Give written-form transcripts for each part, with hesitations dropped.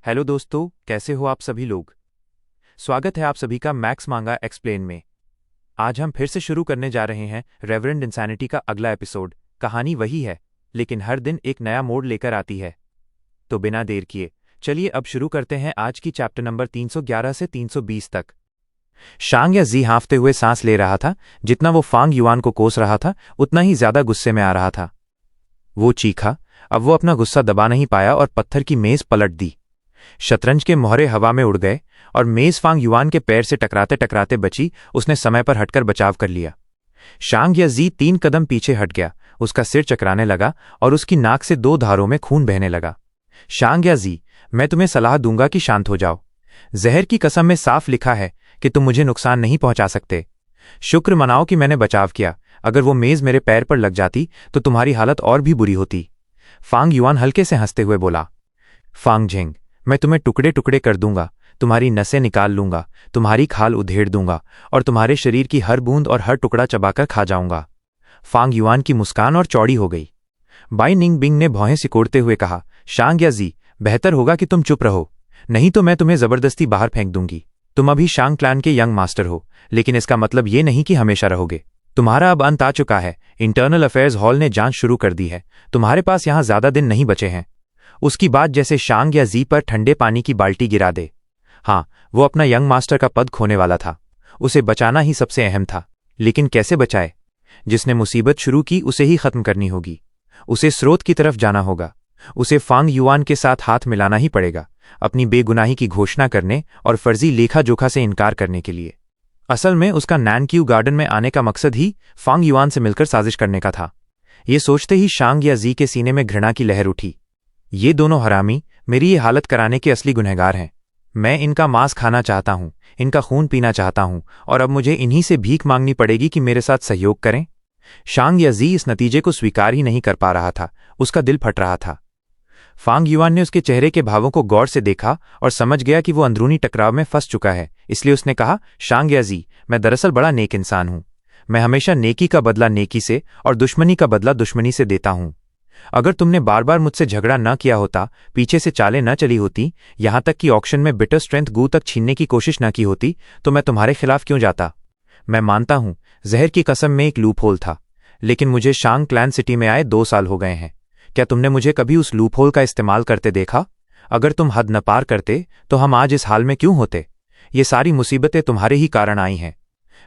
Hello दोस्तों, कैसे हो आप सभी लोग। स्वागत है आप सभी का मैक्स मांगा एक्सप्लेन में। आज हम फिर से शुरू करने जा रहे हैं रेवरेंड इंसैनिटी का अगला एपिसोड। कहानी वही है, लेकिन हर दिन एक नया मोड़ लेकर आती है। तो बिना देर किए चलिए अब शुरू करते हैं आज की चैप्टर नंबर 311 से 320 तक। शांग या जी हाँफते हुए सांस ले रहा था। जितना वो फांग युआन को कोस रहा था उतना ही ज्यादा गुस्से में आ रहा था। वो चीखा। अब वो अपना गुस्सा दबा नहीं पाया और पत्थर की मेज पलट दी। शतरंज के मोहरे हवा में उड़ गए और मेज फांग युआन के पैर से टकराते टकराते बची। उसने समय पर हटकर बचाव कर लिया। शांग या जी 3 कदम पीछे हट गया। उसका सिर चकराने लगा और उसकी नाक से 2 धारों में खून बहने लगा। शांग या जी, मैं तुम्हें सलाह दूंगा कि शांत हो जाओ। जहर की कसम में साफ लिखा है कि तुम मुझे नुकसान नहीं पहुंचा सकते। शुक्र मनाओ कि मैंने बचाव किया। अगर वो मेज मेरे पैर पर लग जाती तो तुम्हारी हालत और भी बुरी होती। फांग युआन हल्के से हंसते हुए बोला। फांग झेंग, मैं तुम्हें टुकड़े टुकड़े कर दूंगा, तुम्हारी नसें निकाल लूंगा, तुम्हारी खाल उधेड़ दूंगा और तुम्हारे शरीर की हर बूंद और हर टुकड़ा चबाकर खा जाऊंगा। फांग युआन की मुस्कान और चौड़ी हो गई। बाई निंग बिंग ने भौहें सिकोड़ते हुए कहा, शांग या जी, बेहतर होगा कि तुम चुप रहो, नहीं तो मैं तुम्हें जबरदस्ती बाहर फेंक दूंगी। तुम अभी शांग क्लैन के यंग मास्टर हो, लेकिन इसका मतलब ये नहीं कि हमेशा रहोगे। तुम्हारा अब अंत आ चुका है। इंटरनल अफेयर्स हॉल ने जांच शुरू कर दी है। तुम्हारे पास यहां ज्यादा दिन नहीं बचे हैं। उसकी बात जैसे शांग या जी पर ठंडे पानी की बाल्टी गिरा दे। हाँ, वो अपना यंग मास्टर का पद खोने वाला था। उसे बचाना ही सबसे अहम था। लेकिन कैसे बचाए? जिसने मुसीबत शुरू की उसे ही खत्म करनी होगी। उसे स्रोत की तरफ जाना होगा। उसे फांग युआन के साथ हाथ मिलाना ही पड़ेगा, अपनी बेगुनाही की घोषणा करने और फर्जी लेखा जोखा से इनकार करने के लिए। असल में उसका नैनक्यू गार्डन में आने का मकसद ही फांग युआन से मिलकर साजिश करने का था। ये सोचते ही शांग या जी के सीने में घृणा की लहर उठी। ये दोनों हरामी मेरी ये हालत कराने के असली गुनहगार हैं। मैं इनका मांस खाना चाहता हूं, इनका खून पीना चाहता हूं, और अब मुझे इन्हीं से भीख मांगनी पड़ेगी कि मेरे साथ सहयोग करें। शांग या जी इस नतीजे को स्वीकार ही नहीं कर पा रहा था। उसका दिल फट रहा था। फांग युआन ने उसके चेहरे के भावों को गौर से देखा और समझ गया कि वो अंदरूनी टकराव में फंस चुका है। इसलिए उसने कहा, शांग या जी, मैं दरअसल बड़ा नेक इंसान हूं। मैं हमेशा नेकी का बदला नेकी से और दुश्मनी का बदला दुश्मनी से देता हूं। अगर तुमने बार बार मुझसे झगड़ा न किया होता, पीछे से चालें न चली होती, यहां तक कि ऑक्शन में बिटर स्ट्रेंथ गू तक छीनने की कोशिश न की होती, तो मैं तुम्हारे खिलाफ क्यों जाता? मैं मानता हूं जहर की कसम में एक लूप होल था, लेकिन मुझे शांग क्लैन सिटी में आए 2 साल हो गए हैं। क्या तुमने मुझे कभी उस लूप होल का इस्तेमाल करते देखा? अगर तुम हद न पार करते तो हम आज इस हाल में क्यों होते? ये सारी मुसीबतें तुम्हारे ही कारण आई हैं।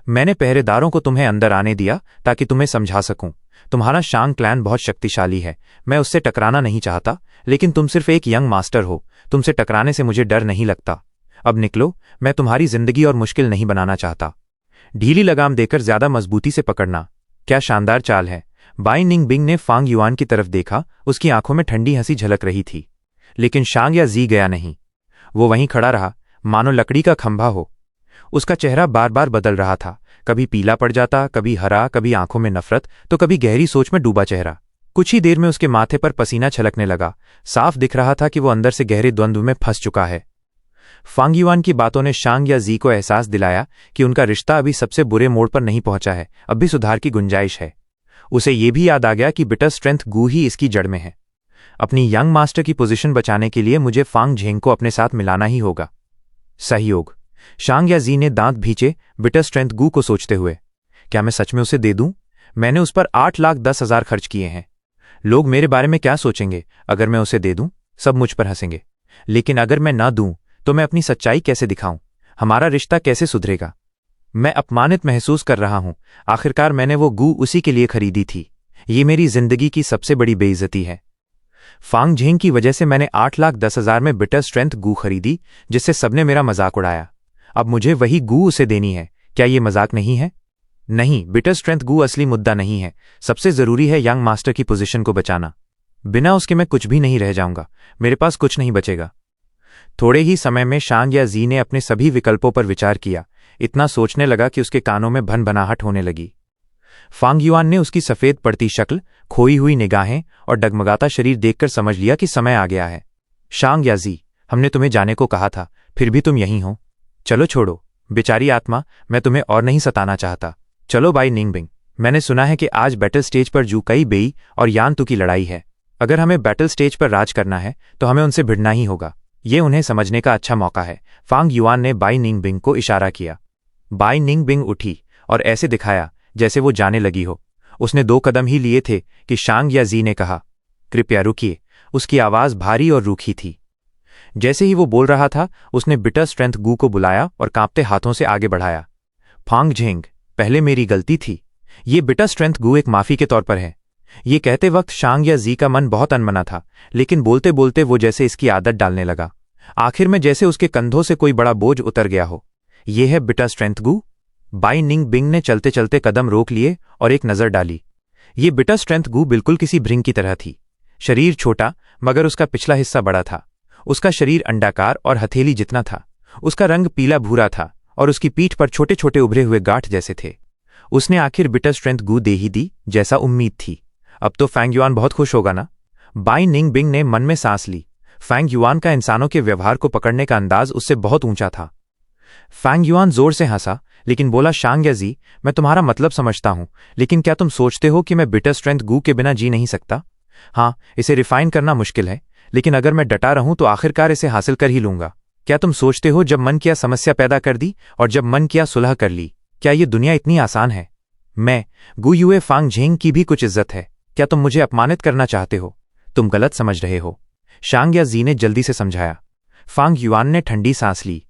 मैंने पहरेदारों को तुम्हें अंदर आने दिया ताकि तुम्हें समझा सकूं। तुम्हारा शांग क्लैन बहुत शक्तिशाली है। मैं उससे टकराना नहीं चाहता, लेकिन तुम सिर्फ एक यंग मास्टर हो। तुमसे टकराने से मुझे डर नहीं लगता। अब निकलो, मैं तुम्हारी जिंदगी और मुश्किल नहीं बनाना चाहता। ढीली लगाम देकर ज्यादा मजबूती से पकड़ना। क्या शानदार चाल है। बाई निंग बिंग ने फांग युआन की तरफ देखा। उसकी आंखों में ठंडी हंसी झलक रही थी। लेकिन शांग या जी गया नहीं। वो वहीं खड़ा रहा, मानो लकड़ी का खंभा हो। उसका चेहरा बार बार बदल रहा था। कभी पीला पड़ जाता, कभी हरा, कभी आंखों में नफरत, तो कभी गहरी सोच में डूबा चेहरा। कुछ ही देर में उसके माथे पर पसीना छलकने लगा। साफ दिख रहा था कि वो अंदर से गहरे द्वंद्व में फंस चुका है। फांग युआन की बातों ने शांग या जी को एहसास दिलाया कि उनका रिश्ता अभी सबसे बुरे मोड़ पर नहीं पहुंचा है। अब भी सुधार की गुंजाइश है। उसे ये भी याद आ गया कि बिटर स्ट्रेंथ गू ही इसकी जड़ में है। अपनी यंग मास्टर की पोजीशन बचाने के लिए मुझे फांग झेंग को अपने साथ मिलाना ही होगा। सहयोग। शांग या जी ने दांत भींचे बिटर स्ट्रेंथ गू को सोचते हुए। क्या मैं सच में उसे दे दूं? मैंने उस पर 8,10,000 खर्च किए हैं। लोग मेरे बारे में क्या सोचेंगे? अगर मैं उसे दे दूं, सब मुझ पर हंसेंगे। लेकिन अगर मैं ना दूं, तो मैं अपनी सच्चाई कैसे दिखाऊं? हमारा रिश्ता कैसे सुधरेगा? मैं अपमानित महसूस कर रहा हूं। आखिरकार मैंने वो गू उसी के लिए खरीदी थी। ये मेरी जिंदगी की सबसे बड़ी बेइज्जती है। फांग झेंग की वजह से मैंने 8,10,000 में बिटर स्ट्रेंथ गू खरीदी, जिससे सबने मेरा मजाक उड़ाया। अब मुझे वही गू उसे देनी है। क्या ये मजाक नहीं है? नहीं, बिटर स्ट्रेंथ गू असली मुद्दा नहीं है। सबसे जरूरी है यंग मास्टर की पोजीशन को बचाना। बिना उसके मैं कुछ भी नहीं रह जाऊंगा। मेरे पास कुछ नहीं बचेगा। थोड़े ही समय में शांग या जी ने अपने सभी विकल्पों पर विचार किया। इतना सोचने लगा कि उसके कानों में भनभनाहट होने लगी। फांग युआन ने उसकी सफेद पड़ती शक्ल, खोई हुई निगाहें और डगमगाता शरीर देखकर समझ लिया कि समय आ गया है। शांग या जी, हमने तुम्हें जाने को कहा था, फिर भी तुम यहीं हो। चलो छोड़ो, बेचारी आत्मा, मैं तुम्हें और नहीं सताना चाहता। चलो बाई निंग बिंग, मैंने सुना है कि आज बैटल स्टेज पर जू कई बेई और यान तू की लड़ाई है। अगर हमें बैटल स्टेज पर राज करना है तो हमें उनसे भिड़ना ही होगा। ये उन्हें समझने का अच्छा मौका है। फांग युआन ने बाई निंगबिंग को इशारा किया। बाई निंगबिंग उठी और ऐसे दिखाया जैसे वो जाने लगी हो। उसने 2 कदम ही लिए थे कि शांग याजी ने कहा, कृपया रुकिए। उसकी आवाज़ भारी और रूखी थी। जैसे ही वो बोल रहा था, उसने बिटर स्ट्रेंथ गू को बुलाया और कांपते हाथों से आगे बढ़ाया। फांग झेंग, पहले मेरी गलती थी। ये बिटर स्ट्रेंथ गू एक माफी के तौर पर है। ये कहते वक्त शांग याजी का मन बहुत अनमना था, लेकिन बोलते बोलते वो जैसे इसकी आदत डालने लगा। आखिर में जैसे उसके कंधों से कोई बड़ा बोझ उतर गया हो। ये है बिटर स्ट्रेंथ गू। बाई निंगबिंग ने चलते चलते कदम रोक लिए और एक नज़र डाली। ये बिटर स्ट्रेंथ गू बिल्कुल किसी भृंग की तरह थी। शरीर छोटा, मगर उसका पिछला हिस्सा बड़ा था। उसका शरीर अंडाकार और हथेली जितना था। उसका रंग पीला भूरा था और उसकी पीठ पर छोटे छोटे उभरे हुए गांठ जैसे थे। उसने आखिर बिटर स्ट्रेंथ गू दे ही दी, जैसा उम्मीद थी। अब तो फैंग युआन बहुत खुश होगा ना। बाई निंगबिंग ने मन में सांस ली। फैंग युआन का इंसानों के व्यवहार को पकड़ने का अंदाज उससे बहुत ऊंचा था। फैंग युआन जोर से हंसा, लेकिन बोला, शांग याजी, मैं तुम्हारा मतलब समझता हूं, लेकिन क्या तुम सोचते हो कि मैं बिटर स्ट्रेंथ गू के बिना जी नहीं सकता? हाँ, इसे रिफाइन करना मुश्किल है, लेकिन अगर मैं डटा रहूं तो आखिरकार इसे हासिल कर ही लूंगा। क्या तुम सोचते हो जब मन किया समस्या पैदा कर दी और जब मन किया सुलह कर ली? क्या ये दुनिया इतनी आसान है? मैं गू युए फांग झेंग की भी कुछ इज्जत है। क्या तुम मुझे अपमानित करना चाहते हो? तुम गलत समझ रहे हो, शांग याजी ने जल्दी से समझाया। फांग युआन ने ठंडी सांस ली।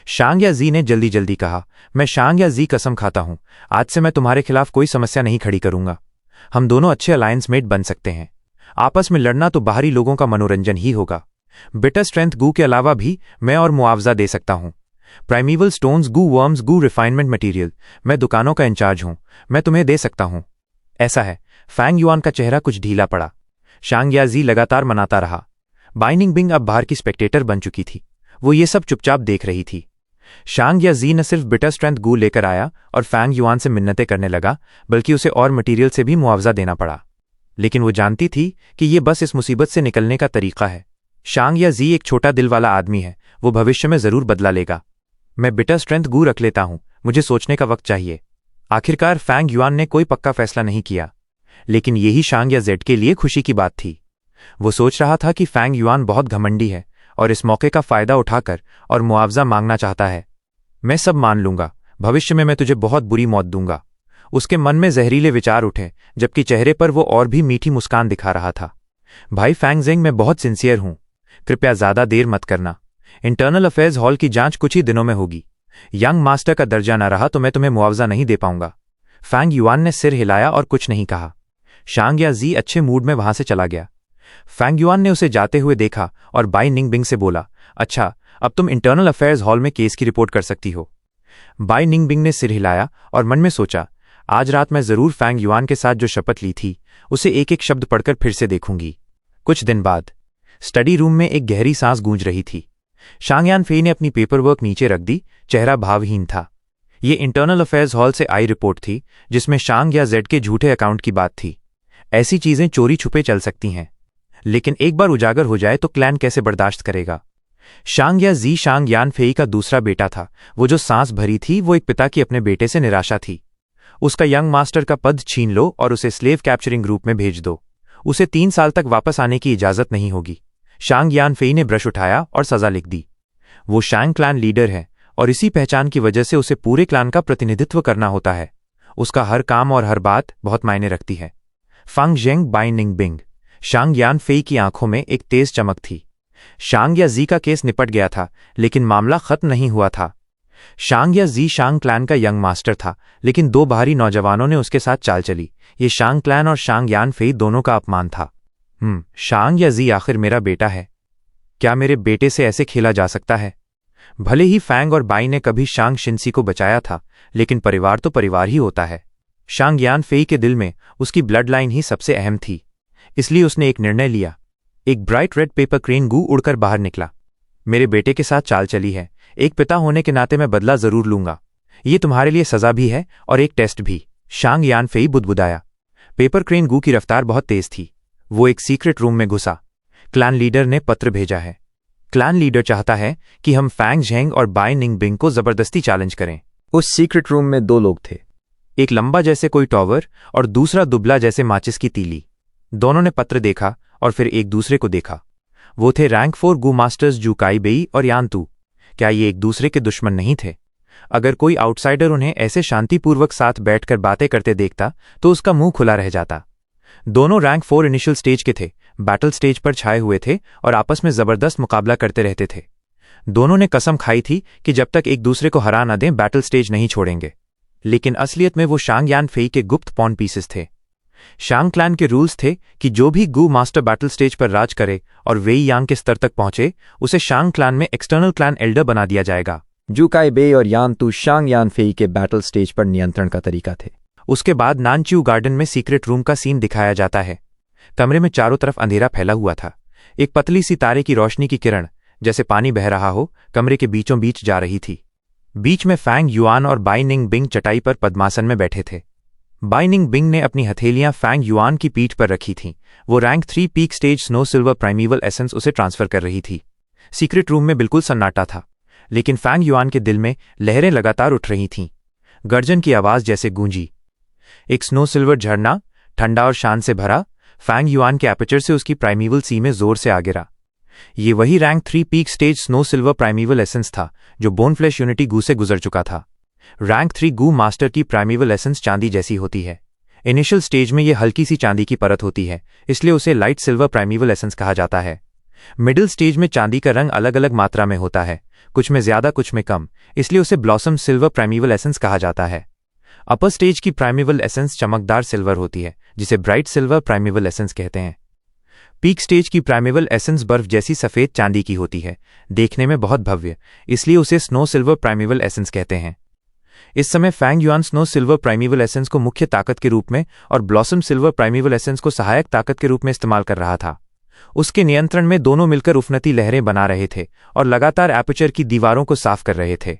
शांग याजी ने जल्दी जल्दी कहा, मैं शांग याजी कसम खाता हूं, आज से मैं तुम्हारे खिलाफ कोई समस्या नहीं खड़ी करूंगा। हम दोनों अच्छे अलायंस मेट बन सकते हैं। आपस में लड़ना तो बाहरी लोगों का मनोरंजन ही होगा। बिटर स्ट्रेंथ गू के अलावा भी मैं और मुआवजा दे सकता हूं। प्राइमीवल स्टोन्स गू, वर्म्स गू, रिफाइनमेंट मटीरियल, मैं दुकानों का इंचार्ज हूं। मैं तुम्हें दे सकता हूं। ऐसा है। फैंग युआन का चेहरा कुछ ढीला पड़ा। शांग याजी लगातार मनाता रहा। बाई निंगबिंग अब बाहर की स्पेक्टेटर बन चुकी थी। वो ये सब चुपचाप देख रही थी। शांग याजी न सिर्फ बिटर स्ट्रेंथ गू लेकर आया और फैंग युआन से मिन्नतें करने लगा, बल्कि उसे और मटीरियल से भी मुआवजा देना पड़ा। लेकिन वो जानती थी कि ये बस इस मुसीबत से निकलने का तरीका है। शांग याजी एक छोटा दिल वाला आदमी है। वो भविष्य में जरूर बदला लेगा। मैं बिटर स्ट्रेंथ गू रख लेता हूं, मुझे सोचने का वक्त चाहिए। आखिरकार फैंग युआन ने कोई पक्का फैसला नहीं किया, लेकिन यही शांग या जेड के लिए खुशी की बात थी। वो सोच रहा था कि फैंग युआन बहुत घमंडी है और इस मौके का फायदा उठाकर और मुआवजा मांगना चाहता है। मैं सब मान लूंगा, भविष्य में मैं तुझे बहुत बुरी मौत दूंगा। उसके मन में जहरीले विचार उठे, जबकि चेहरे पर वो और भी मीठी मुस्कान दिखा रहा था। भाई फैंग जेंग, मैं बहुत सिंसियर हूं। कृपया ज्यादा देर मत करना। इंटरनल अफेयर्स हॉल की जांच कुछ ही दिनों में होगी। यंग मास्टर का दर्जा न रहा तो मैं तुम्हें मुआवजा नहीं दे पाऊंगा। फैंग युआन ने सिर हिलाया और कुछ नहीं कहा। शांग याजी अच्छे मूड में वहां से चला गया। फैंग युआन ने उसे जाते हुए देखा और बाई निंगबिंग से बोला, अच्छा, अब तुम इंटरनल अफेयर्स हॉल में केस की रिपोर्ट कर सकती हो। बाई निंगबिंग ने सिर हिलाया और मन में सोचा, आज रात मैं जरूर फैंग युआन के साथ जो शपथ ली थी उसे एक एक शब्द पढ़कर फिर से देखूंगी। कुछ दिन बाद स्टडी रूम में एक गहरी सांस गूंज रही थी। शांग यान फेई ने अपनी पेपरवर्क नीचे रख दी। चेहरा भावहीन था। ये इंटरनल अफेयर्स हॉल से आई रिपोर्ट थी, जिसमें शांग या जेड के झूठे अकाउंट की बात थी। ऐसी चीजें चोरी छुपे चल सकती हैं, लेकिन एक बार उजागर हो जाए तो क्लैन कैसे बर्दाश्त करेगा। शांग या जी शांग यान फेई का दूसरा बेटा था। वो जो सांस भरी थी वो एक पिता की अपने बेटे से निराशा थी। उसका यंग मास्टर का पद छीन लो और उसे स्लेव कैप्चरिंग ग्रुप में भेज दो। उसे 3 साल तक वापस आने की इजाजत नहीं होगी। शांग यान फेई ने ब्रश उठाया और सजा लिख दी। वो शांग क्लैन लीडर है और इसी पहचान की वजह से उसे पूरे क्लैन का प्रतिनिधित्व करना होता है। उसका हर काम और हर बात बहुत मायने रखती है। फंग जेंग बाई निंगबिंग। शांग यान फेई की आंखों में एक तेज चमक थी। शांग या जी का केस निपट गया था, लेकिन मामला खत्म नहीं हुआ था। शांग या जी शांग क्लैन का यंग मास्टर था, लेकिन 2 बाहरी नौजवानों ने उसके साथ चाल चली। ये शांग क्लैन और शांग यान फेई दोनों का अपमान था। शांग या जी आखिर मेरा बेटा है। क्या मेरे बेटे से ऐसे खेला जा सकता है? भले ही फैंग और बाई ने कभी शांग शिन्सी को बचाया था, लेकिन परिवार तो परिवार ही होता है। शांग यान फेई के दिल में उसकी ब्लड लाइन ही सबसे अहम थी। इसलिए उसने एक निर्णय लिया। एक ब्राइट रेड पेपर क्रेन गू उड़कर बाहर निकला। मेरे बेटे के साथ चाल चली है। एक पिता होने के नाते मैं बदला जरूर लूंगा। ये तुम्हारे लिए सजा भी है और एक टेस्ट भी। शांग यान फेई बुदबुदाया। पेपर क्रेन गू की रफ्तार बहुत तेज थी। वो एक सीक्रेट रूम में घुसा। क्लैन लीडर ने पत्र भेजा है। क्लैन लीडर चाहता है कि हम फैंग झेंग और बाई निंगबिंग को जबरदस्ती चैलेंज करें। उस सीक्रेट रूम में 2 लोग थे। एक लंबा जैसे कोई टॉवर और दूसरा दुबला जैसे माचिस की तीली। दोनों ने पत्र देखा और फिर एक दूसरे को देखा। वो थे रैंक 4 गू मास्टर्स जू काई बेई और यानतू। क्या ये एक दूसरे के दुश्मन नहीं थे? अगर कोई आउटसाइडर उन्हें ऐसे शांतिपूर्वक साथ बैठकर बातें करते देखता तो उसका मुंह खुला रह जाता। दोनों रैंक 4 इनिशियल स्टेज के थे, बैटल स्टेज पर छाए हुए थे और आपस में जबरदस्त मुकाबला करते रहते थे। दोनों ने कसम खाई थी कि जब तक एक दूसरे को हरा न दें बैटल स्टेज नहीं छोड़ेंगे। लेकिन असलियत में वो शांग यान फेई के गुप्त पॉन पीसेस थे। शांग क्लैन के रूल्स थे कि जो भी गू मास्टर बैटल स्टेज पर राज करे और वेई यांग के स्तर तक पहुंचे उसे शांग क्लैन में एक्सटर्नल क्लैन एल्डर बना दिया जाएगा। जू काई बेई और यानतू शांग यान फेई के बैटल स्टेज पर नियंत्रण का तरीका थे। उसके बाद नानच्यू गार्डन में सीक्रेट रूम का सीन दिखाया जाता है। कमरे में चारों तरफ अंधेरा फैला हुआ था। एक पतली सी तारे की रोशनी की किरण, जैसे पानी बह रहा हो, कमरे के बीचों बीच जा रही थी। बीच में फैंग युआन और बाई निंग बिंग चटाई पर पद्मासन में बैठे थे। बाई निंग बिंग ने अपनी हथेलियां फैंग युआन की पीठ पर रखी थीं। वो rank 3 peak stage snow silver primeval essence उसे ट्रांसफर कर रही थी। सीक्रेट रूम में बिल्कुल सन्नाटा था, लेकिन फैंग युआन के दिल में लहरें लगातार उठ रही थीं। गर्जन की आवाज जैसे गूंजी। एक स्नो सिल्वर झरना, ठंडा और शान से भरा, फैंग युआन के एपर्चर से उसकी प्राइमीवल सी में जोर से आ गिरा। ये वही rank 3 peak stage snow silver primeval essence था जो बोन फ्लैश यूनिटी गू से गुजर चुका था। रैंक 3 गू मास्टर की प्राइमीवल एसेंस चांदी जैसी होती है। इनिशियल स्टेज में यह हल्की सी चांदी की परत होती है, इसलिए उसे लाइट सिल्वर प्राइमीवल एसेंस कहा जाता है। मिडिल स्टेज में चांदी का रंग अलग अलग मात्रा में होता है, कुछ में ज्यादा कुछ में कम, इसलिए उसे ब्लॉसम सिल्वर प्राइमीवल एसेंस कहा जाता है। अपर स्टेज की प्राइमीवल एसेंस चमकदार सिल्वर होती है, जिसे ब्राइट सिल्वर प्राइमीवल एसेंस कहते हैं। पीक स्टेज की प्राइमीवल एसेंस बर्फ जैसी सफेद चांदी की होती है, देखने में बहुत भव्य, इसलिए उसे स्नो सिल्वर प्राइमीवल एसेंस कहते हैं। इस समय Fang Yuan snow silver primeval essence को मुख्य ताकत के रूप में और ब्लॉसम सिल्वर प्राइमीवल एसेंस को सहायक ताकत के रूप में इस्तेमाल कर रहा था। उसके नियंत्रण में दोनों मिलकर उफनती लहरें बना रहे थे और लगातार एपर्चर की दीवारों को साफ कर रहे थे।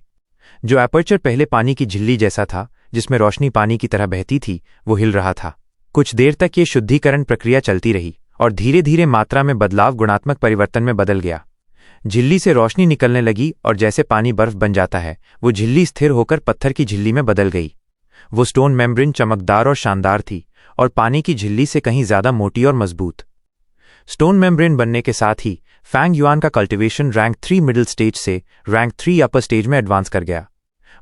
जो एपर्चर पहले पानी की झिल्ली जैसा था, जिसमें रोशनी पानी की तरह बहती थी, वो हिल रहा था। कुछ देर तक ये शुद्धिकरण प्रक्रिया चलती रही और धीरे धीरे मात्रा में बदलाव गुणात्मक परिवर्तन में बदल गया। झिल्ली से रोशनी निकलने लगी और जैसे पानी बर्फ बन जाता है, वो झिल्ली स्थिर होकर पत्थर की झिल्ली में बदल गई। वो स्टोन मेम्ब्रेन चमकदार और शानदार थी और पानी की झिल्ली से कहीं ज्यादा मोटी और मजबूत। स्टोन मेम्ब्रेन बनने के साथ ही फैंग युआन का कल्टीवेशन रैंक 3 मिडिल स्टेज से रैंक 3 अपर स्टेज में एडवांस कर गया।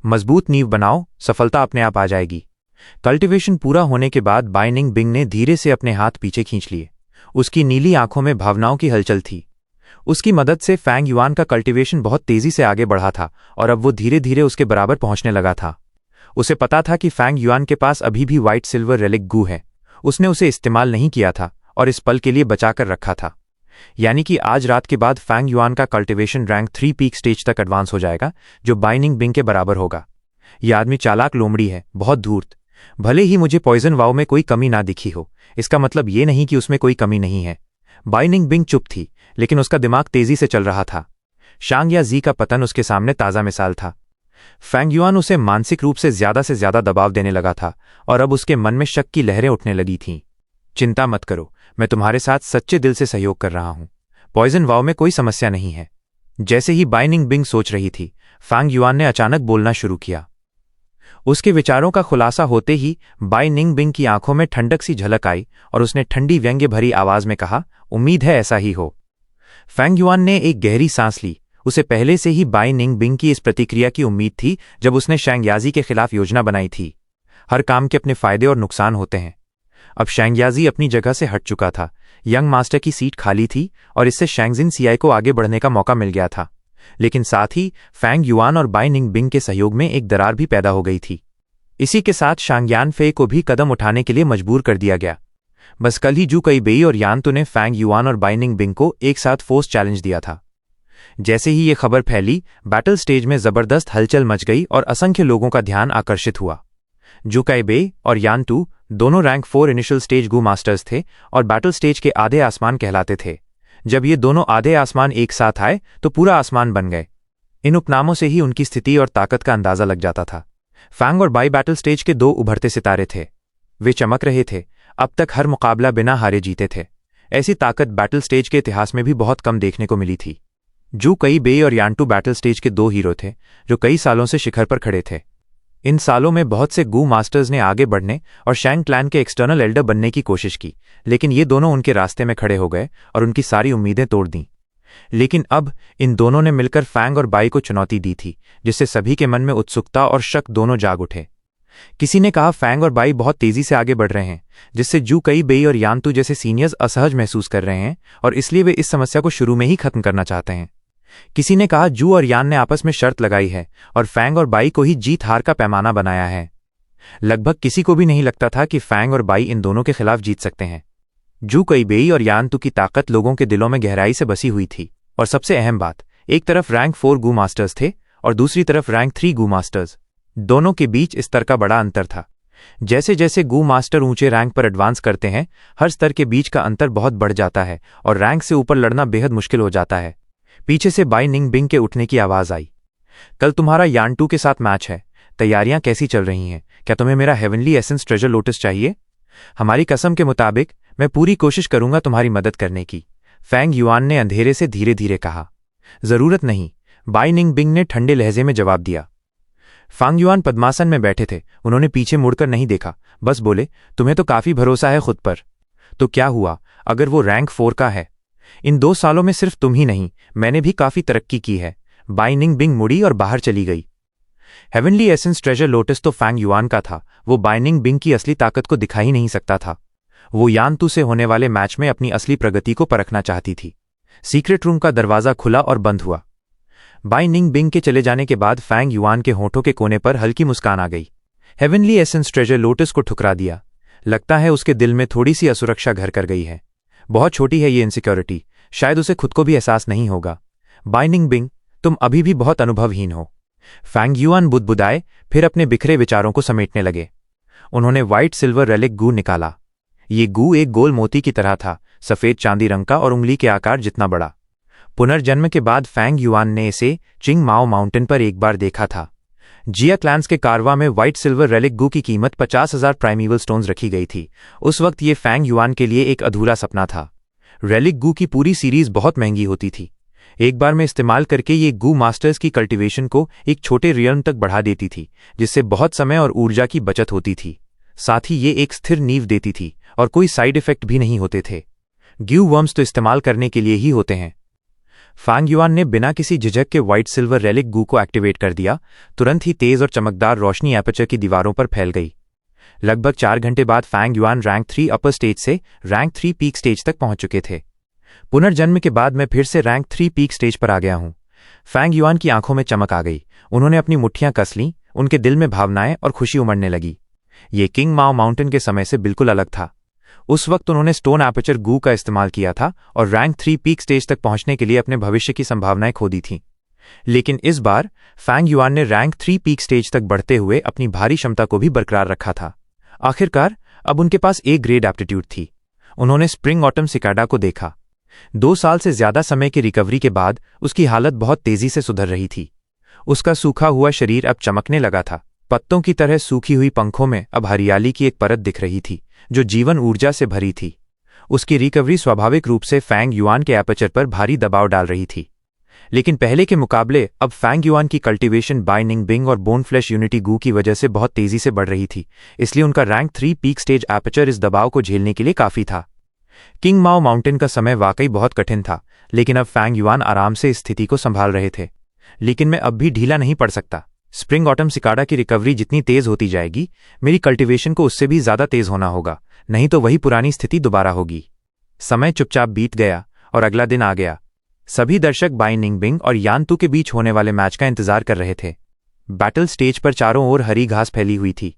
मजबूत नींव बनाओ, सफलता अपने आप आ जाएगी। कल्टीवेशन पूरा होने के बाद बाई निंग बिंग ने धीरे से अपने हाथ पीछे खींच लिए। उसकी नीली आंखों में भावनाओं की हलचल थी। उसकी मदद से फैंग युआन का कल्टीवेशन बहुत तेजी से आगे बढ़ा था और अब वो धीरे धीरे उसके बराबर पहुंचने लगा था। उसे पता था कि फैंग युआन के पास अभी भी व्हाइट सिल्वर रेलिक गू है। उसने उसे इस्तेमाल नहीं किया था और इस पल के लिए बचाकर रखा था। यानी कि आज रात के बाद फैंग युआन का कल्टीवेशन रैंक 3 पीक स्टेज तक एडवांस हो जाएगा, जो बाई निंग बिंग के बराबर होगा। यह आदमी चालाक लोमड़ी है, बहुत धूर्त। भले ही मुझे पॉइजन वाव में कोई कमी ना दिखी हो, इसका मतलब ये नहीं कि उसमें कोई कमी नहीं है। बाई निंग बिंग चुप थी, लेकिन उसका दिमाग तेजी से चल रहा था। शांग या जी का पतन उसके सामने ताज़ा मिसाल था। फैंग युआन उसे मानसिक रूप से ज्यादा दबाव देने लगा था और अब उसके मन में शक की लहरें उठने लगी थीं। चिंता मत करो, मैं तुम्हारे साथ सच्चे दिल से सहयोग कर रहा हूं। पॉइजन वाव में कोई समस्या नहीं है। जैसे ही बाई निंग बिंग सोच रही थी, फैंग युआन ने अचानक बोलना शुरू किया। उसके विचारों का खुलासा होते ही बाई निंग बिंग की आंखों में ठंडक सी झलक आई और उसने ठंडी व्यंग्य भरी आवाज में कहा, उम्मीद है ऐसा ही हो। फैंग युआन ने एक गहरी सांस ली। उसे पहले से ही बाई निंग बिंग की इस प्रतिक्रिया की उम्मीद थी जब उसने शैंगयाजी के खिलाफ योजना बनाई थी। हर काम के अपने फायदे और नुकसान होते हैं। अब शैंगयाजी अपनी जगह से हट चुका था। यंग मास्टर की सीट खाली थी और इससे शैंगजिन सीआई को आगे बढ़ने का मौका मिल गया था। लेकिन साथ ही फैंग युआन और बाई निंग बिंग के सहयोग में एक दरार भी पैदा हो गई थी। इसी के साथ शांगयान फे को भी कदम उठाने के लिए मजबूर कर दिया गया। बस कल ही जू कई बेई और यानतू ने फैंग युआन और बाई निंग बिंग को एक साथ फोर्स चैलेंज दिया था। जैसे ही ये खबर फैली, बैटल स्टेज में जबरदस्त हलचल मच गई और असंख्य लोगों का ध्यान आकर्षित हुआ। जू कई बेई और यानतू दोनों रैंक 4 इनिशियल स्टेज गू मास्टर्स थे और बैटल स्टेज के आधे आसमान कहलाते थे। जब ये दोनों आधे आसमान एक साथ आए तो पूरा आसमान बन गए। इन उपनामों से ही उनकी स्थिति और ताकत का अंदाजा लग जाता था। फैंग और बाई बैटल स्टेज के दो उभरते सितारे थे। वे चमक रहे थे। अब तक हर मुकाबला बिना हारे जीते थे। ऐसी ताकत बैटल स्टेज के इतिहास में भी बहुत कम देखने को मिली थी। जू कई बेई और यानतू बैटल स्टेज के दो हीरो थे जो कई सालों से शिखर पर खड़े थे। इन सालों में बहुत से गू मास्टर्स ने आगे बढ़ने और शैंग क्लैन के एक्सटर्नल एल्डर बनने की कोशिश की, लेकिन ये दोनों उनके रास्ते में खड़े हो गए और उनकी सारी उम्मीदें तोड़ दीं। लेकिन अब इन दोनों ने मिलकर फैंग और बाई को चुनौती दी थी, जिससे सभी के मन में उत्सुकता और शक दोनों जाग उठे। किसी ने कहा फैंग और बाई बहुत तेजी से आगे बढ़ रहे हैं, जिससे जू कई बेई और यानतू जैसे सीनियर्स असहज महसूस कर रहे हैं और इसलिए वे इस समस्या को शुरू में ही खत्म करना चाहते हैं। किसी ने कहा जू और यान ने आपस में शर्त लगाई है और फैंग और बाई को ही जीत हार का पैमाना बनाया है। लगभग किसी को भी नहीं लगता था कि फैंग और बाई इन दोनों के खिलाफ जीत सकते हैं। जू कई बेई और यानतू की ताकत लोगों के दिलों में गहराई से बसी हुई थी, और सबसे अहम बात, एक तरफ रैंक 4 गू मास्टर्स थे और दूसरी तरफ रैंक 3 गू मास्टर्स। दोनों के बीच इस स्तर का बड़ा अंतर था। जैसे जैसे गू मास्टर ऊंचे रैंक पर एडवांस करते हैं, हर स्तर के बीच का अंतर बहुत बढ़ जाता है और रैंक से ऊपर लड़ना बेहद मुश्किल हो जाता है। पीछे से बाई निंग बिंग के उठने की आवाज आई। कल तुम्हारा यानटू के साथ मैच है, तैयारियां कैसी चल रही हैं? क्या तुम्हें मेरा हेवनली एसेंस ट्रेजर लोटस चाहिए? हमारी कसम के मुताबिक मैं पूरी कोशिश करूंगा तुम्हारी मदद करने की, फैंग युआन ने अंधेरे से धीरे धीरे कहा। जरूरत नहीं, बाई निंग बिंग ने ठंडे लहजे में जवाब दिया। फैंग युआन पद्मासन में बैठे थे, उन्होंने पीछे मुड़कर नहीं देखा, बस बोले, तुम्हें तो काफी भरोसा है खुद पर। तो क्या हुआ अगर वो रैंक 4 का है? इन 2 सालों में सिर्फ तुम ही नहीं, मैंने भी काफी तरक्की की है। बाई निंग बिंग मुड़ी और बाहर चली गई। हेवनली एसेंस ट्रेजर लोटस तो फैंग युआन का था, वो बाई निंग बिंग की असली ताकत को दिखा ही नहीं सकता था। वो यानतू से होने वाले मैच में अपनी असली प्रगति को परखना चाहती थी। सीक्रेट रूम का दरवाजा खुला और बंद हुआ। बाई निंग बिंग के चले जाने के बाद फैंग युआन के होठों के कोने पर हल्की मुस्कान आ गई। हेवनली एसेंस ट्रेजर लोटस को ठुकरा दिया। लगता है उसके दिल में थोड़ी सी असुरक्षा घर कर गई है। बहुत छोटी है ये इनसिक्योरिटी, शायद उसे खुद को भी एहसास नहीं होगा। बाई निंग बिंग, तुम अभी भी बहुत अनुभवहीन हो। फैंग युआन बुदबुदाए, फिर अपने बिखरे विचारों को समेटने लगे। उन्होंने व्हाइट सिल्वर रेलिक गू निकाला। ये गू एक गोल मोती की तरह था, सफेद चांदी रंग का और उंगली के आकार जितना बड़ा। पुनर्जन्म के बाद फैंग युआन ने इसे चिंग माओ माउंटेन पर एक बार देखा था। जिया क्लैंस के कारवा में व्हाइट सिल्वर रेलिक गू की कीमत 50,000 प्राइमीवल स्टोन्स रखी गई थी। उस वक्त ये फैंग युआन के लिए एक अधूरा सपना था। रेलिक गू की पूरी सीरीज बहुत महंगी होती थी। एक बार में इस्तेमाल करके ये गू मास्टर्स की कल्टीवेशन को एक छोटे रियल्म तक बढ़ा देती थी, जिससे बहुत समय और ऊर्जा की बचत होती थी। साथ ही ये एक स्थिर नींव देती थी और कोई साइड इफेक्ट भी नहीं होते थे। ग्यू वर्म्स तो इस्तेमाल करने के लिए ही होते हैं। फैंग युआन ने बिना किसी झिझक के व्हाइट सिल्वर रेलिक गू को एक्टिवेट कर दिया। तुरंत ही तेज और चमकदार रोशनी एपर्चर की दीवारों पर फैल गई। लगभग 4 घंटे बाद Fang Yuan rank 3 upper stage से रैंक 3 पीक स्टेज तक पहुंच चुके थे। पुनर्जन्म के बाद मैं फिर से रैंक 3 पीक स्टेज पर आ गया हूं। फैंग युआन की आंखों में चमक आ गई। उन्होंने अपनी मुट्ठियां कस लीं, उनके दिल में भावनाएं और खुशी उमड़ने लगी। ये किंग माओ माउंटेन के समय से बिल्कुल अलग था। उस वक्त उन्होंने स्टोन एपर्चर गू का इस्तेमाल किया था और रैंक 3 पीक स्टेज तक पहुंचने के लिए अपने भविष्य की संभावनाएं खो दी थीं। लेकिन इस बार फैंग युआन ने रैंक 3 पीक स्टेज तक बढ़ते हुए अपनी भारी क्षमता को भी बरकरार रखा था। आखिरकार अब उनके पास ए ग्रेड एप्टीट्यूड थी। उन्होंने स्प्रिंग ऑटम सिकाडा को देखा। 2 साल से ज्यादा समय की रिकवरी के बाद उसकी हालत बहुत तेजी से सुधर रही थी। उसका सूखा हुआ शरीर अब चमकने लगा था। पत्तों की तरह सूखी हुई पंखों में अब हरियाली की एक परत दिख रही थी, जो जीवन ऊर्जा से भरी थी। उसकी रिकवरी स्वाभाविक रूप से फैंग युआन के एपर्चर पर भारी दबाव डाल रही थी। लेकिन पहले के मुकाबले अब फैंग युआन की कल्टीवेशन बाई निंग बिंग और बोन फ्लैश यूनिटी गू की वजह से बहुत तेजी से बढ़ रही थी, इसलिए उनका रैंक 3 पीक स्टेज एपर्चर इस दबाव को झेलने के लिए काफी था। किंग माओ माउंटेन का समय वाकई बहुत कठिन था, लेकिन अब फैंग युआन आराम से इस स्थिति को संभाल रहे थे। लेकिन मैं अब भी ढीला नहीं पड़ सकता। स्प्रिंग ऑटम सिकाडा की रिकवरी जितनी तेज होती जाएगी, मेरी कल्टीवेशन को उससे भी ज्यादा तेज होना होगा, नहीं तो वही पुरानी स्थिति दोबारा होगी। समय चुपचाप बीत गया और अगला दिन आ गया। सभी दर्शक बाई निंग बिंग और यानतू के बीच होने वाले मैच का इंतजार कर रहे थे। बैटल स्टेज पर चारों ओर हरी घास फैली हुई थी।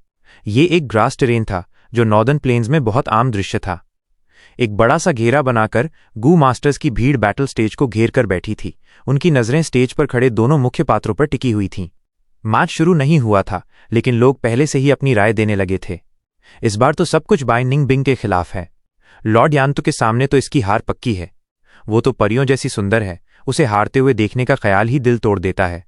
ये एक ग्रास टेरेन था, जो नॉर्दर्न प्लेन्स में बहुत आम दृश्य था। एक बड़ा सा घेरा बनाकर गू मास्टर्स की भीड़ बैटल स्टेज को घेर कर बैठी थी। उनकी नजरें स्टेज पर खड़े दोनों मुख्य पात्रों पर टिकी हुई थीं। मैच शुरू नहीं हुआ था, लेकिन लोग पहले से ही अपनी राय देने लगे थे। इस बार तो सब कुछ बाई निंग बिंग के खिलाफ है। लॉर्ड यानतू के सामने तो इसकी हार पक्की है। वो तो परियों जैसी सुंदर है, उसे हारते हुए देखने का ख्याल ही दिल तोड़ देता है।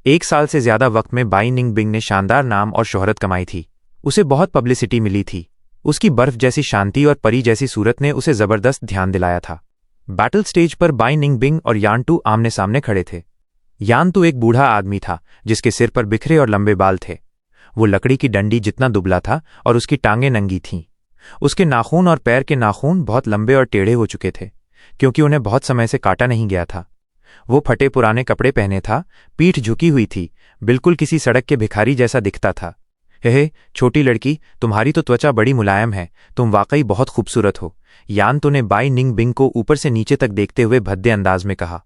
1 साल से ज्यादा वक्त में बाई निंग बिंग ने शानदार नाम और शोहरत कमाई थी। उसे बहुत पब्लिसिटी मिली थी। उसकी बर्फ जैसी शांति और परी जैसी सूरत ने उसे जबरदस्त ध्यान दिलाया था। बैटल स्टेज पर बाई निंग बिंग और यानतू आमने सामने खड़े थे। यानतू एक बूढ़ा आदमी था, जिसके सिर पर बिखरे और लंबे बाल थे। वो लकड़ी की डंडी जितना दुबला था और उसकी टांगें नंगी थीं। उसके नाखून और पैर के नाखून बहुत लंबे और टेढ़े हो चुके थे, क्योंकि उन्हें बहुत समय से काटा नहीं गया था। वो फटे पुराने कपड़े पहने था, पीठ झुकी हुई थी, बिल्कुल किसी सड़क के भिखारी जैसा दिखता था। हे छोटी लड़की, तुम्हारी तो त्वचा बड़ी मुलायम है, तुम वाकई बहुत खूबसूरत हो, यान ने बाई निंग बिंग को ऊपर से नीचे तक देखते हुए भद्दे अंदाज में कहा।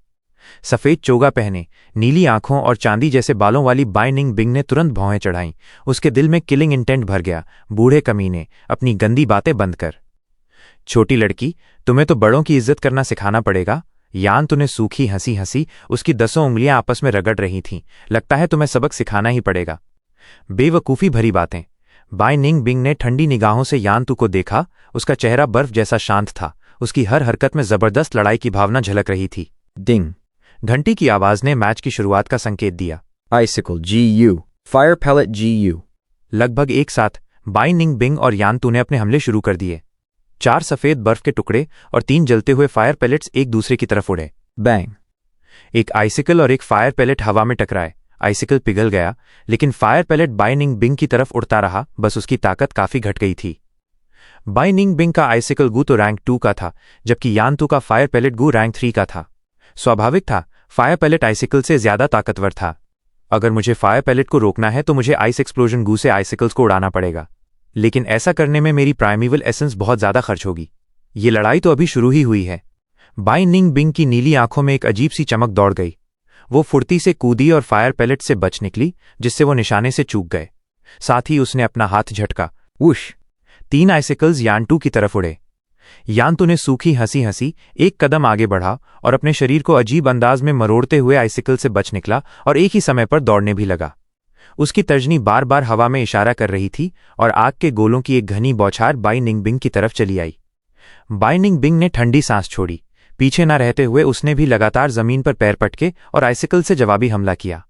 सफेद चोगा पहने, नीली आंखों और चांदी जैसे बालों वाली बाई निंग बिंग ने तुरंत भौहें चढ़ाईं। उसके दिल में किलिंग इंटेंट भर गया। बूढ़े कमीने, अपनी गंदी बातें बंद कर। छोटी लड़की, तुम्हें तो बड़ों की इज्जत करना सिखाना पड़ेगा। यान ने सूखी हंसी हंसी, उसकी 10 उंगलियां आपस में रगड़ रही थीं। लगता है तुम्हें सबक सिखाना ही पड़ेगा। बेवकूफ़ी भरी बातें। बाई निंग बिंग ने ठंडी निगाहों से यानतू को देखा। उसका चेहरा बर्फ जैसा शांत था। उसकी हर हरकत में जबरदस्त लड़ाई की भावना झलक रही थी। डिंग। घंटी की आवाज ने मैच की शुरुआत का संकेत दिया। आइसिकल GU, फायर पैलेट GU। लगभग एक साथ बाई निंग बिंग और यानतू ने अपने हमले शुरू कर दिए। 4 सफेद बर्फ के टुकड़े और 3 जलते हुए फायर पैलेट्स एक दूसरे की तरफ उड़े। बैंग। एक आइसिकल और एक फायर पैलेट हवा में टकराए। आइसिकल पिघल गया, लेकिन fire pellet Bai Ning Bing की तरफ उड़ता रहा। बस उसकी ताकत काफी घट गई थी। बाई निंग बिंग का आइसिकल गू तो रैंक 2 का था, जबकि यानतू का फायर पैलेट गू रैंक 3 का था। स्वाभाविक था, फायर पैलेट आइसिकल से ज्यादा ताकतवर था। अगर मुझे फायर पैलेट को रोकना है तो मुझे आइस एक्सप्लोजन गू से आइसिकल्स को उड़ाना पड़ेगा, लेकिन ऐसा करने में मेरी प्राइमेवल एसेंस बहुत ज्यादा खर्च होगी। ये लड़ाई तो अभी शुरू ही हुई है। बाई निंग बिंग की नीली आंखों में एक अजीब सी चमक दौड़ गई। वो फुर्ती से कूदी और फायर पैलेट से बच निकली, जिससे वो निशाने से चूक गए। साथ ही उसने अपना हाथ झटका। वुश! 3 आइसिकल्स यानटू की तरफ उड़े। यानतू ने सूखी हंसी हंसी एक कदम आगे बढ़ा और अपने शरीर को अजीब अंदाज में मरोड़ते हुए आइसिकल से बच निकला और एक ही समय पर दौड़ने भी लगा। उसकी तर्जनी बार बार हवा में इशारा कर रही थी और आग के गोलों की एक घनी बौछार बाई निंग बिंग की तरफ चली आई। बाई निंग बिंग ने ठंडी सांस छोड़ी। पीछे न रहते हुए उसने भी लगातार जमीन पर पैर पटके और आइसिकल से जवाबी हमला किया।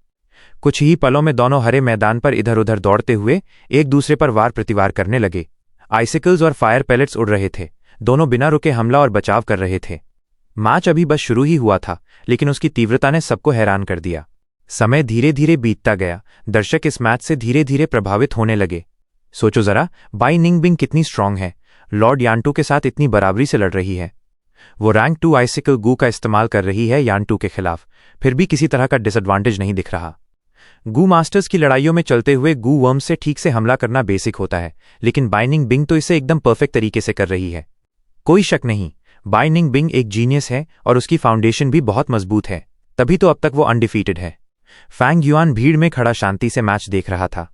कुछ ही पलों में दोनों हरे मैदान पर इधर उधर दौड़ते हुए एक दूसरे पर वार प्रतिवार करने लगे। आइसिकल्स और फायर पैलेट्स उड़ रहे थे। दोनों बिना रुके हमला और बचाव कर रहे थे। मैच अभी बस शुरू ही हुआ था, लेकिन उसकी तीव्रता ने सबको हैरान कर दिया। समय धीरे धीरे बीतता गया। दर्शक इस मैच से धीरे धीरे प्रभावित होने लगे। सोचो जरा, बाई निंग बिंग कितनी स्ट्रांग है, लॉर्ड यानटू के साथ इतनी बराबरी से लड़ रही है। वो रैंक 2 आइसिकल गू का इस्तेमाल कर रही है यानटू के खिलाफ, फिर भी किसी तरह का डिसएडवांटेज नहीं दिख रहा। गू मास्टर्स की लड़ाइयों में चलते हुए गू वर्म से ठीक से हमला करना बेसिक होता है, लेकिन बाई निंग बिंग तो इसे एकदम परफेक्ट तरीके से कर रही है। कोई शक नहीं, बाई निंग बिंग एक जीनियस है और उसकी फाउंडेशन भी बहुत मजबूत है, तभी तो अब तक वो अनडिफीटेड है। फैंग युआन भीड़ में खड़ा शांति से मैच देख रहा था।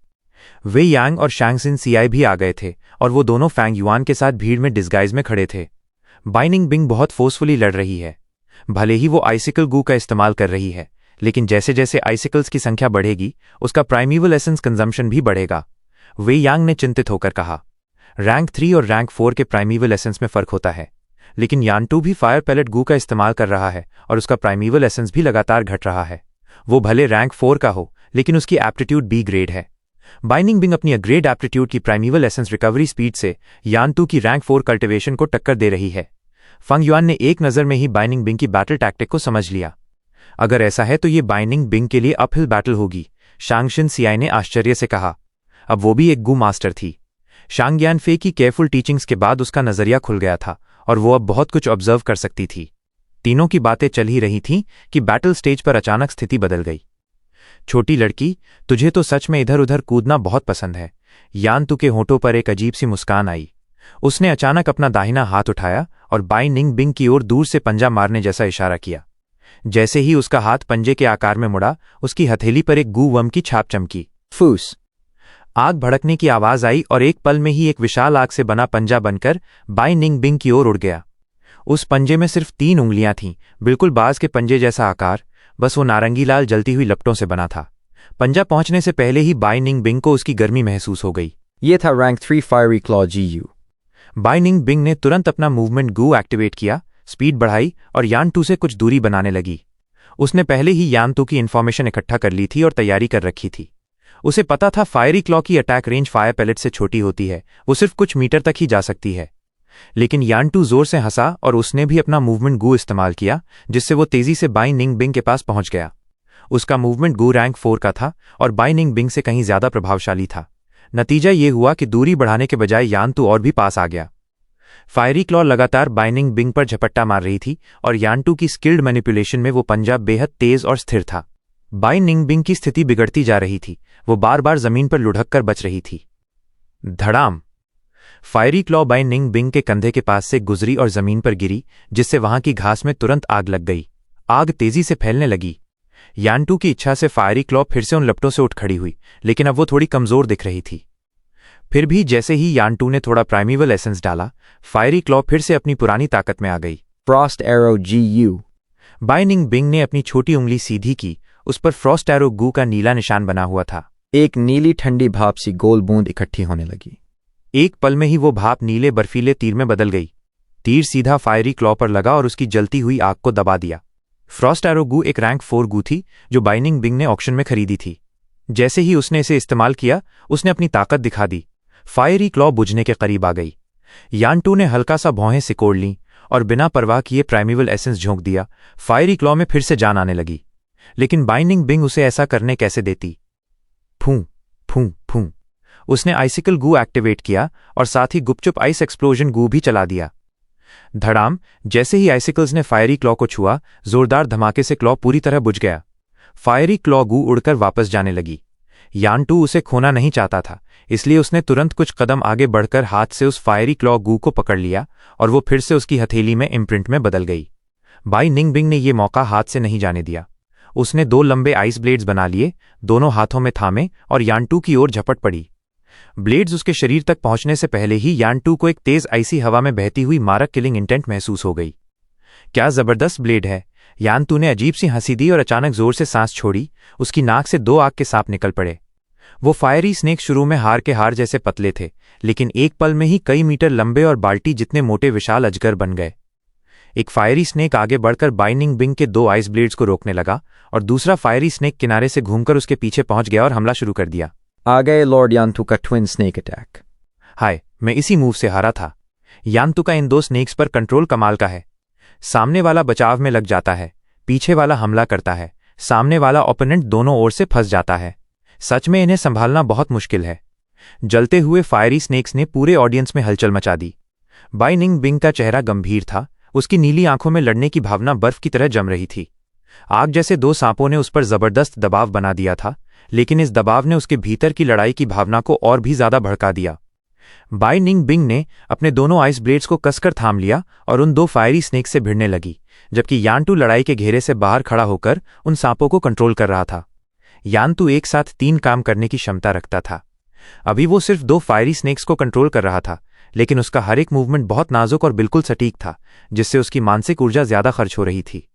वे यांग और शैंगसिन सीआई भी आ गए थे और वो दोनों फैंग युआन के साथ भीड़ में डिस्गाइज में खड़े थे। बाई निंग बिंग बहुत फोर्सफुली लड़ रही है। भले ही वो आइसिकल गू का इस्तेमाल कर रही है, लेकिन जैसे जैसे आइसिकल्स की संख्या बढ़ेगी उसका प्राइमेवल एसेंस कंजम्पशन भी बढ़ेगा। वे यांग ने चिंतित होकर कहा। रैंक 3 और रैंक 4 के प्राइमेवल एसेंस में फर्क होता है, लेकिन यानटू भी फायर पैलेट गू का इस्तेमाल कर रहा है और उसका प्राइमेवल एसेंस भी लगातार घट रहा है। वो भले रैंक 4 का हो, लेकिन उसकी एप्टीट्यूड B ग्रेड है। बाई निंग बिंग अपनी ग्रेड एप्टीट्यूड की प्राइमेवल एसेंस रिकवरी स्पीड से यानटू की रैंक 4 कल्टिवेशन को टक्कर दे रही है। फंग युआन ने एक नज़र में ही बाई निंग बिंग की बैटल टैक्टिक को समझ लिया। अगर ऐसा है तो ये बाई निंग बिंग के लिए अपहिल बैटल होगी, शांगशिन सीआई ने आश्चर्य से कहा। अब वो भी एक गू मास्टर थी। शांग यानफे की केयरफुल टीचिंग्स के बाद उसका नजरिया खुल गया था और वो अब बहुत कुछ ऑब्जर्व कर सकती थी। तीनों की बातें चल ही रही थीं कि बैटल स्टेज पर अचानक स्थिति बदल गई। छोटी लड़की, तुझे तो सच में इधर उधर कूदना बहुत पसंद है। यानतू के होठों पर एक अजीब सी मुस्कान आई। उसने अचानक अपना दाहिना हाथ उठाया और बाई निंग बिंग की ओर दूर से पंजा मारने जैसा इशारा किया। जैसे ही उसका हाथ पंजे के आकार में मुड़ा, उसकी हथेली पर एक गू वर्म की छाप चमकी। फूस! आग भड़कने की आवाज आई और एक पल में ही एक विशाल आग से बना पंजा बनकर बाई निंग बिंग की ओर उड़ गया। उस पंजे में सिर्फ 3 उंगलियां थीं, बिल्कुल बाज के पंजे जैसा आकार, बस वो नारंगी लाल जलती हुई लपटों से बना था। पंजा पहुंचने से पहले ही बाई निंग बिंग को उसकी गर्मी महसूस हो गई। ये था rank 3 fiery claw GU। Bai Ning Bing ने तुरंत अपना मूवमेंट गू एक्टिवेट किया, स्पीड बढ़ाई और यानटू से कुछ दूरी बनाने लगी। उसने पहले ही यानटू की इन्फॉर्मेशन इकट्ठा कर ली थी और तैयारी कर रखी थी। उसे पता था फायरी क्लॉ की अटैक रेंज फायर पैलेट से छोटी होती है, वो सिर्फ कुछ मीटर तक ही जा सकती है। लेकिन यानटू जोर से हंसा और उसने भी अपना मूवमेंट गू इस्तेमाल किया, जिससे वो तेजी से बाई निंग बिंग के पास पहुंच गया। उसका मूवमेंट गू रैंक 4 का था और बाई निंग बिंग से कहीं ज्यादा प्रभावशाली था। नतीजा ये हुआ कि दूरी बढ़ाने के बजाय यानटू और भी पास आ गया। फायरी क्लॉ लगातार बाइनिंग बिंग पर झपट्टा मार रही थी और यान-2 की स्किल्ड मैनिपुलेशन में वो पंजा बेहद तेज और स्थिर था। बाइनिंग बिंग की स्थिति बिगड़ती जा रही थी, वो बार बार जमीन पर लुढ़क कर बच रही थी। धड़ाम! फायरी क्लॉ बाइनिंग बिंग के कंधे के पास से गुजरी और जमीन पर गिरी, जिससे वहां की घास में तुरंत आग लग गई। आग तेजी से फैलने लगी। यान-2 की इच्छा से फायरी क्लॉ फिर से उन लपटों से उठ खड़ी हुई, लेकिन अब वो थोड़ी कमजोर दिख रही थी। फिर भी जैसे ही यान-2 ने थोड़ा प्राइमिवल एसेंस डाला, फायरी क्लॉ फिर से अपनी पुरानी ताकत में आ गई। Frost arrow GU। बाइनिंग बिंग ने अपनी छोटी उंगली सीधी की, उस पर फ्रॉस्ट एरो गू का नीला निशान बना हुआ था। एक नीली ठंडी भाप सी गोल बूंद इकट्ठी होने लगी। एक पल में ही वो भाप नीले बर्फीले तीर में बदल गई। तीर सीधा फायरी क्लॉ पर लगा और उसकी जलती हुई आग को दबा दिया। फ्रॉस्ट एरो गू एक रैंक 4 गू थी जो बाइनिंग बिंग ने ऑक्शन में खरीदी थी। जैसे ही उसने इसे इस्तेमाल किया, उसने अपनी ताकत दिखा दी। फायरी क्लॉ बुझने के करीब आ गई। यान-2 ने हल्का सा भौहें सिकोड़ लीं और बिना परवाह किए प्राइमिवल एसेंस झोंक दिया। फायरी क्लॉ में फिर से जान आने लगी, लेकिन बाइनिंग बिंग उसे ऐसा करने कैसे देती। फूं फूं फूं, उसने आइसिकल गू एक्टिवेट किया और साथ ही गुपचुप आइस एक्सप्लोजन गू भी चला दिया। धड़ाम! जैसे ही आइसिकल्स ने फायरी क्लॉ को छुआ, जोरदार धमाके से क्लॉ पूरी तरह बुझ गया। फायरी क्लॉ गू उड़कर वापस जाने लगी। यान-2 उसे खोना नहीं चाहता था, इसलिए उसने तुरंत कुछ कदम आगे बढ़कर हाथ से उस फायरी क्लॉ गू को पकड़ लिया और वो फिर से उसकी हथेली में इम्प्रिंट में बदल गई। बाइनिंग बिंग ने यह मौका हाथ से नहीं जाने दिया। उसने 2 लंबे आइस ब्लेड्स बना लिए, दोनों हाथों में थामे और यान-2 की ओर झपट पड़ी। ब्लेड्स उसके शरीर तक पहुंचने से पहले ही यान-2 को एक तेज आइसी हवा में बहती हुई मारक किलिंग इंटेंट महसूस हो गई। क्या जबरदस्त ब्लेड है! यान-2 ने अजीब सी हंसी दी और अचानक जोर से सांस छोड़ी। उसकी नाक से 2 आग के सांप निकल पड़े। वो फायरी स्नेक शुरू में हार के हार जैसे पतले थे, लेकिन एक पल में ही कई मीटर लंबे और बाल्टी जितने मोटे विशाल अजगर बन गए। एक फायरी स्नेक आगे बढ़कर बाइनिंग बिंग के 2 आइस ब्लेड्स को रोकने लगा और दूसरा फायरी स्नेक किनारे से घूमकर उसके पीछे पहुंच गया और हमला शुरू कर दिया। आ गए लॉर्ड यान-2 का ट्विन स्नेक अटैक। हाय, मैं इसी मूव से हारा था। यान-2 का इन 2 स्नेक्स पर कंट्रोल कमाल का है। सामने वाला बचाव में लग जाता है, पीछे वाला हमला करता है, सामने वाला ओपोनेंट दोनों ओर से फंस जाता है। सच में इन्हें संभालना बहुत मुश्किल है। जलते हुए फायरी स्नेक्स ने पूरे ऑडियंस में हलचल मचा दी। बाइनिंग बिंग का चेहरा गंभीर था, उसकी नीली आंखों में लड़ने की भावना बर्फ की तरह जम रही थी। आग जैसे 2 सांपों ने उस पर जबरदस्त दबाव बना दिया था, लेकिन इस दबाव ने उसके भीतर की लड़ाई की भावना को और भी ज्यादा भड़का दिया। बाइनिंग बिंग ने अपने दोनों आइस ब्लेड्स को कसकर थाम लिया और उन 2 फायरी स्नेक से भिड़ने लगी, जबकि यान-2 लड़ाई के घेरे से बाहर खड़ा होकर उन सांपों को कंट्रोल कर रहा था। यान-2 एक साथ 3 काम करने की क्षमता रखता था। अभी वो सिर्फ 2 फायरी स्नेक्स को कंट्रोल कर रहा था, लेकिन उसका हर एक मूवमेंट बहुत नाजुक और बिल्कुल सटीक था, जिससे उसकी मानसिक ऊर्जा ज्यादा खर्च हो रही थी।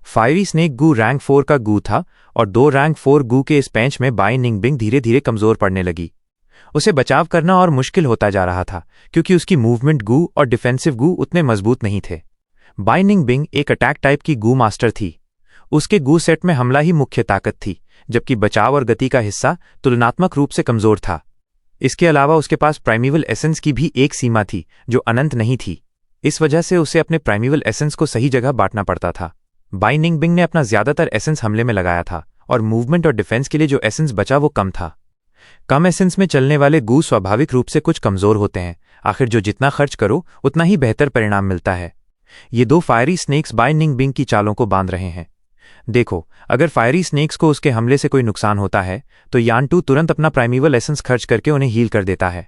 फायरी स्नेक गू रैंक 4 का गू था और 2 रैंक 4 गू के इस पैंच में बाइनिंग बिंग धीरे धीरे कमजोर पड़ने लगी। उसे बचाव करना और मुश्किल होता जा रहा था, क्योंकि उसकी मूवमेंट गू और डिफेंसिव गू उतने मजबूत नहीं थे। बाइनिंग बिंग एक अटैक टाइप की गू मास्टर थी। उसके गू सेट में हमला ही मुख्य ताकत थी, जबकि बचाव और गति का हिस्सा तुलनात्मक रूप से कमजोर था। इसके अलावा उसके पास प्राइमिवल एसेंस की भी एक सीमा थी जो अनंत नहीं थी। इस वजह से उसे अपने प्राइमिवल एसेंस को सही जगह बांटना पड़ता था। बाइनिंग बिंग ने अपना ज्यादातर एसेंस हमले में लगाया था और मूवमेंट और डिफेंस के लिए जो एसेंस बचा वो कम था। कम एसेंस में चलने वाले गू स्वाभाविक रूप से कुछ कमजोर होते हैं। आखिर जो जितना खर्च करो उतना ही बेहतर परिणाम मिलता है। ये 2 फायरी स्नेक्स बाइनिंग बिंग की चालों को बांध रहे हैं। देखो, अगर फायरी स्नेक्स को उसके हमले से कोई नुकसान होता है तो यान-2 तुरंत अपना प्राइमिवल एसेंस खर्च करके उन्हें हील कर देता है।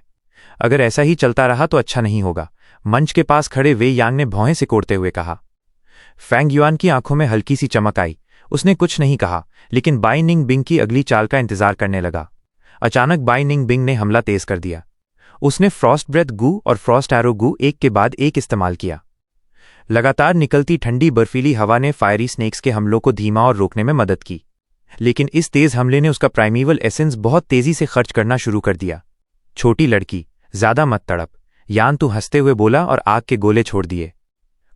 अगर ऐसा ही चलता रहा तो अच्छा नहीं होगा, मंच के पास खड़े वे यांग ने भौहें सिकोड़ते हुए कहा। फैंग युआन की आंखों में हल्की सी चमक आई। उसने कुछ नहीं कहा, लेकिन बाइनिंग बिंग की अगली चाल का इंतजार करने लगा। अचानक बाइनिंग बिंग ने हमला तेज कर दिया। उसने फ्रॉस्ट ब्रेथ गू और फ्रॉस्ट एरो गू एक के बाद एक इस्तेमाल किया। लगातार निकलती ठंडी बर्फीली हवा ने फायरी स्नेक्स के हमलों को धीमा और रोकने में मदद की, लेकिन इस तेज हमले ने उसका प्राइमिवल एसेंस बहुत तेजी से खर्च करना शुरू कर दिया। छोटी लड़की, ज्यादा मत तड़प, यान-2 हंसते हुए बोला और आग के गोले छोड़ दिए।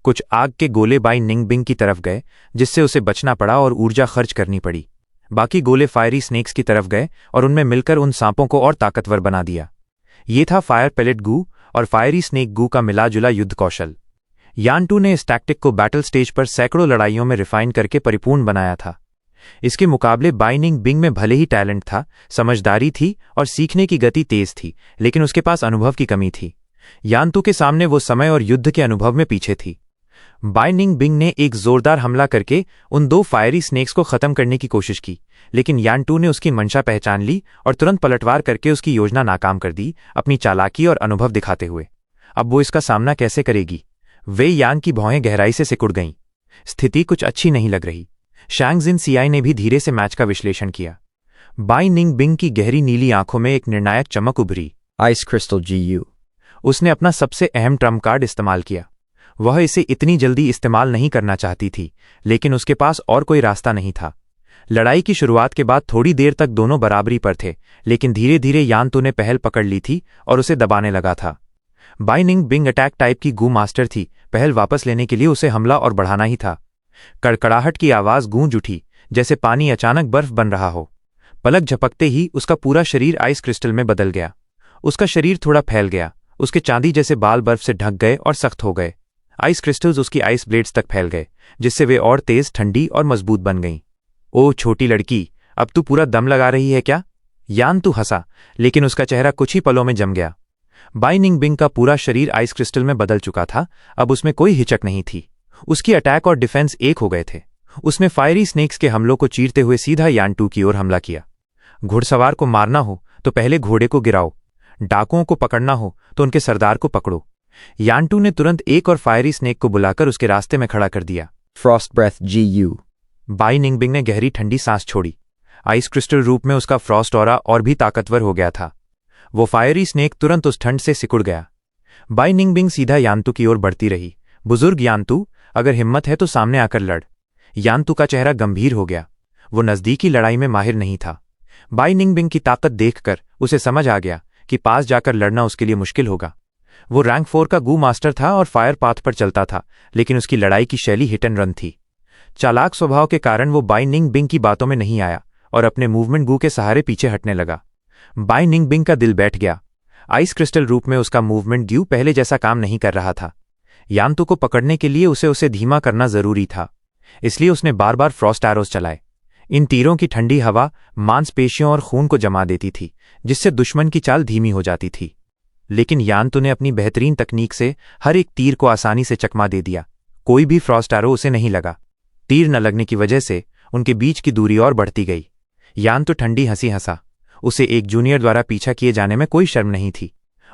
कुछ आग के गोले बाइनिंग बिंग की तरफ गए, जिससे उसे बचना पड़ा और ऊर्जा खर्च करनी पड़ी। बाकी गोले फायरी स्नेक्स की तरफ गए और उनमें मिलकर उन सांपों को और ताकतवर बना दिया। ये था फायर पेलेट गू और फायरी स्नेक गू का मिला-जुला युद्ध कौशल। यान-2 ने इस टैक्टिक को बैटल स्टेज पर सैकड़ों लड़ाइयों में रिफाइन करके परिपूर्ण बनाया था। इसके मुकाबले बाइनिंग बिंग में भले ही टैलेंट था, समझदारी थी और सीखने की गति तेज थी, लेकिन उसके पास अनुभव की कमी थी। यान्तू के सामने वो समय और युद्ध के अनुभव में पीछे थी। बाई निंग बिंग ने एक जोरदार हमला करके उन 2 फायरी स्नेक्स को खत्म करने की कोशिश की, लेकिन यान्तू ने उसकी मंशा पहचान ली और तुरंत पलटवार करके उसकी योजना नाकाम कर दी, अपनी चालाकी और अनुभव दिखाते हुए। अब वो इसका सामना कैसे करेगी? वे यांग की भौहें गहराई से सिकुड़ गईं। स्थिति कुछ अच्छी नहीं लग रही। शांग जिन सियाई ने भी धीरे से मैच का विश्लेषण किया। बाई निंग बिंग की गहरी नीली आंखों में एक निर्णायक चमक उभरी। Ice crystal GU। उसने अपना सबसे अहम ट्रम्प कार्ड इस्तेमाल किया। वह इसे इतनी जल्दी इस्तेमाल नहीं करना चाहती थी, लेकिन उसके पास और कोई रास्ता नहीं था। लड़ाई की शुरुआत के बाद थोड़ी देर तक दोनों बराबरी पर थे, लेकिन धीरे धीरे यान्तू ने पहल पकड़ ली थी और उसे दबाने लगा था। Bai Ning Bing attack type की गू मास्टर थी, पहल वापस लेने के लिए उसे हमला और बढ़ाना ही था। कड़कड़ाहट की आवाज गूंज उठी, जैसे पानी अचानक बर्फ बन रहा हो। पलक झपकते ही उसका पूरा शरीर आइस क्रिस्टल में बदल गया। उसका शरीर थोड़ा फैल गया, उसके चांदी जैसे बाल बर्फ से ढक गए और सख्त हो गए। आइस क्रिस्टल्स उसकी आइस ब्लेड्स तक फैल गए, जिससे वे और तेज, ठंडी और मजबूत बन गईं। ओ छोटी लड़की, अब तू पूरा दम लगा रही है क्या? यान्तू हंसा, लेकिन उसका चेहरा कुछ ही पलों में जम गया। बाई निंग बिंग का पूरा शरीर आइस क्रिस्टल में बदल चुका था। अब उसमें कोई हिचक नहीं थी। उसकी अटैक और डिफेंस एक हो गए थे। उसने फायरी स्नेक्स के हमलों को चीरते हुए सीधा यान्तू की ओर हमला किया। घुड़सवार को मारना हो तो पहले घोड़े को गिराओ, डाकुओं को पकड़ना हो तो उनके सरदार को पकड़ो। यान्तू ने तुरंत एक और फायरी स्नेक को बुलाकर उसके रास्ते में खड़ा कर दिया। Frost breath GU। Bai Ning Bing ने गहरी ठंडी सांस छोड़ी। आइस क्रिस्टल रूप में उसका फ्रॉस्ट ऑरा और भी ताकतवर हो गया था। वो फायरी स्नेक तुरंत उस ठंड से सिकुड़ गया। बाई निंग बिंग सीधा यान्तू की ओर बढ़ती रही। बुजुर्ग यान्तू, अगर हिम्मत है तो सामने आकर लड़। यान्तू का चेहरा गंभीर हो गया। वो नजदीकी लड़ाई में माहिर नहीं था। बाई निंग बिंग की ताकत देखकर उसे समझ आ गया कि पास जाकर लड़ना उसके लिए मुश्किल होगा। वो रैंक 4 का गू मास्टर था और फायर पाथ पर चलता था, लेकिन उसकी लड़ाई की शैली हिट एंड रन थी। चालाक स्वभाव के कारण वो बाई निंग बिंग की बातों में नहीं आया और अपने मूवमेंट गू के सहारे पीछे हटने लगा। बाई निंग बिंग का दिल बैठ गया। आइस क्रिस्टल रूप में उसका मूवमेंट ड्यू पहले जैसा काम नहीं कर रहा था। यान्तू को पकड़ने के लिए उसे धीमा करना जरूरी था, इसलिए उसने बार बार फ्रॉस्ट एरोज चलाए। इन तीरों की ठंडी हवा मांसपेशियों और खून को जमा देती थी, जिससे दुश्मन की चाल धीमी हो जाती थी। लेकिन यान्तू ने अपनी बेहतरीन तकनीक से हर एक तीर को आसानी से चकमा दे दिया। कोई भी फ्रॉस्ट एरो उसे नहीं लगा। तीर न लगने की वजह से उनके बीच की दूरी और बढ़ती गई। यान्तू ठंडी हंसी हंसा। उसे एक जूनियर द्वारा पीछा किए जाने में कोई शर्म नहीं थी।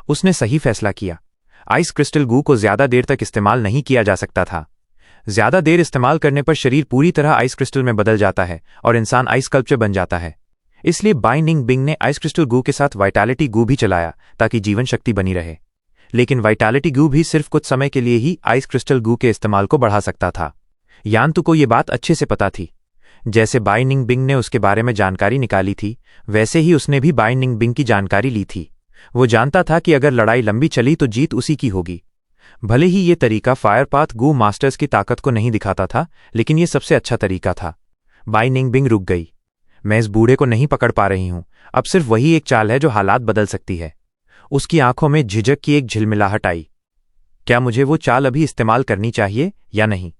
उसने सही फैसला किया। आइस क्रिस्टल गू को ज्यादा देर तक इस्तेमाल नहीं किया जा सकता था। ज्यादा देर इस्तेमाल करने पर शरीर पूरी तरह आइस क्रिस्टल में बदल जाता है और इंसान आइस स्कल्पचर बन जाता है। इसलिए बाई निंग बिंग ने आइस क्रिस्टल गू के साथ वाइटैलिटी गू भी चलाया ताकि जीवन शक्ति बनी रहे। लेकिन वाइटैलिटी गू भी सिर्फ कुछ समय के लिए ही आइस क्रिस्टल गू के इस्तेमाल को बढ़ा सकता था। यान्तू को ये बात अच्छे से पता थी। जैसे बाई निंग बिंग ने उसके बारे में जानकारी निकाली थी, वैसे ही उसने भी बाई निंग बिंग की जानकारी ली थी। वो जानता था कि अगर लड़ाई लंबी चली तो जीत उसी की होगी। भले ही ये तरीका फायरपाथ गू मास्टर्स की ताकत को नहीं दिखाता था, लेकिन ये सबसे अच्छा तरीका था। बाई निंग बिंग रुक गई। मैं इस बूढ़े को नहीं पकड़ पा रही हूं। अब सिर्फ वही एक चाल है जो हालात बदल सकती है। उसकी आंखों में झिझक की एक झिलमिलाहट आई। क्या मुझे वो चाल अभी इस्तेमाल करनी चाहिए या नहीं?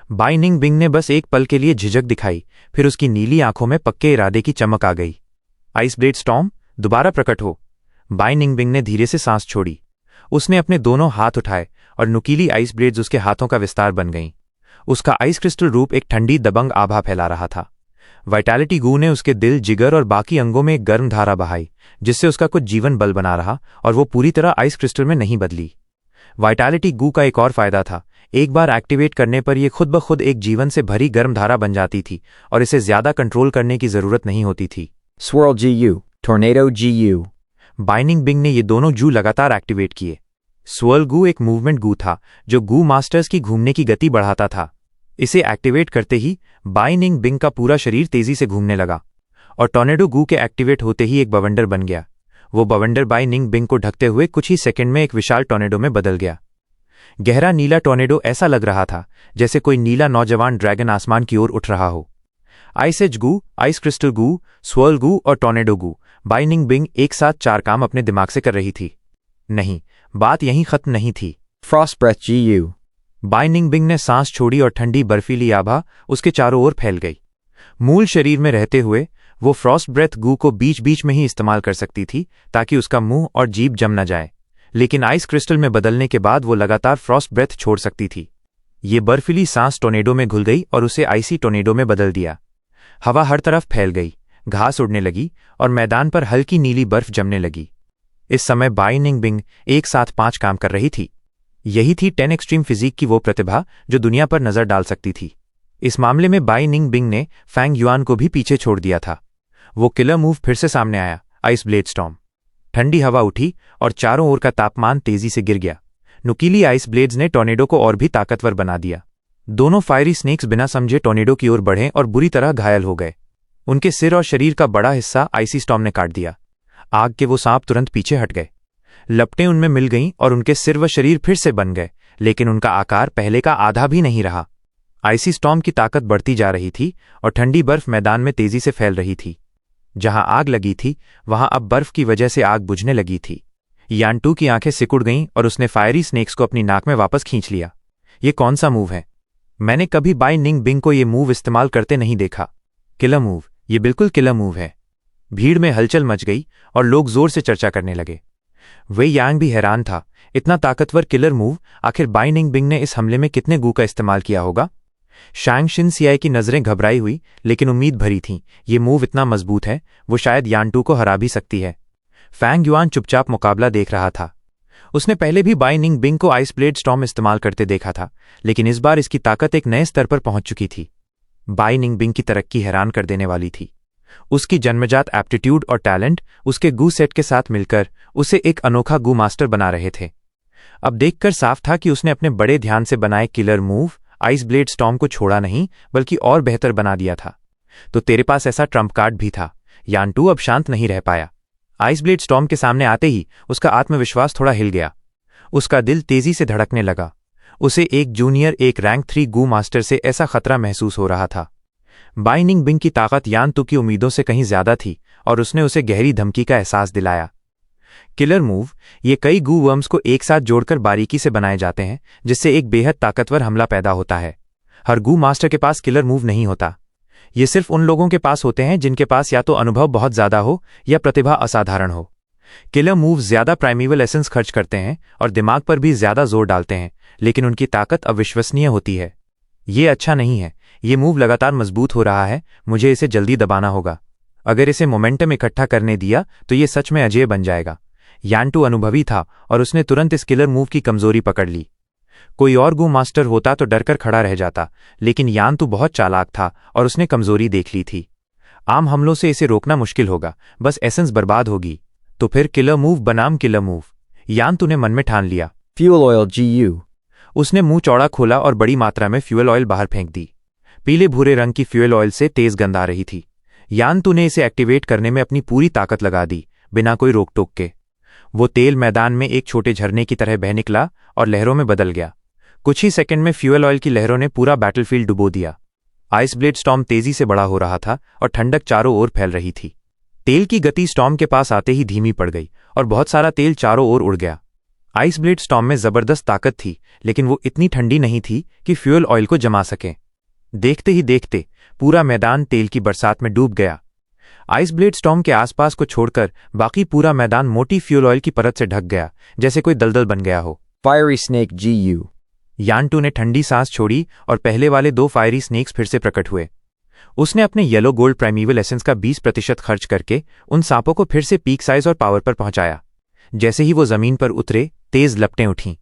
बाई निंग बिंग ने बस एक पल के लिए झिझक दिखाई, फिर उसकी नीली आंखों में पक्के इरादे की चमक आ गई। आइस ब्लेड स्टॉर्म, दोबारा प्रकट हो। बाई निंग बिंग ने धीरे से सांस छोड़ी। उसने अपने दोनों हाथ उठाए और नुकीली आइस ब्लेड्स उसके हाथों का विस्तार बन गईं। उसका आइस क्रिस्टल रूप एक ठंडी दबंग आभा फैला रहा था। वाइटैलिटी गू ने उसके दिल, जिगर और बाकी अंगों में एक गर्म धारा बहाई, जिससे उसका कुछ जीवन बल बना रहा और वो पूरी तरह आइस क्रिस्टल में नहीं बदली। वाइटैलिटी गू का एक और फायदा था। एक बार एक्टिवेट करने पर यह खुद ब खुद एक जीवन से भरी गर्म धारा बन जाती थी और इसे ज्यादा कंट्रोल करने की जरूरत नहीं होती थी। Swirl GU, Tornado GU। Bai Ning Bing ने ये दोनों जू लगातार एक्टिवेट किए। स्वर्ल गू एक मूवमेंट गू था जो गू मास्टर्स की घूमने की गति बढ़ाता था। इसे एक्टिवेट करते ही बाई निंग बिंग का पूरा शरीर तेजी से घूमने लगा और टॉर्नेडो गू के एक्टिवेट होते ही एक बवंडर बन गया। वो बवंडर बाई निंग बिंग को ढकते हुए कुछ ही सेकंड में एक विशाल टॉर्नेडो में बदल गया। गहरा नीला टॉर्नेडो ऐसा लग रहा था जैसे कोई नीला नौजवान ड्रैगन आसमान की ओर उठ रहा हो। Ice Age Gu, Ice Crystal Gu, Swirl Gu और Tornado Gu, Bai Ning Bing एक साथ 4 काम अपने दिमाग से कर रही थी। नहीं, बात यहीं खत्म नहीं थी। Frost Breath GU। Bai Ning Bing ने सांस छोड़ी और ठंडी बर्फीली आभा उसके चारों ओर फैल गई। मूल शरीर में रहते हुए वो फ्रॉस्ट ब्रेथ गू को बीच बीच में ही इस्तेमाल कर सकती थी ताकि उसका मुंह और जीभ जम न जाए। लेकिन आइस क्रिस्टल में बदलने के बाद वो लगातार फ्रॉस्ट ब्रेथ छोड़ सकती थी। ये बर्फीली सांस टोर्नेडो में घुल गई और उसे आइसी टोर्नेडो में बदल दिया। हवा हर तरफ फैल गई, घास उड़ने लगी और मैदान पर हल्की नीली बर्फ जमने लगी। इस समय बाई निंगबिंग एक साथ 5 काम कर रही थी। यही थी 10 एक्सट्रीम फिजिक की वो प्रतिभा जो दुनिया पर नजर डाल सकती थी। इस मामले में बाई निंगबिंग ने फैंग युआन को भी पीछे छोड़ दिया था। वो किलर मूव फिर से सामने आया, आइस ब्लेड स्टॉर्म। ठंडी हवा उठी और चारों ओर का तापमान तेजी से गिर गया। नुकीली आइस ब्लेड्स ने टॉर्नेडो को और भी ताकतवर बना दिया। दोनों फायरी स्नेक्स बिना समझे टॉर्नेडो की ओर बढ़े और बुरी तरह घायल हो गए। उनके सिर और शरीर का बड़ा हिस्सा आइसी स्टॉर्म ने काट दिया। आग के वो सांप तुरंत पीछे हट गए। लपटें उनमें मिल गईं और उनके सिर व शरीर फिर से बन गए, लेकिन उनका आकार पहले का आधा भी नहीं रहा। आइसी स्टॉर्म की ताकत बढ़ती जा रही थी और ठंडी बर्फ मैदान में तेजी से फैल रही थी। जहां आग लगी थी वहां अब बर्फ की वजह से आग बुझने लगी थी। यान-टू की आंखें सिकुड़ गईं और उसने फायरी स्नेक्स को अपनी नाक में वापस खींच लिया। ये कौन सा मूव है? मैंने कभी बाई निंगबिंग को ये मूव इस्तेमाल करते नहीं देखा। किलर मूव, ये बिल्कुल किलर मूव है। भीड़ में हलचल मच गई और लोग जोर से चर्चा करने लगे। वे यांग भी हैरान था, इतना ताकतवर किलर मूव आखिर बाई निंगबिंग ने इस हमले में कितने गू का इस्तेमाल किया होगा। शैंग शिनसियाई की नजरें घबराई हुई लेकिन उम्मीद भरी थीं। ये मूव इतना मजबूत है, वो शायद यान-टू को हरा भी सकती है। फैंग युआन चुपचाप मुकाबला देख रहा था। उसने पहले भी बाई निंगबिंग को आइस ब्लेड स्टॉर्म इस्तेमाल करते देखा था, लेकिन इस बार इसकी ताकत एक नए स्तर पर पहुंच चुकी थी। बाई निंगबिंग की तरक्की हैरान कर देने वाली थी। उसकी जन्मजात एप्टीट्यूड और टैलेंट उसके गू सेट के साथ मिलकर उसे एक अनोखा गू मास्टर बना रहे थे। अब देखकर साफ था कि उसने अपने बड़े ध्यान से बनाए killer move ice blade storm को छोड़ा नहीं, बल्कि और बेहतर बना दिया था। तो तेरे पास ऐसा ट्रम्प कार्ड भी था। यान-टू अब शांत नहीं रह पाया। आइस ब्लेड स्टॉर्म के सामने आते ही उसका आत्मविश्वास थोड़ा हिल गया। उसका दिल तेजी से धड़कने लगा। उसे एक जूनियर, एक रैंक 3 गू मास्टर से ऐसा खतरा महसूस हो रहा था। बाई निंगबिंग की ताकत यान-टू की उम्मीदों से कहीं ज्यादा थी और उसने उसे गहरी धमकी का एहसास दिलाया। किलर मूव, ये कई गू वर्म्स को एक साथ जोड़कर बारीकी से बनाए जाते हैं, जिससे एक बेहद ताकतवर हमला पैदा होता है। हर गू मास्टर के पास किलर मूव नहीं होता। ये सिर्फ उन लोगों के पास होते हैं जिनके पास या तो अनुभव बहुत ज्यादा हो या प्रतिभा असाधारण हो। किलर मूव ज्यादा प्राइमेवल एसेंस खर्च करते हैं और दिमाग पर भी ज्यादा जोर डालते हैं, लेकिन उनकी ताकत अविश्वसनीय होती है। ये अच्छा नहीं है। ये मूव लगातार मजबूत हो रहा है। मुझे इसे जल्दी दबाना होगा। अगर इसे मोमेंटम इकट्ठा करने दिया तो ये सच में अजेय बन जाएगा। यान-टू अनुभवी था और उसने तुरंत इस किलर मूव की कमजोरी पकड़ ली। कोई और गू मास्टर होता तो डरकर खड़ा रह जाता, लेकिन यान-टू बहुत चालाक था और उसने कमजोरी देख ली थी। आम हमलों से इसे रोकना मुश्किल होगा, बस एसेंस बर्बाद होगी। तो फिर किलर मूव बनाम किलर मूव, यान-टू ने मन में ठान लिया। Fuel oil GU। उसने मुंह चौड़ा खोला और बड़ी मात्रा में फ्यूल ऑयल बाहर फेंक दी। पीले भूरे रंग की फ्यूल ऑयल से तेज गंध आ रही थी। यान-टू ने इसे एक्टिवेट करने में अपनी पूरी ताकत लगा दी, बिना कोई रोक टोक के। वो तेल मैदान में एक छोटे झरने की तरह बह निकला और लहरों में बदल गया। कुछ ही सेकंड में फ्यूल ऑयल की लहरों ने पूरा बैटलफील्ड डुबो दिया। आइस ब्लेड स्टॉर्म तेजी से बड़ा हो रहा था और ठंडक चारों ओर फैल रही थी। तेल की गति स्टॉर्म के पास आते ही धीमी पड़ गई और बहुत सारा तेल चारों ओर उड़ गया। आइस ब्लेड स्टॉर्म में जबरदस्त ताकत थी, लेकिन वो इतनी ठंडी नहीं थी कि फ्यूल ऑयल को जमा सके। देखते ही देखते पूरा मैदान तेल की बरसात में डूब गया। आइस ब्लेड स्टॉर्म के आसपास को छोड़कर बाकी पूरा मैदान मोटी फ्यूल ऑयल की परत से ढक गया, जैसे कोई दलदल बन गया हो। Fiery snake GU। यान-टू ने ठंडी सांस छोड़ी और पहले वाले 2 फायरी स्नेक्स फिर से प्रकट हुए। उसने अपने येलो गोल्ड प्राइमेवल एसेंस का 20% खर्च करके उन सांपों को फिर से पीक साइज और पावर पर पहुंचाया। जैसे ही वो जमीन पर उतरे, तेज लपटें उठीं।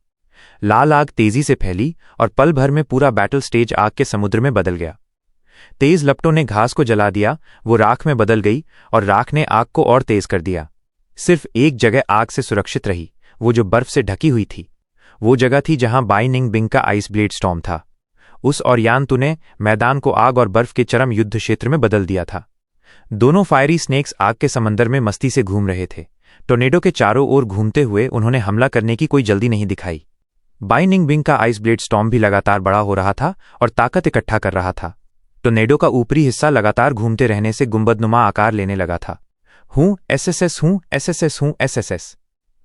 लाल आग तेजी से फैली और पल भर में पूरा बैटल स्टेज आग के समुद्र में बदल गया। तेज लपटों ने घास को जला दिया, वो राख में बदल गई और राख ने आग को और तेज कर दिया। सिर्फ एक जगह आग से सुरक्षित रही, वो जो बर्फ से ढकी हुई थी। वो जगह थी जहां बाई निंगबिंग का आइस ब्लेड स्टॉर्म था। उस और यान-टू ने मैदान को आग और बर्फ के चरम युद्ध क्षेत्र में बदल दिया था। दोनों फायरी स्नेक्स आग के समंदर में मस्ती से घूम रहे थे। टोर्नेडो के चारों ओर घूमते हुए उन्होंने हमला करने की कोई जल्दी नहीं दिखाई। बाई निंगबिंग का आइस ब्लेड स्टॉर्म भी लगातार बड़ा हो रहा था और ताकत इकट्ठा कर रहा था। टोर्नेडो का ऊपरी हिस्सा लगातार घूमते रहने से गुंबदनुमा आकार लेने लगा था। हूं SSS, हूं SSS, हूं SSS।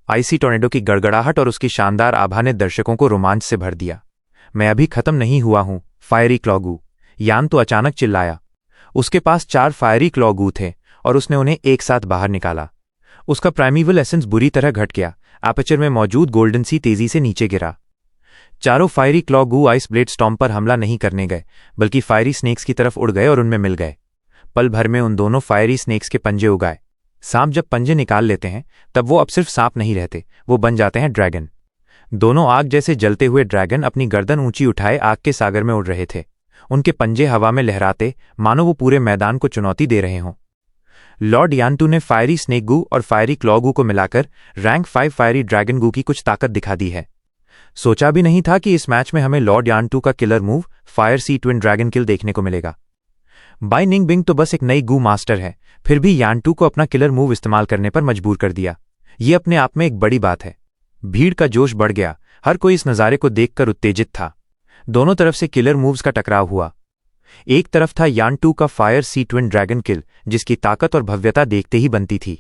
आइसी टोर्नेडो की गड़गड़ाहट और उसकी शानदार आभा ने दर्शकों को रोमांच से भर दिया। मैं अभी खत्म नहीं हुआ हूं, फायरी क्लॉगू, यान-टू अचानक चिल्लाया। उसके पास 4 फायरी क्लॉगू थे और उसने उन्हें एक साथ बाहर निकाला। उसका प्राइमीवल एसेंस बुरी तरह घट गया। एपर्चर में मौजूद गोल्डन सी तेजी से नीचे गिरा। चारों फायरी क्लॉ गू आइस ब्लेड स्टॉर्म पर हमला नहीं करने गए, बल्कि फायरी स्नेक्स की तरफ उड़ गए और उनमें मिल गए। पल भर में उन दोनों फायरी स्नेक्स के पंजे उगाए। सांप जब पंजे निकाल लेते हैं तब वो अब सिर्फ सांप नहीं रहते, वो बन जाते हैं ड्रैगन। दोनों आग जैसे जलते हुए ड्रैगन अपनी गर्दन ऊंची उठाए आग के सागर में उड़ रहे थे। उनके पंजे हवा में लहराते, मानो वो पूरे मैदान को चुनौती दे रहे हों। लॉर्ड यांटू ने फायरी स्नेक गू और फायरी क्लॉ गू को मिलाकर रैंक 5 फायरी ड्रैगन गू की कुछ ताकत दिखा दी है। सोचा भी नहीं था कि इस मैच में हमें लॉर्ड यांटू का किलर मूव फायर सी ट्विन ड्रैगन किल देखने को मिलेगा। बाई निंग बिंग तो बस एक नई गू मास्टर है, फिर भी यांटू को अपना किलर मूव इस्तेमाल करने पर मजबूर कर दिया। ये अपने आप में एक बड़ी बात है। भीड़ का जोश बढ़ गया, हर कोई इस नज़ारे को देखकर उत्तेजित था। दोनों तरफ से किलर मूव्स का टकराव हुआ। एक तरफ था यांटू का फायर सी ट्विन ड्रैगन किल, जिसकी ताकत और भव्यता देखते ही बनती थी।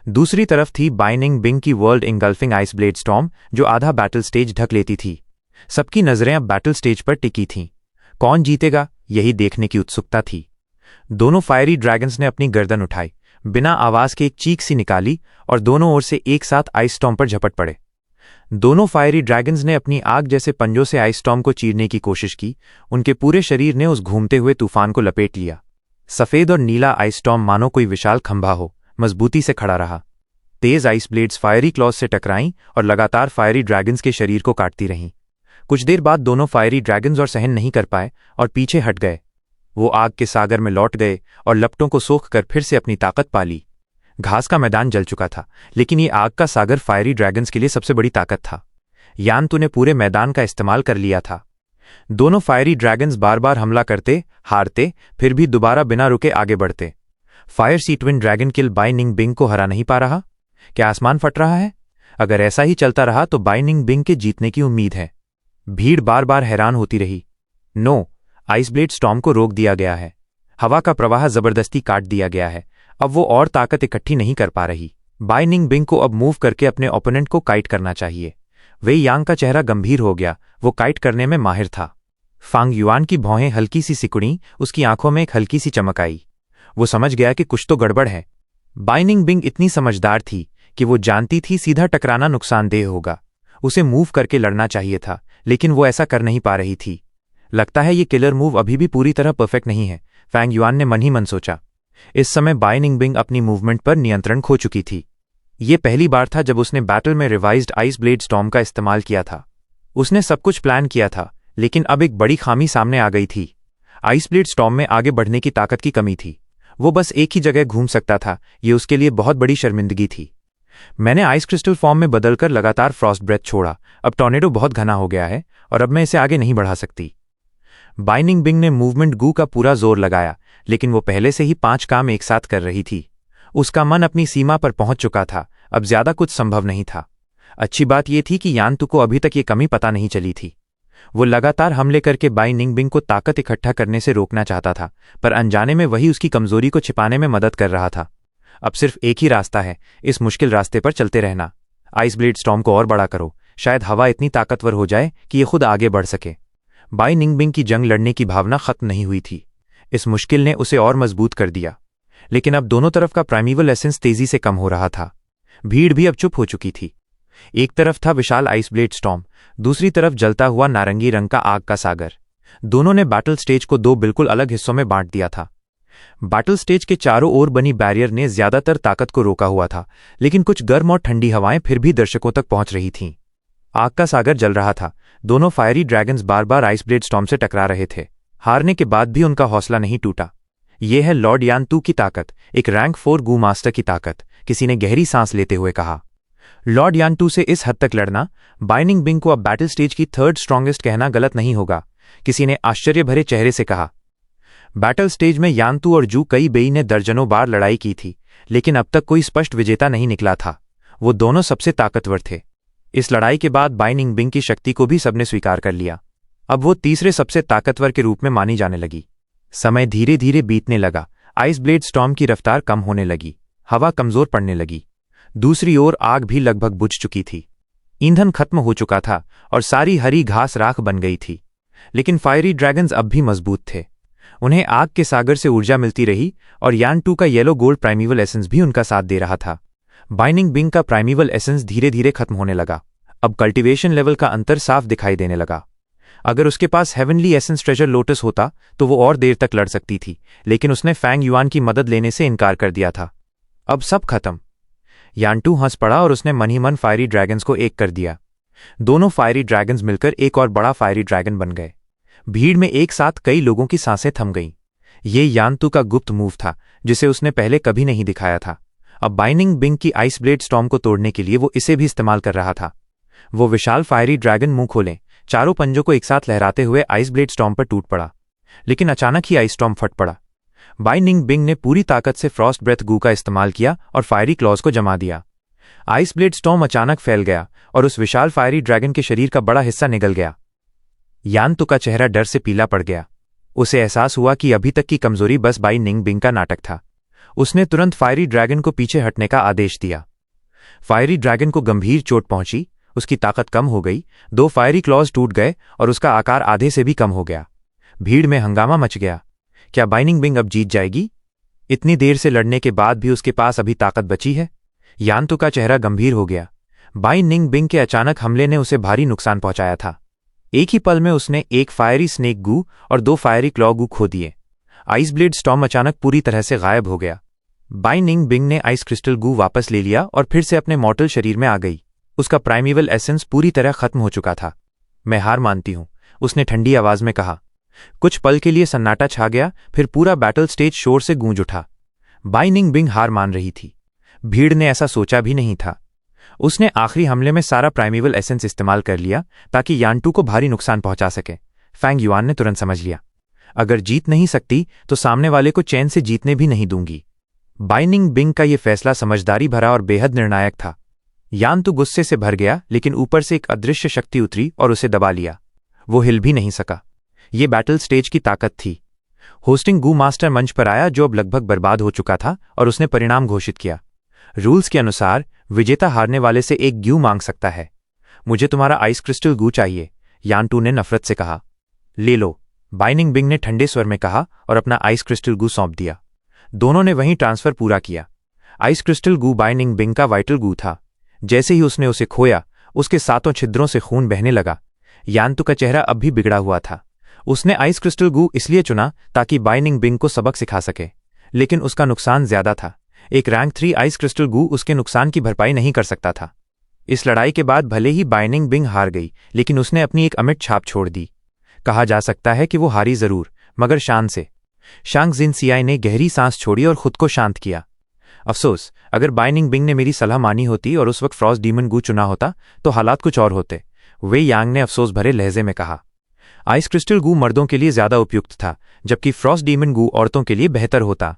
दूसरी तरफ थी बाइनिंग बिंग की world engulfing ice blade storm, जो आधा बैटल स्टेज ढक लेती थी। सबकी नजरें अब बैटल स्टेज पर टिकी थीं। कौन जीतेगा, यही देखने की उत्सुकता थी। दोनों फायरी ड्रैगन्स ने अपनी गर्दन उठाई, बिना आवाज के एक चीख सी निकाली और दोनों ओर से एक साथ आइस स्टॉर्म पर झपट पड़े। दोनों फायरी ड्रैगन्स ने अपनी आग जैसे पंजों से आइस स्टॉर्म को चीरने की कोशिश की। उनके पूरे शरीर ने उस घूमते हुए तूफान को लपेट लिया। सफेद और नीला आइस स्टॉर्म मानो कोई विशाल खंभा हो, मजबूती से खड़ा रहा। तेज आइस ब्लेड्स फायरी क्लॉज से टकराईं और लगातार फायरी ड्रैगन्स के शरीर को काटती रहीं। कुछ देर बाद दोनों फायरी ड्रैगन्स और सहन नहीं कर पाए और पीछे हट गए। वो आग के सागर में लौट गए और लपटों को सोख कर फिर से अपनी ताकत पा ली। घास का मैदान जल चुका था, लेकिन ये आग का सागर फायरी ड्रैगन्स के लिए सबसे बड़ी ताकत था। यांतु ने पूरे मैदान का इस्तेमाल कर लिया था। दोनों फायरी ड्रैगन्स बार बार हमला करते, हारते, फिर भी दोबारा बिना रुके आगे बढ़ते। फायर सी ट्विन ड्रैगन किल बाइनिंग बिंग को हरा नहीं पा रहा। क्या आसमान फट रहा है? अगर ऐसा ही चलता रहा तो बाइनिंग बिंग के जीतने की उम्मीद है। भीड़ बार बार हैरान होती रही। नो, आइस ब्लेड स्टॉर्म को रोक दिया गया है। हवा का प्रवाह जबरदस्ती काट दिया गया है। अब वो और ताकत इकट्ठी नहीं कर पा रही। बाइनिंग बिंग को अब मूव करके अपने ओपोनेंट को काइट करना चाहिए। वेई यांग का चेहरा गंभीर हो गया, वो काइट करने में माहिर था। फांग युआन की भौहें हल्की सी सिकुड़ी, उसकी आंखों में एक हल्की सी चमक आई। वो समझ गया कि कुछ तो गड़बड़ है। बाइनिंग बिंग इतनी समझदार थी कि वो जानती थी सीधा टकराना नुकसानदेह होगा। उसे मूव करके लड़ना चाहिए था, लेकिन वो ऐसा कर नहीं पा रही थी। लगता है ये किलर मूव अभी भी पूरी तरह परफेक्ट नहीं है, फैंग युआन ने मन ही मन सोचा। इस समय बाइनिंग बिंग अपनी मूवमेंट पर नियंत्रण खो चुकी थी। ये पहली बार था जब उसने बैटल में रिवाइज्ड आइस ब्लेड स्टॉर्म का इस्तेमाल किया था। उसने सब कुछ प्लान किया था, लेकिन अब एक बड़ी खामी सामने आ गई थी। आइस ब्लेड स्टॉर्म में आगे बढ़ने की ताकत की कमी थी। वो बस एक ही जगह घूम सकता था। ये उसके लिए बहुत बड़ी शर्मिंदगी थी। मैंने आइस क्रिस्टल फॉर्म में बदलकर लगातार फ्रॉस्ट ब्रेथ छोड़ा। अब टॉर्नेडो बहुत घना हो गया है और अब मैं इसे आगे नहीं बढ़ा सकती। बाइनिंग बिंग ने मूवमेंट गू का पूरा जोर लगाया, लेकिन वो पहले से ही 5 काम एक साथ कर रही थी। उसका मन अपनी सीमा पर पहुंच चुका था, अब ज्यादा कुछ संभव नहीं था। अच्छी बात यह थी कि यांतु को अभी तक ये कमी पता नहीं चली थी। वो लगातार हमले करके बाइनिंग बिंग को ताकत इकट्ठा करने से रोकना चाहता था, पर अनजाने में वही उसकी कमजोरी को छिपाने में मदद कर रहा था। अब सिर्फ एक ही रास्ता है, इस मुश्किल रास्ते पर चलते रहना। आइस ब्लेड स्टॉर्म को और बड़ा करो, शायद हवा इतनी ताकतवर हो जाए कि ये खुद आगे बढ़ सके। बाइनिंग बिंग की जंग लड़ने की भावना खत्म नहीं हुई थी। इस मुश्किल ने उसे और मजबूत कर दिया। लेकिन अब दोनों तरफ का प्राइमीवल एसेंस तेजी से कम हो रहा था। भीड़ भी अब चुप हो चुकी थी। एक तरफ था विशाल आइस ब्लेड स्टॉर्म, दूसरी तरफ जलता हुआ नारंगी रंग का आग का सागर। दोनों ने बैटल स्टेज को 2 बिल्कुल अलग हिस्सों में बांट दिया था। बैटल स्टेज के चारों ओर बनी बैरियर ने ज्यादातर ताकत को रोका हुआ था, लेकिन कुछ गर्म और ठंडी हवाएं फिर भी दर्शकों तक पहुंच रही थीं। आग का सागर जल रहा था। दोनों फायरी ड्रैगन्स बार बार आइस ब्लेड स्टॉर्म से टकरा रहे थे। हारने के बाद भी उनका हौसला नहीं टूटा। यह है लॉर्ड यांतु की ताकत, एक रैंक 4 गू मास्टर की ताकत, किसी ने गहरी सांस लेते हुए कहा। लॉर्ड यांतु से इस हद तक लड़ना, बाइनिंग बिंग को अब बैटल स्टेज की 3rd स्ट्रॉन्गेस्ट कहना गलत नहीं होगा, किसी ने आश्चर्य भरे चेहरे से कहा। बैटल स्टेज में यांतु और जू कई बेई ने दर्जनों बार लड़ाई की थी, लेकिन अब तक कोई स्पष्ट विजेता नहीं निकला था। वो दोनों सबसे ताकतवर थे। इस लड़ाई के बाद बाइनिंग बिंग की शक्ति को भी सबने स्वीकार कर लिया। अब वो तीसरे सबसे ताकतवर के रूप में मानी जाने लगी। समय धीरे धीरे बीतने लगा। आइस ब्लेड स्टॉर्म की रफ्तार कम होने लगी। हवा कमजोर पड़ने लगी। दूसरी ओर आग भी लगभग बुझ चुकी थी। ईंधन खत्म हो चुका था और सारी हरी घास राख बन गई थी। लेकिन फायरी ड्रैगन्स अब भी मजबूत थे। उन्हें आग के सागर से ऊर्जा मिलती रही और यान 2 का येलो गोल्ड प्राइमीवल एसेंस भी उनका साथ दे रहा था। बाइनिंग बिंग का प्राइमीवल एसेंस धीरे धीरे खत्म होने लगा। अब कल्टीवेशन लेवल का अंतर साफ दिखाई देने लगा। अगर उसके पास हेवनली एसेंस ट्रेजर लोटस होता तो वो और देर तक लड़ सकती थी, लेकिन उसने फैंग युआन की मदद लेने से इनकार कर दिया था। अब सब खत्म। यानटू हंस पड़ा और उसने मन ही मन फायरी ड्रैगन्स को एक कर दिया। दोनों फायरी ड्रैगन्स मिलकर एक और बड़ा फायरी ड्रैगन बन गए। भीड़ में एक साथ कई लोगों की सांसें थम गईं। ये यानतू का गुप्त मूव था जिसे उसने पहले कभी नहीं दिखाया था। अब बाइनिंग बिंग की आइस ब्लेड स्टॉर्म को तोड़ने के लिए वो इसे भी इस्तेमाल कर रहा था। वो विशाल फायरी ड्रैगन मुंह खोले चारों पंजों को एक साथ लहराते हुए आइस ब्लेड स्टॉर्म पर टूट पड़ा, लेकिन अचानक ही आइस स्टॉर्म फट पड़ा। बाइनिंग बिंग ने पूरी ताकत से फ्रॉस्ट ब्रेथ गू का इस्तेमाल किया और फायरी क्लॉज को जमा दिया। आइस ब्लेड स्टॉर्म अचानक फैल गया और उस विशाल फायरी ड्रैगन के शरीर का बड़ा हिस्सा निगल गया। यानतू का चेहरा डर से पीला पड़ गया। उसे एहसास हुआ कि अभी तक की कमजोरी बस बाइनिंग बिंग का नाटक था। उसने तुरंत फायरी ड्रैगन को पीछे हटने का आदेश दिया। फायरी ड्रैगन को गंभीर चोट पहुंची, उसकी ताकत कम हो गई, 2 फायरी क्लॉज टूट गए और उसका आकार आधे से भी कम हो गया। भीड़ में हंगामा मच गया। क्या बाइनिंग बिंग अब जीत जाएगी? इतनी देर से लड़ने के बाद भी उसके पास अभी ताकत बची है? यानतू का चेहरा गंभीर हो गया। बाइनिंग बिंग के अचानक हमले ने उसे भारी नुकसान पहुंचाया था। एक ही पल में उसने एक फायरी स्नेक गू और 2 फायरी क्लॉ गू खो दिए। आइस ब्लेड स्टॉर्म अचानक पूरी तरह से गायब हो गया। बाइनिंग बिंग ने आइस क्रिस्टल गू वापस ले लिया और फिर से अपने मॉर्टल शरीर में आ गई। उसका प्राइमीवल एसेंस पूरी तरह खत्म हो चुका था। मैं हार मानती हूं, उसने ठंडी आवाज में कहा। कुछ पल के लिए सन्नाटा छा गया, फिर पूरा बैटल स्टेज शोर से गूंज उठा। बाइनिंग बिंग हार मान रही थी। भीड़ ने ऐसा सोचा भी नहीं था। उसने आखिरी हमले में सारा प्राइमीवल एसेंस इस्तेमाल कर लिया ताकि यानटू को भारी नुकसान पहुंचा सके। फैंग युआन ने तुरंत समझ लिया, अगर जीत नहीं सकती तो सामने वाले को चैन से जीतने भी नहीं दूंगी। बाइनिंग बिंग का यह फैसला समझदारी भरा और बेहद निर्णायक था। यानतू गुस्से से भर गया, लेकिन ऊपर से एक अदृश्य शक्ति उतरी और उसे दबा लिया। वो हिल भी नहीं सका। ये बैटल स्टेज की ताकत थी। होस्टिंग गू मास्टर मंच पर आया, जो अब लगभग बर्बाद हो चुका था, और उसने परिणाम घोषित किया। रूल्स के अनुसार विजेता हारने वाले से एक ग्यू मांग सकता है। मुझे तुम्हारा आइस क्रिस्टल गू चाहिए, यानटू ने नफरत से कहा। ले लो, बाइनिंग बिंग ने ठंडे स्वर में कहा और अपना आइस क्रिस्टल गू सौंप दिया। दोनों ने वहीं ट्रांसफर पूरा किया। आइस क्रिस्टल गू बाइनिंग बिंग का वाइटल गू था। जैसे ही उसने उसे खोया, उसके 7 छिद्रों से खून बहने लगा। यानतू का चेहरा अब भी बिगड़ा हुआ था। उसने आइस क्रिस्टल गू इसलिए चुना ताकि बाइनिंग बिंग को सबक सिखा सके, लेकिन उसका नुकसान ज्यादा था। एक रैंक 3 आइस क्रिस्टल गू उसके नुकसान की भरपाई नहीं कर सकता था। इस लड़ाई के बाद भले ही बाइनिंग बिंग हार गई, लेकिन उसने अपनी एक अमिट छाप छोड़ दी। कहा जा सकता है कि वो हारी जरूर, मगर शान से। शांग जिनसियाई ने गहरी सांस छोड़ी और खुद को शांत किया। अफसोस, अगर बाइनिंग बिंग ने मेरी सलाह मानी होती और उस वक्त फ्रॉस्ट डीमन गू चुना होता तो हालात कुछ और होते, वे यांग ने अफसोस भरे लहजे में कहा। आइस क्रिस्टल गू मर्दों के लिए ज्यादा उपयुक्त था, जबकि फ्रॉस्ट डीमन गू औरतों के लिए बेहतर होता।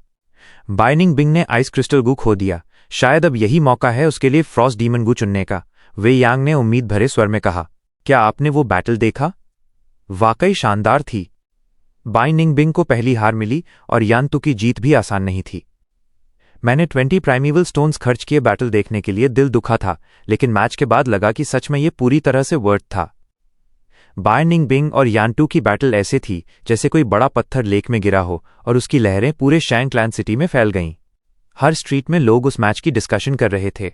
बाइनिंग बिंग ने आइस क्रिस्टल गू खो दिया। शायद अब यही मौका है उसके लिए फ्रॉस्ट डीमन गू चुनने का, वे यांग ने उम्मीद भरे स्वर में कहा। क्या आपने वो बैटल देखा? वाकई शानदार थी। बाइनिंग बिंग को पहली हार मिली और यानतू की जीत भी आसान नहीं थी। मैंने 20 प्राइमीवल स्टोन्स खर्च किए बैटल देखने के लिए, दिल दुखा था, लेकिन मैच के बाद लगा कि सच में ये पूरी तरह से वर्थ था। बाइनिंग बिंग और यानटू की बैटल ऐसे थी जैसे कोई बड़ा पत्थर लेक में गिरा हो और उसकी लहरें पूरे शैंगक्लैन सिटी में फैल गईं। हर स्ट्रीट में लोग उस मैच की डिस्कशन कर रहे थे।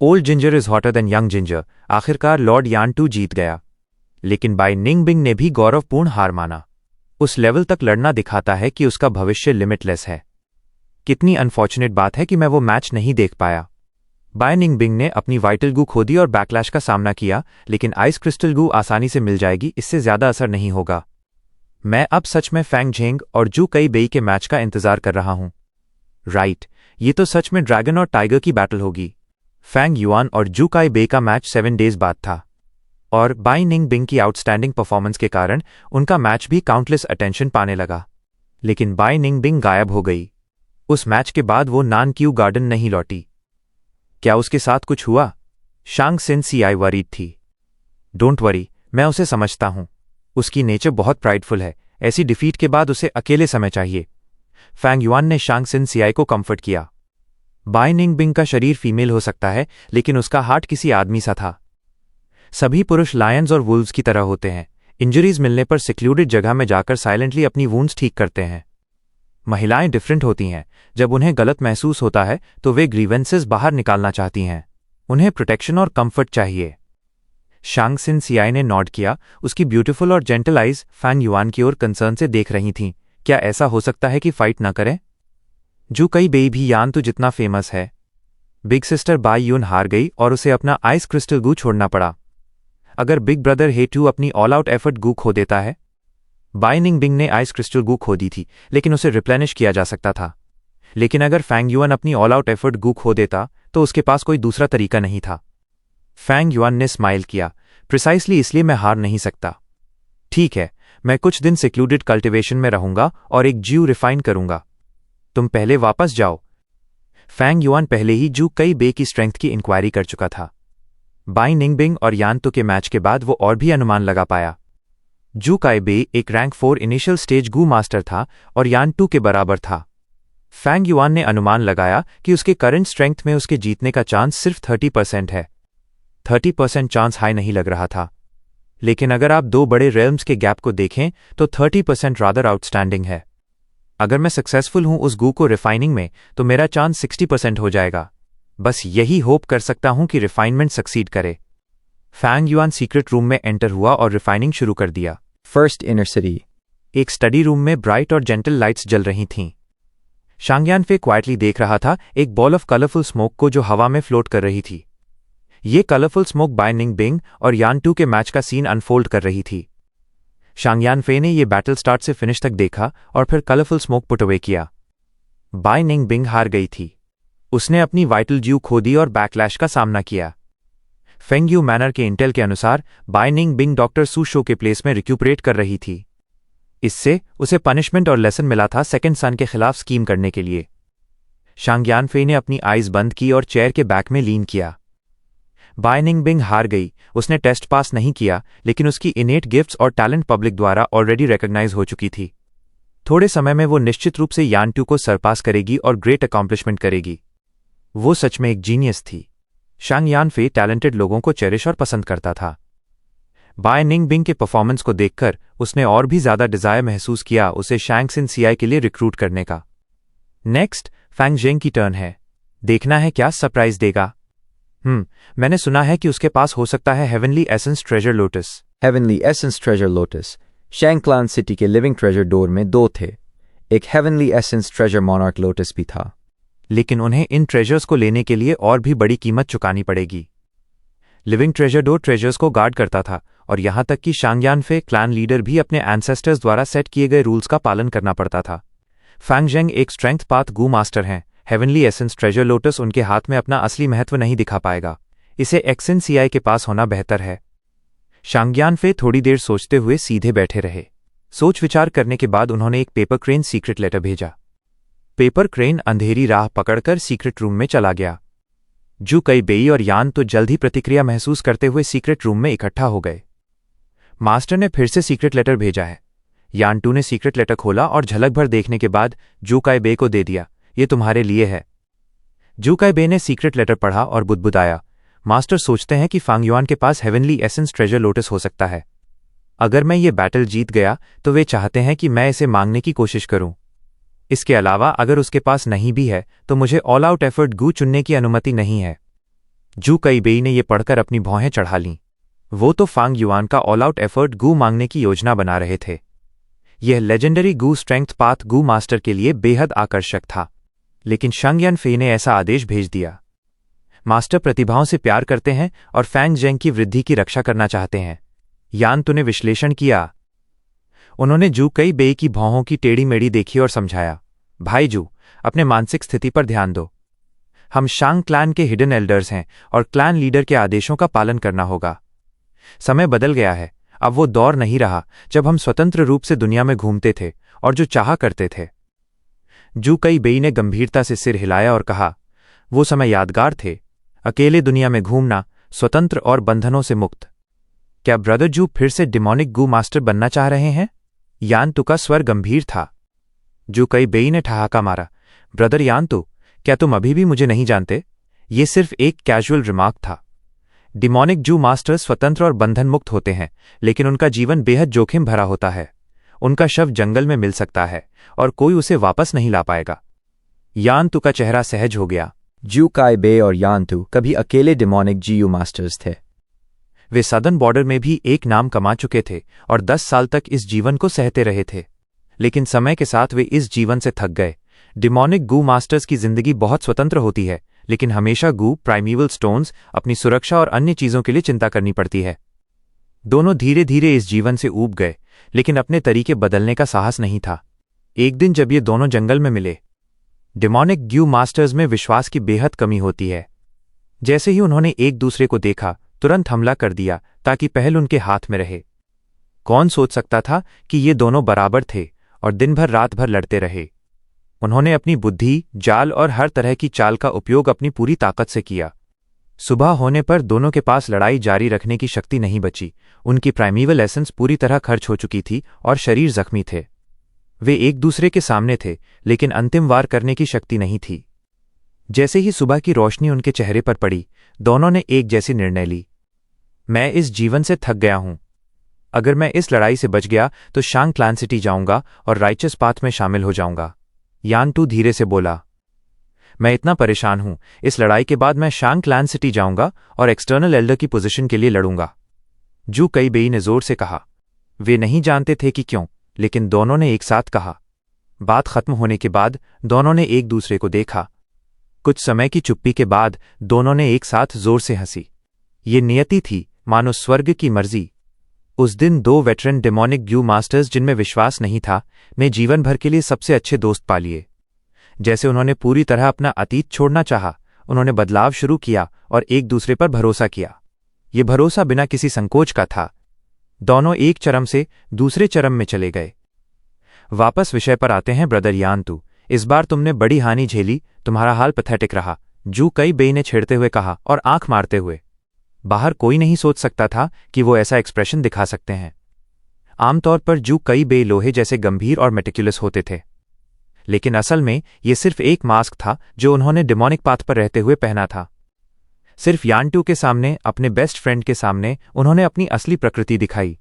Old ginger is hotter then young ginger. आखिरकार लॉर्ड यानटू जीत गया, लेकिन बाइनिंग बिंग ने भी गौरवपूर्ण हार माना। उस लेवल तक लड़ना दिखाता है कि उसका भविष्य लिमिटलेस है। कितनी अनफॉर्चुनेट बात है कि मैं वो मैच नहीं देख पाया। बाइनिंग बिंग ने अपनी वाइटल गू खो दी और बैकलैश का सामना किया, लेकिन आइस क्रिस्टल गू आसानी से मिल जाएगी, इससे ज्यादा असर नहीं होगा। मैं अब सच में फैंग झेंग और जू कई बेई के मैच का इंतजार कर रहा हूं। राइट, ये तो सच में ड्रैगन और टाइगर की बैटल होगी। फैंग युआन और जू काई बेई का मैच 7 डेज बाद था, और बाइनिंग बिंग की आउटस्टैंडिंग परफॉर्मेंस के कारण उनका मैच भी काउंटलेस अटेंशन पाने लगा। लेकिन बाइनिंग बिंग गायब हो गई। उस मैच के बाद वो नानक्यू गार्डन नहीं लौटी। क्या उसके साथ कुछ हुआ? शांग जिनसियाई वरीड थी। डोंट वरी, मैं उसे समझता हूं। उसकी नेचर बहुत प्राइडफुल है। ऐसी डिफीट के बाद उसे अकेले समय चाहिए। फैंग युआन ने शांग जिनसियाई को कंफर्ट किया। बाइनिंग बिंग का शरीर फीमेल हो सकता है, लेकिन उसका हार्ट किसी आदमी सा था। सभी पुरुष लायंस और वुल्व्स की तरह होते हैं। इंजरीज मिलने पर सिक्लूडेड जगह में जाकर साइलेंटली अपनी वूंड्स ठीक करते हैं। महिलाएं डिफरेंट होती हैं। जब उन्हें गलत महसूस होता है तो वे ग्रीवेंसेस बाहर निकालना चाहती हैं। उन्हें प्रोटेक्शन और कंफर्ट चाहिए। शांग सिन सियाई ने नॉड किया। उसकी ब्यूटीफुल और जेंटल आइज फैंग युआन की ओर कंसर्न से देख रही थीं। क्या ऐसा हो सकता है कि फाइट न करें? जू कई बेई भी यान तो जितना फेमस है। बिग सिस्टर बाई यून हार गई और उसे अपना आइस क्रिस्टल गू छोड़ना पड़ा। अगर बिग ब्रदर हे टू अपनी ऑल आउट एफर्ट गू खो देता है। बाई निंगबिंग ने आइस क्रिस्टल गू खो दी थी, लेकिन उसे रिप्लेनिश किया जा सकता था। लेकिन अगर फैंग युआन अपनी ऑल आउट एफर्ट गू खो देता तो उसके पास कोई दूसरा तरीका नहीं था। फैंग युआन ने स्माइल किया। प्रिसाइसली इसलिए मैं हार नहीं सकता। ठीक है, मैं कुछ दिन सिक्लूडेड कल्टिवेशन में रहूंगा और एक ज्यू रिफाइन करूंगा। तुम पहले वापस जाओ। फैंग युआन पहले ही जू कई बे की स्ट्रेंथ की इंक्वायरी कर चुका था। बाई निंगबिंग और यान तो के मैच के बाद वो और भी अनुमान लगा पाया। जू काई बे एक रैंक 4 इनिशियल स्टेज गू मास्टर था और यान 2 के बराबर था। फैंग युआन ने अनुमान लगाया कि उसके करंट स्ट्रेंथ में उसके जीतने का चांस सिर्फ 30% है। 30% चांस हाई नहीं लग रहा था, लेकिन अगर आप दो बड़े रेल्म्स के गैप को देखें तो 30% रादर आउटस्टैंडिंग है। अगर मैं सक्सेसफुल हूं उस गू को रिफाइनिंग में तो मेरा चांस 60% हो जाएगा। बस यही होप कर सकता हूं कि रिफाइनमेंट सक्सीड करे। फैंग युआन सीक्रेट रूम में एंटर हुआ और रिफाइनिंग शुरू कर दिया। First inner city. एक स्टडी रूम में ब्राइट और जेंटल लाइट्स जल रही थीं। शांगयान फे क्वाइटली देख रहा था एक बॉल ऑफ कलरफुल स्मोक को जो हवा में फ्लोट कर रही थी। ये कलरफुल स्मोक बाय निंगबिंग और यान 2 के मैच का सीन अनफोल्ड कर रही थी। शांगयान फे ने यह बैटल स्टार्ट से फिनिश तक देखा और फिर कलरफुल स्मोक पुट अवे किया। बाय निंगबिंग हार गई थी। उसने अपनी वाइटल ज्यू खो दी और बैकलैश का सामना किया। फेंग यू मैनर के इंटेल के अनुसार बाय निंगबिंग डॉक्टर सू शो के प्लेस में रिक्यूपरेट कर रही थी। इससे उसे पनिशमेंट और लेसन मिला था सेकंड सन के खिलाफ स्कीम करने के लिए। शांगयान फे ने अपनी आइज बंद की और चेयर के बैक में लीन किया। बाय निंगबिंग हार गई। उसने टेस्ट पास नहीं किया, लेकिन उसकी इनेट गिफ्ट्स और टैलेंट पब्लिक द्वारा ऑलरेडी रिकॉग्नाइज हो चुकी थी। थोड़े समय में वो निश्चित रूप से यान 2 को सरपास करेगी और ग्रेट अकॉम्प्लिशमेंट करेगी। वो सच में एक जीनियस थी। शांगयान फे टैलेंटेड लोगों को चेरिश और पसंद करता था। बाय निंगबिंग के परफॉर्मेंस को देखकर उसने और भी ज्यादा डिजायर महसूस किया उसे शांग सिन सियाई के लिए रिक्रूट करने का। नेक्स्ट फैंग जेंग की टर्न है। देखना है क्या सरप्राइज देगा। मैंने सुना है कि उसके पास हो सकता है heavenly essence treasure lotus. Heavenly essence treasure lotus. Shang Clan city के लिविंग ट्रेजर डोर में 2 थे। एक heavenly essence treasure monarch lotus भी था। लेकिन उन्हें इन ट्रेजर्स को लेने के लिए और भी बड़ी कीमत चुकानी पड़ेगी। लिविंग ट्रेजर डोर ट्रेजर्स को गार्ड करता था और यहां तक कि शांगयान फे क्लैन लीडर भी अपने एंसेस्टर्स द्वारा सेट किए गए रूल्स का पालन करना पड़ता था। फैंग जेंग एक स्ट्रेंथ पाथ गू मास्टर हैं। हेवनली एसेंस ट्रेजर लोटस उनके हाथ में अपना असली महत्व नहीं दिखा पाएगा। इसे एक्सिन सीआई के पास होना बेहतर है। शांगयान फे थोड़ी देर सोचते हुए सीधे बैठे रहे। सोच विचार करने के बाद उन्होंने एक पेपर क्रेन सीक्रेट लेटर भेजा। पेपर क्रेन अंधेरी राह पकड़कर सीक्रेट रूम में चला गया। जू कई बेई और यान तो जल्द ही प्रतिक्रिया महसूस करते हुए सीक्रेट रूम में इकट्ठा हो गए। मास्टर ने फिर से सीक्रेट लेटर भेजा है। यान 2 ने सीक्रेट लेटर खोला और झलक भर देखने के बाद जू काई बे को दे दिया। ये तुम्हारे लिए है। जू काई बे ने सीक्रेट लेटर पढ़ा और बुदबुदाया। मास्टर सोचते हैं कि फांग युआन के पास हेवनली एसेंस ट्रेजर लोटस हो सकता है। अगर मैं ये बैटल जीत गया तो वे चाहते हैं कि मैं इसे मांगने की कोशिश करूं। इसके अलावा अगर उसके पास नहीं भी है तो मुझे ऑल आउट एफर्ट गू चुनने की अनुमति नहीं है। जू कई बेई ने यह पढ़कर अपनी भौहें चढ़ा लीं। वो तो फांग युआन का ऑल आउट एफर्ट गू मांगने की योजना बना रहे थे। यह लेजेंडरी गू स्ट्रेंथ पाथ गू मास्टर के लिए बेहद आकर्षक था, लेकिन शांगयान फे ने ऐसा आदेश भेज दिया। मास्टर प्रतिभाओं से प्यार करते हैं और फैंग जेंग की वृद्धि की रक्षा करना चाहते हैं। यान तो ने विश्लेषण किया। उन्होंने जू कई बेई की भौहों की टेढ़ी मेढ़ी देखी और समझाया, भाई जू, अपने मानसिक स्थिति पर ध्यान दो। हम शांग क्लैन के हिडन एल्डर्स हैं और क्लैन लीडर के आदेशों का पालन करना होगा। समय बदल गया है। अब वो दौर नहीं रहा जब हम स्वतंत्र रूप से दुनिया में घूमते थे और जो चाहा करते थे। जू कई बेई ने गंभीरता से सिर हिलाया और कहा, वो समय यादगार थे। अकेले दुनिया में घूमना, स्वतंत्र और बंधनों से मुक्त। क्या ब्रदर जू फिर से डिमोनिक गू मास्टर बनना चाह रहे हैं? यान तु का स्वर गंभीर था। जू कई बेई ने ठहाका मारा। ब्रदर यान तु, क्या तुम अभी भी मुझे नहीं जानते? ये सिर्फ एक कैजुअल रिमार्क था। डिमोनिक जू मास्टर्स स्वतंत्र और बंधन मुक्त होते हैं, लेकिन उनका जीवन बेहद जोखिम भरा होता है। उनका शव जंगल में मिल सकता है और कोई उसे वापस नहीं ला पाएगा। यान तू का चेहरा सहज हो गया। जू काई बे और यान तू कभी अकेले डिमोनिक जीयू मास्टर्स थे। वे सदर्न बॉर्डर में भी एक नाम कमा चुके थे और 10 साल तक इस जीवन को सहते रहे थे, लेकिन समय के साथ वे इस जीवन से थक गए। डिमोनिक गू मास्टर्स की जिंदगी बहुत स्वतंत्र होती है, लेकिन हमेशा गू प्राइमीवल स्टोन्स, अपनी सुरक्षा और अन्य चीजों के लिए चिंता करनी पड़ती है। दोनों धीरे धीरे इस जीवन से ऊब गए, लेकिन अपने तरीके बदलने का साहस नहीं था। एक दिन जब ये दोनों जंगल में मिले, डिमोनिक ग्यू मास्टर्स में विश्वास की बेहद कमी होती है। जैसे ही उन्होंने एक दूसरे को देखा, तुरंत हमला कर दिया ताकि पहल उनके हाथ में रहे। कौन सोच सकता था कि ये दोनों बराबर थे और दिन भर रात भर लड़ते रहे। उन्होंने अपनी बुद्धि, जाल और हर तरह की चाल का उपयोग अपनी पूरी ताकत से किया। सुबह होने पर दोनों के पास लड़ाई जारी रखने की शक्ति नहीं बची। उनकी प्राइमीवल एसेंस पूरी तरह खर्च हो चुकी थी और शरीर जख्मी थे। वे एक दूसरे के सामने थे, लेकिन अंतिम वार करने की शक्ति नहीं थी। जैसे ही सुबह की रोशनी उनके चेहरे पर पड़ी, दोनों ने एक जैसी निर्णय ली। मैं इस जीवन से थक गया हूं। अगर मैं इस लड़ाई से बच गया तो शांग क्लैन सिटी जाऊंगा और राइचस पाथ में शामिल हो जाऊंगा। यान टू धीरे से बोला, मैं इतना परेशान हूं। इस लड़ाई के बाद मैं शांग क्लैन सिटी जाऊंगा और एक्सटर्नल एल्डर की पोजीशन के लिए लड़ूंगा। जू कई बेई ने जोर से कहा। वे नहीं जानते थे कि क्यों, लेकिन दोनों ने एक साथ कहा। बात खत्म होने के बाद दोनों ने एक दूसरे को देखा। कुछ समय की चुप्पी के बाद दोनों ने एक साथ जोर से हंसी। ये नियति थी, मानो स्वर्ग की मर्जी। उस दिन 2 वेटरन डेमोनिक ग्यू मास्टर्स, जिनमें विश्वास नहीं था, ने जीवन भर के लिए सबसे अच्छे दोस्त पा लिए। जैसे उन्होंने पूरी तरह अपना अतीत छोड़ना चाहा, उन्होंने बदलाव शुरू किया और एक दूसरे पर भरोसा किया। ये भरोसा बिना किसी संकोच का था। दोनों एक चरम से दूसरे चरम में चले गए। वापस विषय पर आते हैं ब्रदर यान तू। इस बार तुमने बड़ी हानि झेली, तुम्हारा हाल पैथेटिक रहा, जू कई बेई ने छेड़ते हुए कहा और आंख मारते हुए। बाहर कोई नहीं सोच सकता था कि वो ऐसा एक्सप्रेशन दिखा सकते हैं। आमतौर पर जू कई बेई लोहे जैसे गंभीर और मेटिकुलस होते थे, लेकिन असल में ये सिर्फ एक मास्क था जो उन्होंने डिमोनिक पाथ पर रहते हुए पहना था। सिर्फ यान टू के सामने, अपने बेस्ट फ्रेंड के सामने, उन्होंने अपनी असली प्रकृति दिखाई।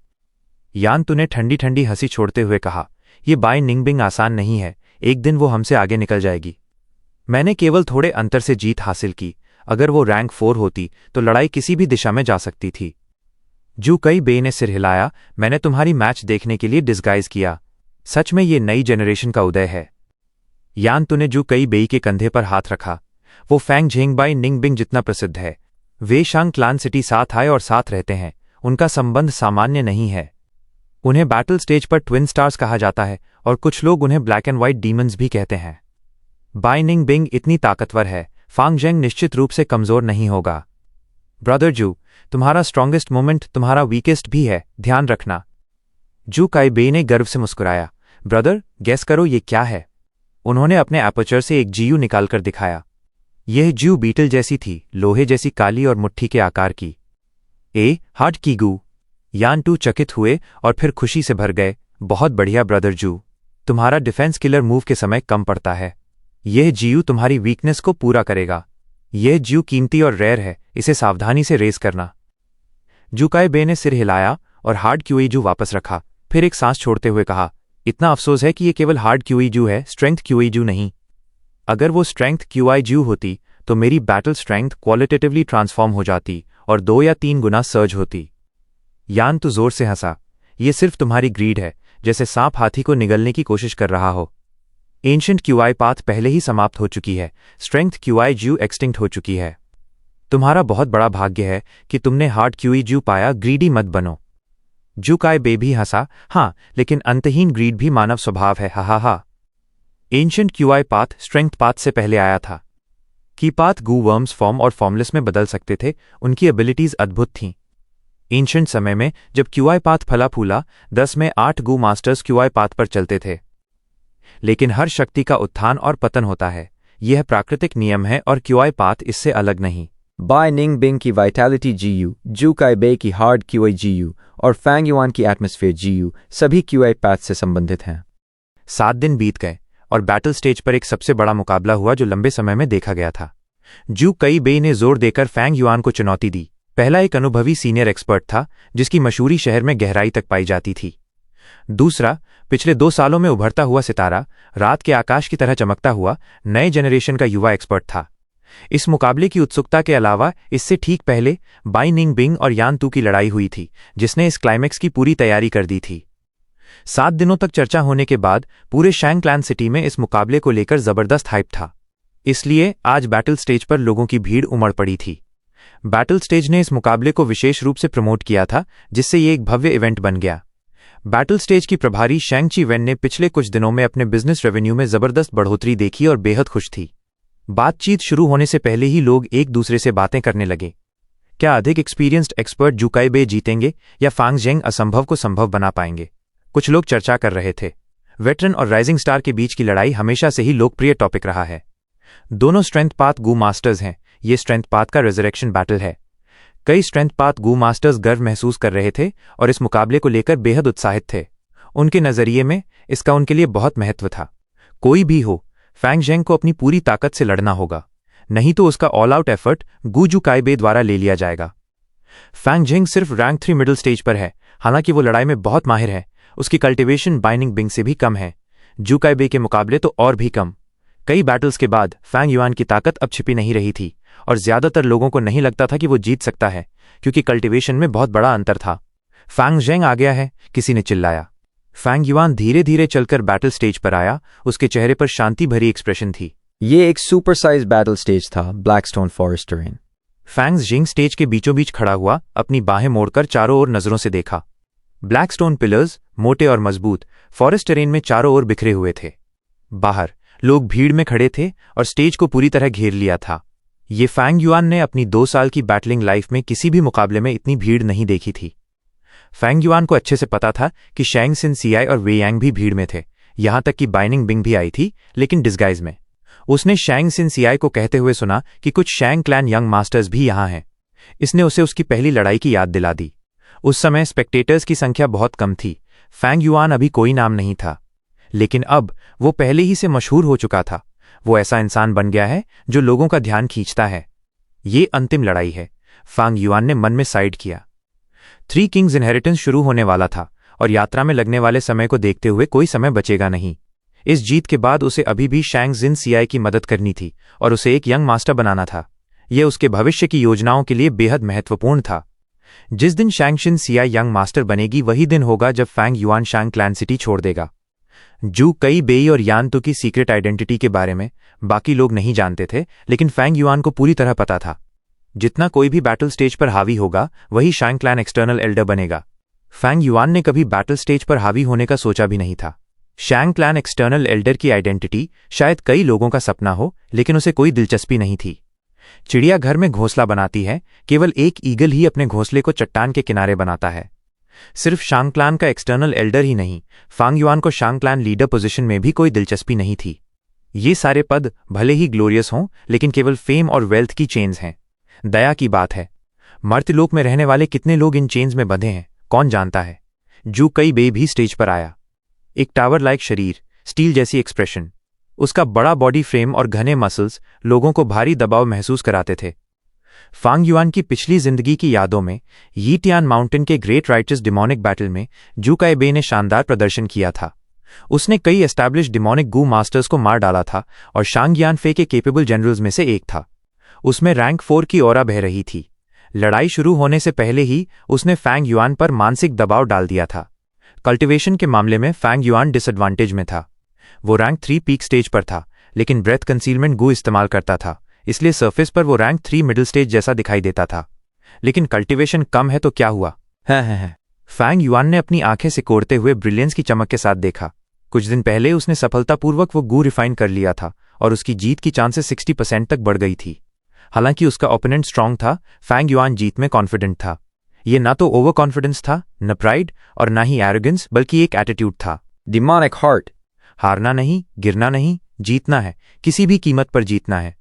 यान टू ने ठंडी ठंडी हंसी छोड़ते हुए कहा, ये बाय निंगबिंग आसान नहीं है। एक दिन वो हमसे आगे निकल जाएगी। मैंने केवल थोड़े अंतर से जीत हासिल की। अगर वो रैंक 4 होती तो लड़ाई किसी भी दिशा में जा सकती थी। जू कई बेई ने सिर हिलाया। मैंने तुम्हारी मैच देखने के लिए डिस्गाइज किया। सच में ये नई जनरेशन का उदय है। यान तू ने जू कई बेई के कंधे पर हाथ रखा। वो फैंग झेंग बाई निंगबिंग जितना प्रसिद्ध है। वे शांग क्लान सिटी साथ आए और साथ रहते हैं। उनका संबंध सामान्य नहीं है। उन्हें बैटल स्टेज पर ट्विन स्टार्स कहा जाता है और कुछ लोग उन्हें ब्लैक एंड व्हाइट डीमंस भी कहते हैं। बाई निंगबिंग इतनी ताकतवर है, फांग जेंग निश्चित रूप से कमजोर नहीं होगा। ब्रदर जू, तुम्हारा स्ट्रांगेस्ट मोमेंट तुम्हारा वीकेस्ट भी है, ध्यान रखना। जू काई बेई ने गर्व से मुस्कुराया। ब्रदर, गेस करो ये क्या है। उन्होंने अपने एपर्चर से एक जीयू निकालकर दिखाया। यह जीयू बीटल जैसी थी, लोहे जैसी काली और मुट्ठी के आकार की। हार्ड की गू। यान टू चकित हुए और फिर खुशी से भर गए। बहुत बढ़िया ब्रदर जू, तुम्हारा डिफेंस किलर मूव के समय कम पड़ता है। यह जीयू तुम्हारी वीकनेस को पूरा करेगा। यह जीयू कीमती और रेयर है, इसे सावधानी से रेस करना। जू काई बे ने सिर हिलाया और हार्ड क्यूईजू वापस रखा, फिर एक सांस छोड़ते हुए कहा, इतना अफसोस है कि यह केवल हार्ड क्यूईजू है, स्ट्रेंथ क्यूईजू नहीं। अगर वो स्ट्रेंथ क्यूआईजू होती तो मेरी बैटल स्ट्रेंथ क्वालिटेटिवली ट्रांसफॉर्म हो जाती और 2 या 3 गुना सर्ज होती। यान तो जोर से हंसा। यह सिर्फ तुम्हारी ग्रीड है, जैसे सांप हाथी को निगलने की कोशिश कर रहा हो। एंशिएंट क्यूआई पाथ पहले ही समाप्त हो चुकी है। स्ट्रेंथ क्यूआईजू एक्सटिंक्ट हो चुकी है। तुम्हारा बहुत बड़ा भाग्य है कि तुमने हार्ड क्यूईजू पाया। ग्रीडी मत बनो। जू काई बे भी हंसा। हाँ, लेकिन अंतहीन ग्रीड भी मानव स्वभाव है। हा। Ancient QI path strength path से पहले आया था। की पाथ गू वर्म्स फॉर्म और फॉर्मलेस में बदल सकते थे। उनकी एबिलिटीज अद्भुत थीं। एंशिएंट समय में जब क्यूआई पाथ फला फूला, 10 में 8 गू मास्टर्स क्यूआई पाथ पर चलते थे। लेकिन हर शक्ति का उत्थान और पतन होता है। यह प्राकृतिक नियम है और क्यूआई पाथ इससे अलग नहीं। बाय निंगबिंग की वाइटैलिटी जीयू, जू काई बे की हार्ड क्यूआई जीयू और फैंग युआन की एटमॉस्फेयर जीयू सभी क्यूआई पाथ से संबंधित हैं। 7 दिन बीत गए और बैटल स्टेज पर एक सबसे बड़ा मुकाबला हुआ जो लंबे समय में देखा गया था। जू कई बे ने जोर देकर फैंग युआन को चुनौती दी। पहला एक अनुभवी सीनियर एक्सपर्ट था जिसकी मशहूरी शहर में गहराई तक पाई जाती थी। दूसरा, पिछले 2 सालों में उभरता हुआ सितारा, रात के आकाश की तरह चमकता हुआ नए जनरेशन का युवा एक्सपर्ट था। इस मुकाबले की उत्सुकता के अलावा इससे ठीक पहले बाई निंग बिंग और यान तू की लड़ाई हुई थी, जिसने इस क्लाइमैक्स की पूरी तैयारी कर दी थी। 7 दिनों तक चर्चा होने के बाद पूरे शैंग क्लैन सिटी में इस मुकाबले को लेकर जबरदस्त हाइप था। इसलिए आज बैटल स्टेज पर लोगों की भीड़ उमड़ पड़ी थी। बैटल स्टेज ने इस मुकाबले को विशेष रूप से प्रमोट किया था, जिससे ये एक भव्य इवेंट बन गया। बैटल स्टेज की प्रभारी शैंग ची वेन ने पिछले कुछ दिनों में अपने बिजनेस रेवेन्यू में जबरदस्त बढ़ोतरी देखी और बेहद खुश थी। बातचीत शुरू होने से पहले ही लोग एक दूसरे से बातें करने लगे। क्या अधिक एक्सपीरियंस्ड एक्सपर्ट जू काई बे जीतेंगे या फांग जेंग असंभव को संभव बना पाएंगे? कुछ लोग चर्चा कर रहे थे। वेटरन और राइजिंग स्टार के बीच की लड़ाई हमेशा से ही लोकप्रिय टॉपिक रहा है। दोनों स्ट्रेंथ पाथ गू मास्टर्स हैं। ये स्ट्रेंथ पाथ का रिजरेक्शन बैटल है। कई स्ट्रेंथ पाथ गू मास्टर्स गर्व महसूस कर रहे थे और इस मुकाबले को लेकर बेहद उत्साहित थे। उनके नजरिए में इसका उनके लिए बहुत महत्व था। कोई भी हो, फैंग जेंग को अपनी पूरी ताकत से लड़ना होगा, नहीं तो उसका ऑल आउट एफर्ट गू जू काई बे द्वारा ले लिया जाएगा। फैंग जेंग सिर्फ रैंक 3 मिडिल स्टेज पर है। हालांकि वो लड़ाई में बहुत माहिर है। उसकी कल्टिवेशन बाइनिंग बिंग से भी कम है, जू काई बे के मुकाबले तो और भी कम। कई बैटल्स के बाद फैंग युआन की ताकत अब छिपी नहीं रही थी और ज्यादातर लोगों को नहीं लगता था कि वो जीत सकता है, क्योंकि कल्टिवेशन में बहुत बड़ा अंतर था। फैंग जेंग आ गया है, किसी ने चिल्लाया। फैंग युआन धीरे धीरे चलकर बैटल स्टेज पर आया। उसके चेहरे पर शांति भरी एक्सप्रेशन थी। ये एक सुपर साइज बैटल स्टेज था, Blackstone forest terrain. Fang Zeng stage के बीचों बीच खड़ा हुआ, अपनी बाहें मोड़कर चारों ओर नजरों से देखा। ब्लैकस्टोन पिलर्स मोटे और मजबूत फॉरेस्ट टेरेन में चारों ओर बिखरे हुए थे। बाहर लोग भीड़ में खड़े थे और स्टेज को पूरी तरह घेर लिया था। ये फैंग युआन ने अपनी 2 साल की बैटलिंग लाइफ में किसी भी मुकाबले में इतनी भीड़ नहीं देखी थी। फैंग युआन को अच्छे से पता था कि शैंग सिन सियाई और वे यांग भी भीड़ में थे। यहां तक कि बाइनिंग बिंग भी आई थी, लेकिन डिस्गाइज में। उसने शैंग सिन सियाई को कहते हुए सुना कि कुछ शैंग क्लैन यंग मास्टर्स भी यहां हैं। इसने उसे उसकी पहली लड़ाई की याद दिला दी। उस समय स्पेक्टेटर्स की संख्या बहुत कम थी। फैंग युआन अभी कोई नाम नहीं था, लेकिन अब वो पहले ही से मशहूर हो चुका था। वो ऐसा इंसान बन गया है जो लोगों का ध्यान खींचता है। ये अंतिम लड़ाई है, फैंग युआन ने मन में साइड किया। 3 किंग्स इनहेरिटेंस शुरू होने वाला था और यात्रा में लगने वाले समय को देखते हुए कोई समय बचेगा नहीं। इस जीत के बाद उसे अभी भी शैंग जिन सियाई की मदद करनी थी और उसे एक यंग मास्टर बनाना था। यह उसके भविष्य की योजनाओं के लिए बेहद महत्वपूर्ण था। जिस दिन शैंग शिन सियाई यंग मास्टर बनेगी, वही दिन होगा जब फैंग युआन शैंग क्लैन सिटी छोड़ देगा। जू कई बेई और यान तू की सीक्रेट आइडेंटिटी के बारे में बाकी लोग नहीं जानते थे, लेकिन फैंग युआन को पूरी तरह पता था। जितना कोई भी बैटल स्टेज पर हावी होगा, वही शैंग क्लैन एक्सटर्नल एल्डर बनेगा। फैंग युआन ने कभी बैटल स्टेज पर हावी होने का सोचा भी नहीं था। शैंग क्लैन एक्सटर्नल एल्डर की आइडेंटिटी शायद कई लोगों का सपना हो, लेकिन उसे कोई दिलचस्पी नहीं थी। चिड़ियाघर में घोंसला बनाती है, केवल एक ईगल ही अपने घोंसले को चट्टान के किनारे बनाता है। सिर्फ शांग क्लैन का एक्सटर्नल एल्डर ही नहीं, फैंग युआन को शांग क्लैन लीडर पोजीशन में भी कोई दिलचस्पी नहीं थी। ये सारे पद भले ही ग्लोरियस हों, लेकिन केवल फेम और वेल्थ की चेन्स हैं। दया की बात है, मर्त्यलोक में रहने वाले कितने लोग इन चेन्स में बंधे हैं, कौन जानता है। जू कई बे भी स्टेज पर आया। एक टावर लाइक शरीर, स्टील जैसी एक्सप्रेशन। उसका बड़ा बॉडी फ्रेम और घने मसल्स लोगों को भारी दबाव महसूस कराते थे। फैंग युआन की पिछली जिंदगी की यादों में यीटियान माउंटेन के ग्रेट राइटर्स डिमोनिक बैटल में जू काई बे ने शानदार प्रदर्शन किया था। उसने कई एस्टैब्लिश डिमोनिक गू मास्टर्स को मार डाला था और शांग यान फे के केपेबल जनरल्स में से एक था। उसमें रैंक 4 की ऑरा बह रही थी। लड़ाई शुरू होने से पहले ही उसने फैंग युआन पर मानसिक दबाव डाल दिया था। कल्टिवेशन के मामले में फैंग युआन डिसएडवांटेज में था। वो रैंक 3 पीक स्टेज पर था, लेकिन ब्रेथ कंसीलमेंट गू इस्तेमाल करता था, इसलिए सरफेस पर वो रैंक 3 मिडिल स्टेज जैसा दिखाई देता था। लेकिन कल्टिवेशन कम है तो क्या हुआ? फैंग युआन ने अपनी आंखें सिकोड़ते हुए ब्रिलियंस की चमक के साथ देखा। कुछ दिन पहले उसने सफलतापूर्वक वो गू रिफाइन कर लिया था और उसकी जीत की चांसेस 60% तक बढ़ गई थी। हालांकि उसका ओपोनेंट स्ट्रांग था, फैंग युआन जीत में कॉन्फिडेंट था। ये ना तो ओवर कॉन्फिडेंस था, न प्राइड और ना ही एरोगेंस, बल्कि एक एटीट्यूड था। Demonic heart. हारना नहीं, गिरना नहीं, जीतना है। किसी भी कीमत पर जीतना है।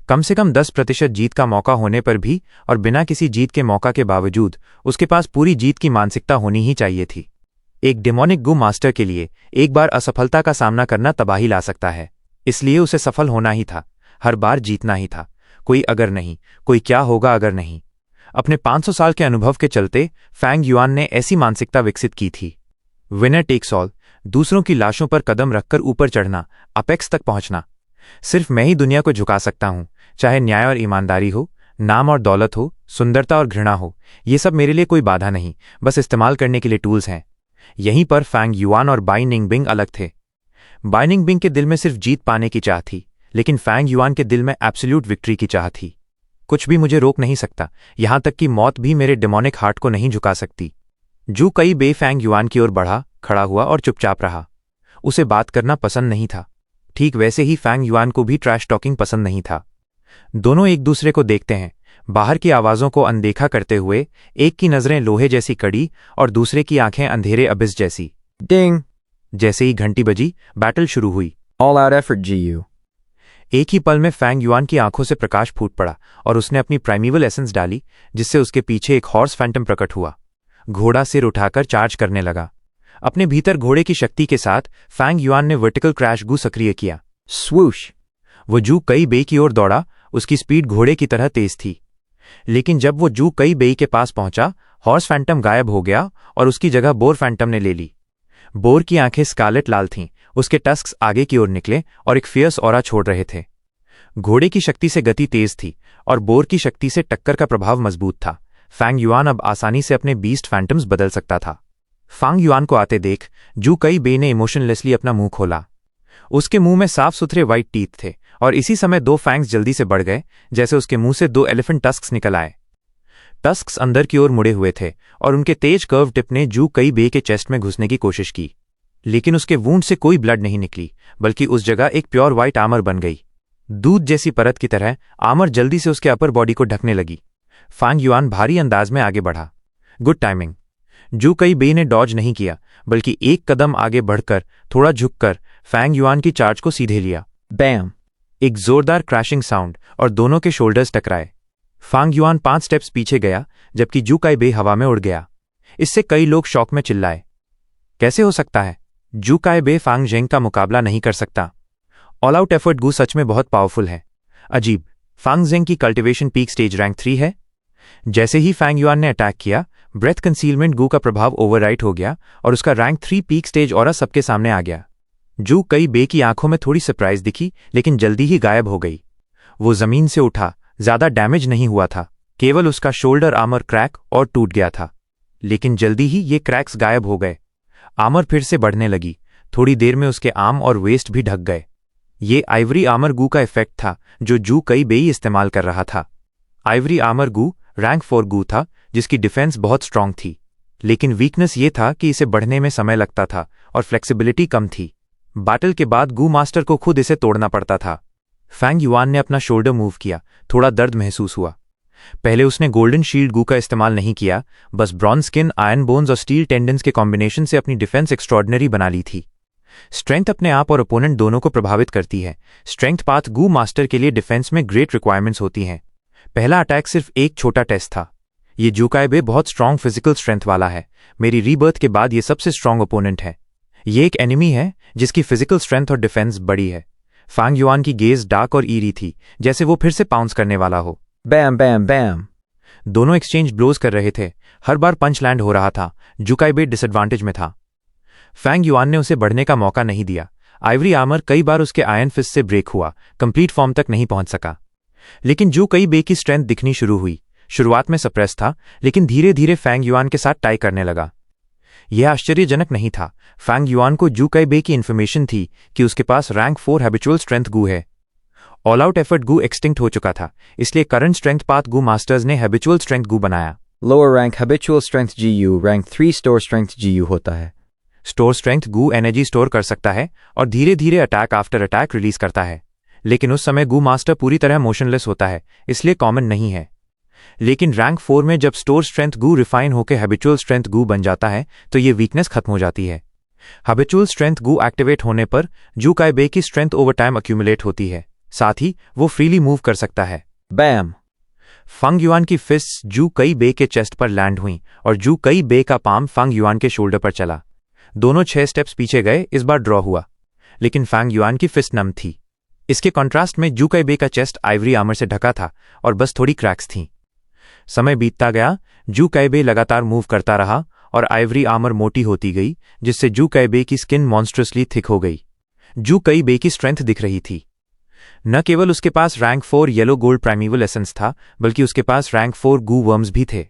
कम से कम 10% जीत का मौका होने पर भी और बिना किसी जीत के मौका के बावजूद उसके पास पूरी जीत की मानसिकता होनी ही चाहिए थी। एक डेमोनिक गू मास्टर के लिए एक बार असफलता का सामना करना तबाही ला सकता है, इसलिए उसे सफल होना ही था, हर बार जीतना ही था। कोई अगर नहीं, कोई क्या होगा अगर नहीं। अपने 500 साल के अनुभव के चलते फैंग युआन ने ऐसी मानसिकता विकसित की थी। विनर टेक्स ऑल, दूसरों की लाशों पर कदम रखकर ऊपर चढ़ना, अपेक्स तक पहुंचना। सिर्फ मैं ही दुनिया को झुका सकता हूं, चाहे न्याय और ईमानदारी हो, नाम और दौलत हो, सुंदरता और घृणा हो। ये सब मेरे लिए कोई बाधा नहीं, बस इस्तेमाल करने के लिए टूल्स हैं। यहीं पर फैंग युआन और बाई निंगबिंग अलग थे। बाई निंगबिंग के दिल में सिर्फ जीत पाने की चाह थी, लेकिन फैंग युआन के दिल में एब्सोल्यूट विक्ट्री की चाह थी। कुछ भी मुझे रोक नहीं सकता, यहां तक कि मौत भी मेरे डेमोनिक हार्ट को नहीं झुका सकती। जू कई बे फैंग युआन की ओर बढ़ा, खड़ा हुआ और चुपचाप रहा। उसे बात करना पसंद नहीं था। ठीक वैसे ही फैंग युआन को भी ट्रैश टॉकिंग पसंद नहीं था। दोनों एक दूसरे को देखते हैं, बाहर की आवाजों को अनदेखा करते हुए। एक की नजरें लोहे जैसी कड़ी और दूसरे की आंखें अंधेरे अबिस जैसी। Ding! जैसे ही घंटी बजी, बैटल शुरू हुई। All out effort, GU. एक ही पल में फैंग युआन की आंखों से प्रकाश फूट पड़ा और उसने अपनी प्राइमीवल एसेंस डाली, जिससे उसके पीछे एक हॉर्स फैंटम प्रकट हुआ। घोड़ा सिर उठाकर चार्ज करने लगा। अपने भीतर घोड़े की शक्ति के साथ फैंग युआन ने वर्टिकल क्रैश गू सक्रिय किया। Swoosh! वो जू कई बे की ओर दौड़ा, उसकी स्पीड घोड़े की तरह तेज थी। लेकिन जब वो जू कई बे के पास पहुंचा, हॉर्स फैंटम गायब हो गया और उसकी जगह बोर फैंटम ने ले ली। बोर की आंखें स्कारलेट लाल थीं, उसके टस्क्स आगे की ओर निकले और एक फियर्स ऑरा छोड़ रहे थे। घोड़े की शक्ति से गति तेज थी और बोर की शक्ति से टक्कर का प्रभाव मजबूत था। फैंग युआन अब आसानी से अपने बीस्ट फैंटम्स बदल सकता था। फैंग युआन को आते देख जू कई बे ने इमोशनलेसली अपना मुंह खोला। उसके मुंह में साफ सुथरे व्हाइट टीथ थे और इसी समय दो फैंग्स जल्दी से बढ़ गए, जैसे उसके मुंह से दो एलिफेंट टस्क्स निकल आए। टस्क्स अंदर की ओर मुड़े हुए थे और उनके तेज कर्व टिप ने जू कई बे के चेस्ट में घुसने की कोशिश की, लेकिन उसके वूंड से कोई ब्लड नहीं निकली, बल्कि उस जगह एक प्योर व्हाइट आर्मर बन गई। दूध जैसी परत की तरह आर्मर जल्दी से उसके अपर बॉडी को ढकने लगी। फैंग युआन भारी अंदाज में आगे बढ़ा। Good timing. जू कई बे ने डॉज नहीं किया, बल्कि एक कदम आगे बढ़कर थोड़ा झुककर फैंग युआन की चार्ज को सीधे लिया। Bam! एक जोरदार क्रैशिंग साउंड और दोनों के शोल्डर्स टकराए। फैंग युआन 5 स्टेप्स पीछे गया, जबकि जू काई बे हवा में उड़ गया। इससे कई लोग शॉक में चिल्लाए, कैसे हो सकता है? जू काई बे फैंग जेंग का मुकाबला नहीं कर सकता। ऑल आउट एफर्ट गू सच में बहुत पावरफुल है। अजीब, फैंग जेंग की कल्टिवेशन पीक स्टेज रैंक 3 है। जैसे ही फैंग युआन ने अटैक किया, ब्रेथ कंसीलमेंट गू का प्रभाव ओवरराइट हो गया और उसका रैंक 3 पीक स्टेज ऑरा सबके सामने आ गया। जू कई बे की आंखों में थोड़ी सरप्राइज दिखी, लेकिन जल्दी ही गायब हो गई। वो जमीन से उठा, ज्यादा डैमेज नहीं हुआ था, केवल उसका शोल्डर आर्मर क्रैक और टूट गया था। लेकिन जल्दी ही ये क्रैक्स गायब हो गए। आर्मर फिर से बढ़ने लगी। थोड़ी देर में उसके आर्म और वेस्ट भी ढक गए। ये आइवरी आर्मर गू का इफेक्ट था, जो जू कई बे ही इस्तेमाल कर रहा था। आइवरी आर्मर गू रैंक 4 गू था, जिसकी डिफेंस बहुत स्ट्रांग थी, लेकिन वीकनेस ये था कि इसे बढ़ने में समय लगता था और फ्लेक्सिबिलिटी कम थी। बैटल के बाद गू मास्टर को खुद इसे तोड़ना पड़ता था। फैंग युआन ने अपना शोल्डर मूव किया, थोड़ा दर्द महसूस हुआ। पहले उसने गोल्डन शील्ड गू का इस्तेमाल नहीं किया, बस ब्रॉन्ज स्किन, आयरन बोन्स और स्टील टेंडन्स के कॉम्बिनेशन से अपनी डिफेंस एक्स्ट्रॉर्डिनरी बना ली थी। स्ट्रेंथ अपने आप और ओपोनेंट दोनों को प्रभावित करती है। स्ट्रेंथ पाथ गू मास्टर के लिए डिफेंस में ग्रेट रिक्वायरमेंट्स होती हैं। पहला अटैक सिर्फ एक छोटा टेस्ट था। ये जू काई बे बहुत स्ट्रांग फिजिकल स्ट्रेंथ वाला है। मेरी रीबर्थ के बाद ये सबसे स्ट्रांग ओपोनेंट है। ये एक एनिमी है जिसकी फिजिकल स्ट्रेंथ और डिफेंस बड़ी है। फैंग युआन की गेज डार्क और ईरी थी, जैसे वो फिर से पाउंस करने वाला हो। Bam! Bam! Bam! दोनों एक्सचेंज ब्लोज कर रहे थे। हर बार पंच लैंड हो रहा था। जू काई बे डिसएडवांटेज में था। फैंग युआन ने उसे बढ़ने का मौका नहीं दिया। आइवरी आर्मर कई बार उसके आयरन फिस्ट से ब्रेक हुआ, कंप्लीट फॉर्म तक नहीं पहुंच सका। लेकिन जू कई बे की स्ट्रेंथ दिखनी शुरू हुई। शुरुआत में सप्रेस था, लेकिन धीरे धीरे फैंग युआन के साथ टाई करने लगा। यह आश्चर्यजनक नहीं था। फैंग युआन को जू काई बे की इन्फॉर्मेशन थी कि उसके पास रैंक 4 हैबिचुअल स्ट्रेंथ गू है। ऑल आउट एफर्ट गू एक्सटिंक्ट हो चुका था, इसलिए करंट स्ट्रेंथ पाथ गू मास्टर्स ने हैबिचुअल स्ट्रेंथ गू बनाया। Lower rank habitual strength GU, rank 3 store strength GU होता है। स्टोर स्ट्रेंथ गू एनर्जी स्टोर कर सकता है और धीरे धीरे अटैक आफ्टर अटैक रिलीज करता है, लेकिन उस समय गू मास्टर पूरी तरह मोशनलेस होता है, इसलिए कॉमन नहीं है। लेकिन रैंक 4 में जब स्टोर स्ट्रेंथ गू रिफाइन होकर हैबिचुअल स्ट्रेंथ गू बन जाता है, तो ये वीकनेस खत्म हो जाती है। हैबिचुअल स्ट्रेंथ गू एक्टिवेट होने पर जू काई बे की स्ट्रेंथ ओवर टाइम अक्यूमुलेट होती है, साथ ही वो फ्रीली मूव कर सकता है। Bam! फंग युआन की फिस्ट जू कई बे के चेस्ट पर लैंड हुई और जू कई बे का पाम फंग युआन के शोल्डर पर चला। दोनों 6 स्टेप्स पीछे गए। इस बार ड्रॉ हुआ, लेकिन फैंग युआन की फिस्ट नम थी। इसके कॉन्ट्रास्ट में जू काई बे का चेस्ट आइवरी आर्मर से ढका था और बस थोड़ी क्रैक्स थीं। समय बीतता गया। जू काई बे लगातार मूव करता रहा और आइवरी आर्मर मोटी होती गई, जिससे जू कई बे की स्किन मॉन्स्ट्रसली थिक हो गई। जू कई बे की स्ट्रेंथ दिख रही थी। न केवल उसके पास रैंक 4 येलो गोल्ड प्राइमेवल एसेंस था, बल्कि उसके पास रैंक 4 गू वर्म्स भी थे।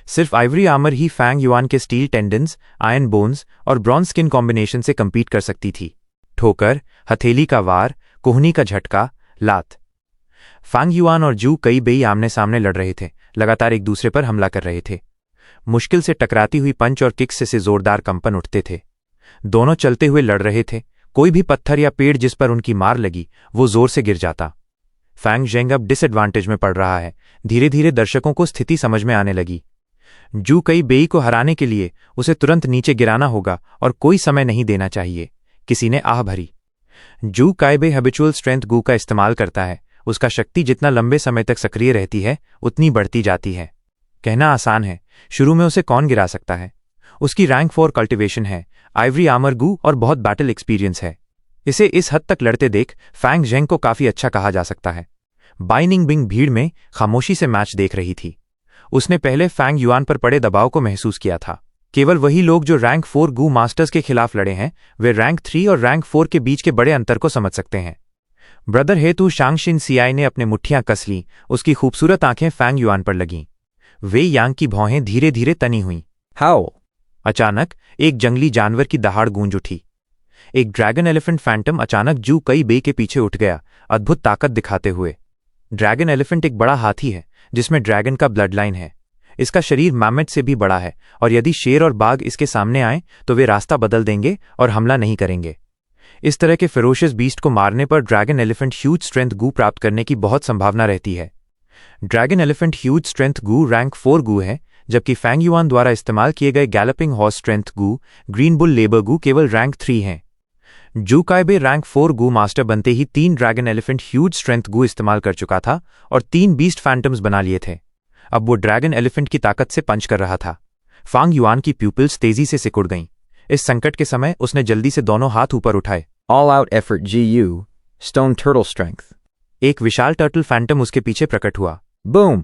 सिर्फ आइवरी आर्मर ही फैंग युआन के स्टील टेंडन्स, आयरन बोन्स और ब्रॉन्ज स्किन कॉम्बिनेशन से कम्पीट कर सकती थी। ठोकर, हथेली का वार, कोहनी का झटका, लात। फैंग युआन और जू कई बेई आमने सामने लड़ रहे थे, लगातार एक दूसरे पर हमला कर रहे थे। मुश्किल से टकराती हुई पंच और किक्स से जोरदार कंपन उठते थे। दोनों चलते हुए लड़ रहे थे। कोई भी पत्थर या पेड़ जिस पर उनकी मार लगी वो जोर से गिर जाता। फैंग जेंग अब डिसएडवांटेज में पड़ रहा है। धीरे धीरे दर्शकों को स्थिति समझ में आने लगी। जू कई बेई को हराने के लिए उसे तुरंत नीचे गिराना होगा और कोई समय नहीं देना चाहिए। किसी ने आह भरी। जू काई बे हैबिचुअल स्ट्रेंथ गू का इस्तेमाल करता है। उसका शक्ति जितना लंबे समय तक सक्रिय रहती है उतनी बढ़ती जाती है। कहना आसान है, शुरू में उसे कौन गिरा सकता है। उसकी रैंक 4 कल्टिवेशन है, आइवरी आर्मर गू और बहुत बैटल एक्सपीरियंस है। इसे इस हद तक लड़ते देख फैंग जेंग को काफी अच्छा कहा जा सकता है। बाइनिंग बिंग भीड़ में खामोशी से मैच देख रही थी। उसने पहले फैंग युआन पर पड़े दबाव को महसूस किया था। केवल वही लोग जो रैंक 4 गू मास्टर्स के खिलाफ लड़े हैं, वे रैंक 3 और रैंक 4 के बीच के बड़े अंतर को समझ सकते हैं। ब्रदर हेतु शांगशिन सियाई ने अपने मुट्ठियां कस लीं। उसकी खूबसूरत आंखें फैंग युआन पर लगीं। वे यांग की भौहें धीरे धीरे तनी हुईं। हाउ! अचानक एक जंगली जानवर की दहाड़ गूंज उठी। एक ड्रैगन एलिफेंट फैंटम अचानक जू कई बे के पीछे उठ गया, अद्भुत ताकत दिखाते हुए। ड्रैगन एलिफेंट एक बड़ा हाथी है जिसमें ड्रैगन का ब्लड लाइन है। इसका शरीर मैमथ से भी बड़ा है और यदि शेर और बाघ इसके सामने आए तो वे रास्ता बदल देंगे और हमला नहीं करेंगे। इस तरह के फेरोशियस बीस्ट को मारने पर ड्रैगन एलिफेंट ह्यूज स्ट्रेंथ गू प्राप्त करने की बहुत संभावना रहती है। ड्रैगन एलिफेंट ह्यूज स्ट्रेंथ गू रैंक 4 गू है, जबकि फैंग युआन द्वारा इस्तेमाल किए गए गैलपिंग हॉर्स स्ट्रेंथ गू, ग्रीन बुल लेबर गू केवल रैंक 3 हैं। जू काई बे रैंक 4 गू मास्टर बनते ही 3 ड्रैगन एलिफेंट ह्यूज स्ट्रेंथ गू इस्तेमाल कर चुका था और 3 बीस्ट फैंटम्स बना लिए थे। अब वो ड्रैगन एलिफेंट की ताकत से पंच कर रहा था। फैंग युआन की प्यूपिल्स तेजी से सिकुड़ गईं। इस संकट के समय उसने जल्दी से दोनों हाथ ऊपर उठाए। All out effort GU, stone turtle strength. एक विशाल टर्टल फैंटम उसके पीछे प्रकट हुआ। Boom!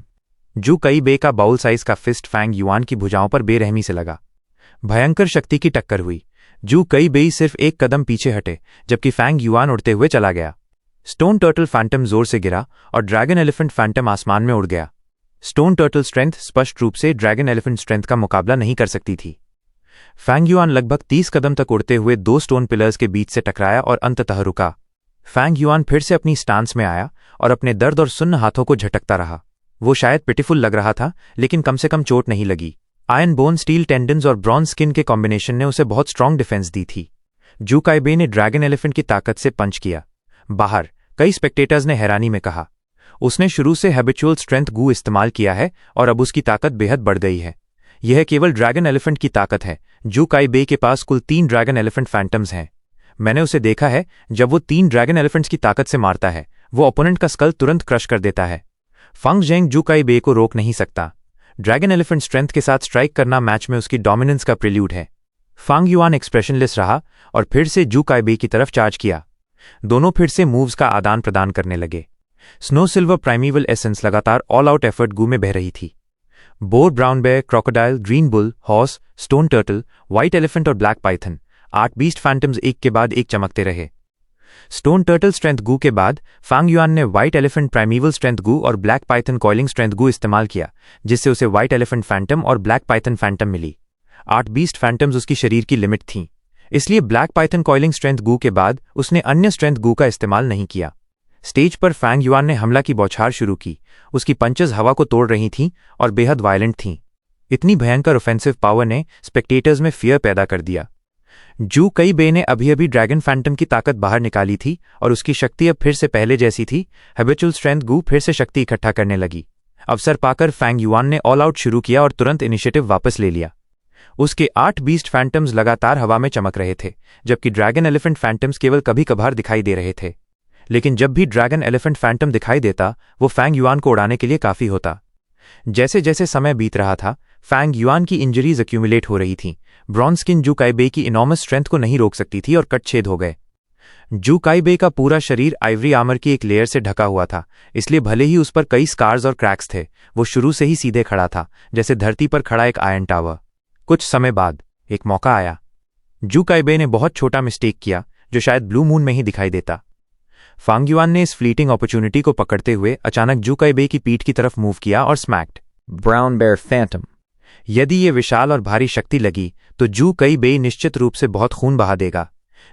जू कई बे का बाउल साइज का फिस्ट फैंग युआन की भुजाओं पर बेरहमी से लगा। भयंकर शक्ति की टक्कर हुई। जू कई बेई सिर्फ एक कदम पीछे हटे, जबकि फैंग युआन उड़ते हुए चला गया। स्टोन टर्टल फैंटम जोर से गिरा और ड्रैगन एलिफेंट फैंटम आसमान में उड़ गया। स्टोन टर्टल स्ट्रेंथ स्पष्ट रूप से ड्रैगन एलिफेंट स्ट्रेंथ का मुकाबला नहीं कर सकती थी। फैंग युआन लगभग 30 कदम तक उड़ते हुए 2 स्टोन पिलर्स के बीच से टकराया और अंततः रुका। फैंग युआन फिर से अपनी स्टांस में आया और अपने दर्द और सुन्न हाथों को झटकता रहा। वो शायद पिटिफुल लग रहा था, लेकिन कम से कम चोट नहीं लगी। आयरन बोन, स्टील टेंडन्स और ब्रॉन्ज स्किन के कॉम्बिनेशन ने उसे बहुत स्ट्रांग डिफेंस दी थी। जू काई बे ने ड्रैगन एलिफेंट की ताकत से पंच किया। बाहर कई स्पेक्टेटर्स ने हैरानी में कहा, उसने शुरू से हैबिचुअल स्ट्रेंथ गू इस्तेमाल किया है और अब उसकी ताकत बेहद बढ़ गई है। यह केवल ड्रैगन एलिफेंट की ताकत है। जू काई बे के पास कुल 3 ड्रैगन एलिफेंट फैंटम्स हैं। मैंने उसे देखा है, जब वो 3 ड्रैगन एलिफेंट्स की ताकत से मारता है वो ओपोनेंट का स्कल तुरंत क्रश कर देता है। फंग जेंग जू काई बे को रोक नहीं सकता। ड्रैगन एलिफेंट स्ट्रेंथ के साथ स्ट्राइक करना मैच में उसकी डोमिनेंस का प्रिल्यूड है। फैंग युआन एक्सप्रेशनलेस रहा और फिर से जू काई बे की तरफ चार्ज किया। दोनों फिर से मूव्स का आदान प्रदान करने लगे। स्नो सिल्वर प्राइमेवल एसेंस लगातार ऑल आउट एफर्ट गू में बह रही थी। Boar, brown bear, crocodile, green bull, horse, stone turtle, white elephant और ब्लैक पाइथन, 8 बीस्ट फैंटम्स एक के बाद एक चमकते रहे। स्टोन टर्टल स्ट्रेंथ गू के बाद फैंग युआन ने व्हाइट एलिफेंट प्राइमेवल स्ट्रेंथ गू और ब्लैक पाइथन कॉइलिंग स्ट्रेंथ गू इस्तेमाल किया, जिससे उसे व्हाइट एलिफेंट फैंटम और ब्लैक पाइथन फैंटम मिली। 8 बीस्ट फैंटम्स उसकी शरीर की लिमिट थीं, इसलिए ब्लैक पाइथन कॉइलिंग स्ट्रेंथ गू के बाद उसने अन्य स्ट्रेंथ गू का इस्तेमाल नहीं किया। स्टेज पर फैंग युआन ने हमला की बौछार शुरू की। उसकी पंचेस हवा को तोड़ रही थीं और बेहद वायलेंट थीं। इतनी भयंकर ऑफेंसिव पावर ने स्पेक्टेटर्स में फियर पैदा कर दिया। जू कई बे ने अभी अभी ड्रैगन फैंटम की ताकत बाहर निकाली थी और उसकी शक्ति अब फिर से पहले जैसी थी। हैबिचुअल स्ट्रेंथ गू फिर से शक्ति इकट्ठा करने लगी। अवसर पाकर फैंग युआन ने ऑल आउट शुरू किया और तुरंत इनिशिएटिव वापस ले लिया। उसके 8 बीस्ट फैंटम्स लगातार हवा में चमक रहे थे, जबकि ड्रैगन एलिफेंट फैंटम्स केवल कभी कभार दिखाई दे रहे थे। लेकिन जब भी ड्रैगन एलिफेंट फैंटम दिखाई देता वो फैंग युआन को उड़ाने के लिए काफी होता। जैसे जैसे समय बीत रहा था, फैंग युआन की इंजरीज एक्यूमुलेट हो रही थीं। ब्रॉन्ज स्किन जू काई बे की इनॉर्मस स्ट्रेंथ को नहीं रोक सकती थी और कट छेद हो गए। जू काई बे का पूरा शरीर आइवरी आर्मर की एक लेयर से ढका हुआ था, इसलिए भले ही उस पर कई स्कार्स और क्रैक्स थे, वो शुरू से ही सीधे खड़ा था, जैसे धरती पर खड़ा एक आयरन टावर। कुछ समय बाद एक मौका आया। जू काइबे ने बहुत छोटा मिस्टेक किया जो शायद ब्लू मून में ही दिखाई देता। फांग युआन ने इस फ्लीटिंग अपॉर्चुनिटी को पकड़ते हुए अचानक जू काइबे की पीठ की तरफ मूव किया और स्मैक्ड। Brown Bear Phantom. यदि ये विशाल और भारी शक्ति लगी तो जू काइबे निश्चित रूप से बहुत खून बहा देगा।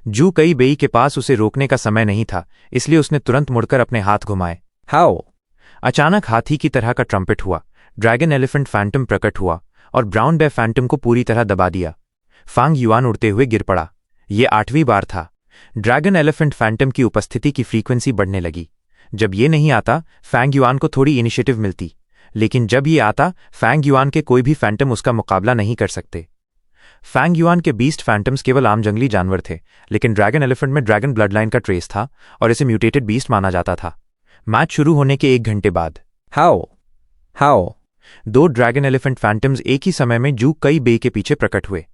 जू काइबे के पास उसे रोकने का समय नहीं था, इसलिए उसने तुरंत मुड़कर अपने हाथ घुमाए। Howl. अचानक हाथी की तरह का ट्रम्पेट हुआ, ड्रैगन एलिफेंट फैंटम प्रकट हुआ और ब्राउन बेयर फैंटम को पूरी तरह दबा दिया। फांग युआन उड़ते हुए गिर पड़ा। ये 8वीं बार था। ड्रैगन एलिफेंट फैंटम की उपस्थिति की फ्रीक्वेंसी बढ़ने लगी। जब ये नहीं आता, फैंग युआन को थोड़ी इनिशिएटिव मिलती, लेकिन जब ये आता, फैंग युआन के कोई भी फैंटम उसका मुकाबला नहीं कर सकते। फैंग युआन के बीस्ट फैंटम्स केवल आम जंगली जानवर थे, लेकिन ड्रैगन एलिफेंट में ड्रैगन ब्लडलाइन का ट्रेस था और इसे म्यूटेटेड बीस्ट माना जाता था। मैच शुरू होने के 1 घंटे बाद Howl. Howl. 2 dragon elephant phantoms एक ही समय में जू काइबे के पीछे प्रकट हुए।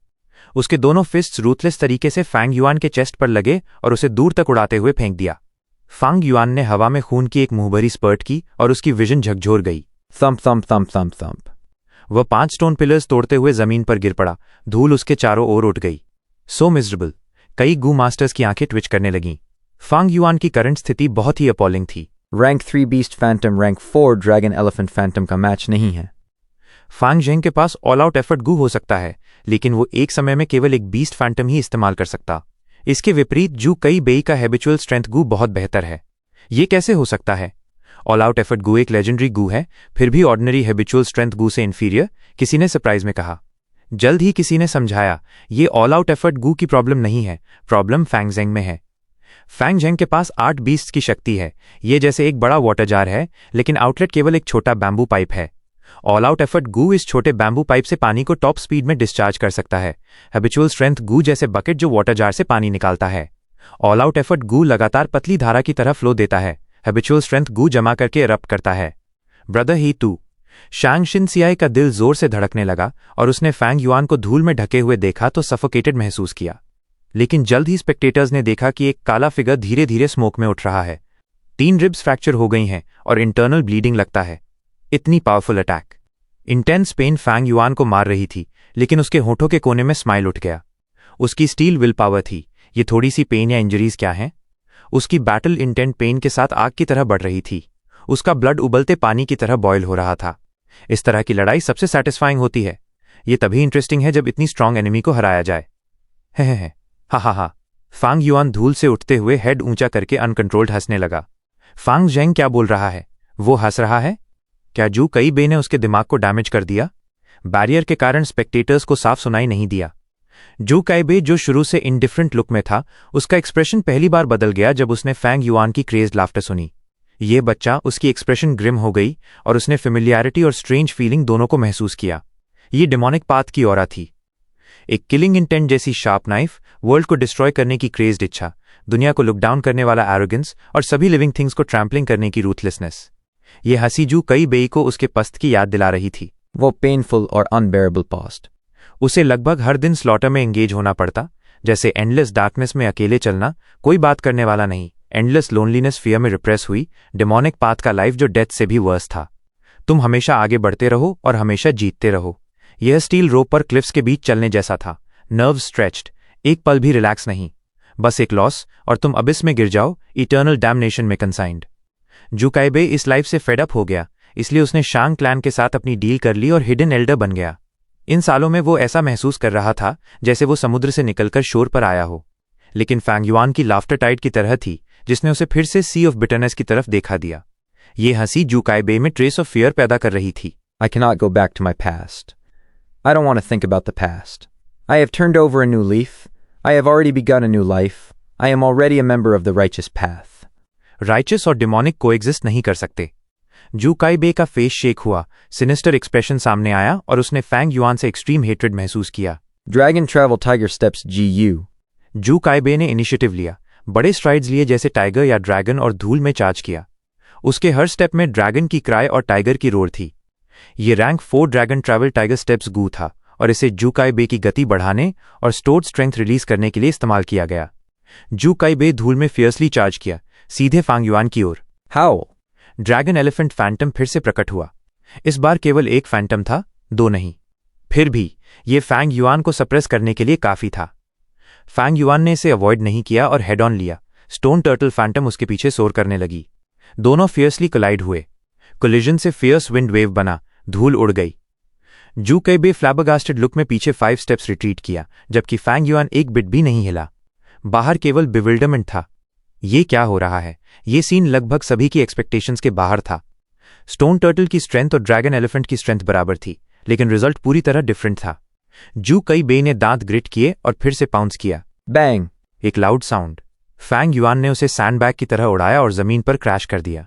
उसके दोनों फिस्ट्स रूथलेस तरीके से फैंग युआन के चेस्ट पर लगे और उसे दूर तक उड़ाते हुए फेंक दिया। फांग युआन ने हवा में खून की एक मुंहभरी स्पर्ट की और उसकी विजन झकझोर गई। Thump, thump, thump, thump, thump. वह 5 स्टोन पिलर्स तोड़ते हुए जमीन पर गिर पड़ा। धूल उसके चारों ओर उठ गई। सो मिजरेबल। कई गू मास्टर्स की आंखें ट्विच करने लगीं। फांग युआन की करंट स्थिति बहुत ही अपॉलिंग थी। Rank 3 Beast Phantom, Rank 4 Dragon Elephant Phantom का मैच नहीं है। फांग जेंग के पास ऑल आउट एफर्ट गू हो सकता है, लेकिन वो एक समय में केवल एक बीस्ट फैंटम ही इस्तेमाल कर सकता। इसके विपरीत जू काइबे का हैबिचुअल स्ट्रेंथ गू बहुत बेहतर है। ये कैसे हो सकता है? ऑल आउट एफर्ट गू एक लेजेंडरी गू है, फिर भी ऑर्डिनरी हैबिचुअल स्ट्रेंथ गू से इन्फीरियर, किसी ने सरप्राइज में कहा। जल्द ही किसी ने समझाया, ये ऑल आउट एफर्ट गू की प्रॉब्लम नहीं है, प्रॉब्लम फैंग जेंग में है। फैंग जेंग के पास 8 बीस्ट्स की शक्ति है। ये जैसे एक बड़ा वाटर जार है, लेकिन आउटलेट केवल एक छोटा बैम्बू पाइप है। ऑल आउट एफर्ट गू इस छोटे बैम्बू पाइप से पानी को टॉप स्पीड में डिस्चार्ज कर सकता है। हैबिचुअल स्ट्रेंथ गू जैसे बकेट जो वाटर जार से पानी निकालता है। ऑल आउट एफर्ट गू लगातार पतली धारा की तरह फ्लो देता है। हैबिचुअल स्ट्रेंथ गू जमा करके इरप्ट करता है। Brother he to. शांग शिनसियाई का दिल जोर से धड़कने लगा और उसने फैंग युआन को धूल में ढके हुए देखा तो सफोकेटेड महसूस किया। लेकिन जल्द ही स्पेक्टेटर्स ने देखा कि एक काला फिगर धीरे धीरे स्मोक में उठ रहा है। 3 रिब्स फ्रैक्चर हो गई हैं और इंटरनल ब्लीडिंग लगता है। इतनी powerful attack. Intense pain Fang Yuan को मार रही थी, लेकिन उसके होठों के कोने में स्माइल उठ गया। उसकी स्टील विल पावर थी। ये थोड़ी सी पेन या इंजरीज क्या हैं? उसकी बैटल इंटेंट पेन के साथ आग की तरह बढ़ रही थी। उसका ब्लड उबलते पानी की तरह बॉयल हो रहा था। इस तरह की लड़ाई सबसे सैटिस्फाइंग होती है। ये तभी इंटरेस्टिंग है जब इतनी स्ट्रांग एनिमी को हराया जाए। है हा। फांग युआन धूल से उठते हुए हेड ऊंचा करके अनकंट्रोल्ड हंसने लगा। फांग जेंग क्या बोल रहा है? वो हंस रहा है? क्या जू काइबे ने उसके दिमाग को डैमेज कर दिया? बैरियर के कारण स्पेक्टेटर्स को साफ सुनाई नहीं दिया। जू काइबे जो शुरू से इंडिफरेंट लुक में था, उसका एक्सप्रेशन पहली बार बदल गया जब उसने फैंग युआन की क्रेज्ड लाफ्टर सुनी। ये बच्चा, उसकी एक्सप्रेशन ग्रिम हो गई और उसने फेमिलियरिटी और स्ट्रेंज फीलिंग दोनों को महसूस किया। ये डिमोनिक पाथ की ऑरा थी। एक किलिंग इंटेंट जैसी शार्प नाइफ, वर्ल्ड को डिस्ट्रॉय करने की क्रेज्ड इच्छा, दुनिया को लुक डाउन करने वाला एरोगेंस और सभी लिविंग थिंग्स को ट्रैम्पलिंग करने की रूथलेसनेस। ये हंसी जू काइबे को उसके पस्त की याद दिला रही थी। वो पेनफुल और अनबेरेबल पास्ट। उसे लगभग हर दिन स्लॉटर में एंगेज होना पड़ता, जैसे एंडलेस डार्कनेस में अकेले चलना, कोई बात करने वाला नहीं। एंडलेस लोनलीनेस फियर में रिप्रेस हुई डेमोनिक पाथ का लाइफ जो डेथ से भी वर्स था। तुम हमेशा आगे बढ़ते रहो और हमेशा जीतते रहो। यह स्टील रोप पर क्लिफ्स के बीच चलने जैसा था। नर्व्स स्ट्रेच्ड, एक पल भी रिलैक्स नहीं, बस एक लॉस और तुम अबिस में गिर जाओ, इटर्नल डैमनेशन में कंसाइंड। जू काइबे इस लाइफ से फेड अप हो गया, इसलिए उसने शांग क्लैन के साथ अपनी डील कर ली और हिडन एल्डर बन गया। इन सालों में वो ऐसा महसूस कर रहा था जैसे वो समुद्र से निकलकर शोर पर आया हो। लेकिन फैंग युआन की लाफ्टर टाइड की तरह थी, जिसने उसे फिर से सी ऑफ बिटरनेस की तरफ देखा दिया। ये हंसी जू काइबे में ट्रेस ऑफ फियर पैदा कर रही थी। I cannot go back to my past. I don't want to think about the past. I have turned over a new leaf. I have already begun a new life. I am already a member of the righteous path. Righteous और demonic coexist नहीं कर सकते। जू काइबे का face shake हुआ, sinister expression सामने आया और उसने फैंग युआन से एक्सट्रीम हेट्रेड महसूस किया। Dragon Travel Tiger Steps GU. जू काइबे ने इनिशिएटिव लिया, बड़े स्ट्राइड्स लिए जैसे टाइगर या ड्रैगन और धूल में चार्ज किया। उसके हर स्टेप में ड्रैगन की क्राई और टाइगर की रोर थी। ये rank 4 dragon travel tiger steps Gu था और इसे जू काइबे की गति बढ़ाने और स्टोर्ड स्ट्रेंथ रिलीज करने के लिए इस्तेमाल किया गया। जू काइबे धूल में फियर्सली चार्ज किया, सीधे फांग युआन की ओर। Howl. ड्रैगन एलिफेंट फैंटम फिर से प्रकट हुआ। इस बार केवल एक फैंटम था, 2 नहीं। फिर भी ये फैंग युआन को सप्रेस करने के लिए काफी था। फैंग युआन ने इसे अवॉइड नहीं किया और हेड ऑन लिया। स्टोन टर्टल फैंटम उसके पीछे सोर करने लगी। दोनों फियर्सली कोलाइड हुए। कोलिजन से फियर्स विंड वेव बना, धूल उड़ गई। जू कई बे फ्लैबरगास्टेड लुक में पीछे 5 स्टेप्स रिट्रीट किया, जबकि फैंग युआन एक बिट भी नहीं हिला। बाहर केवल बिविल्डरमेंट था। ये क्या हो रहा है? ये सीन लगभग सभी की एक्सपेक्टेशंस के बाहर था। स्टोन टर्टल की स्ट्रेंथ और ड्रैगन एलिफेंट की स्ट्रेंथ बराबर थी, लेकिन रिजल्ट पूरी तरह डिफरेंट था। जू कई बे ने दांत ग्रिट किए और फिर से पाउंस किया। Bang! एक लाउड साउंड। फैंग युआन ने उसे सैंडबैग की तरह उड़ाया और जमीन पर क्रैश कर दिया।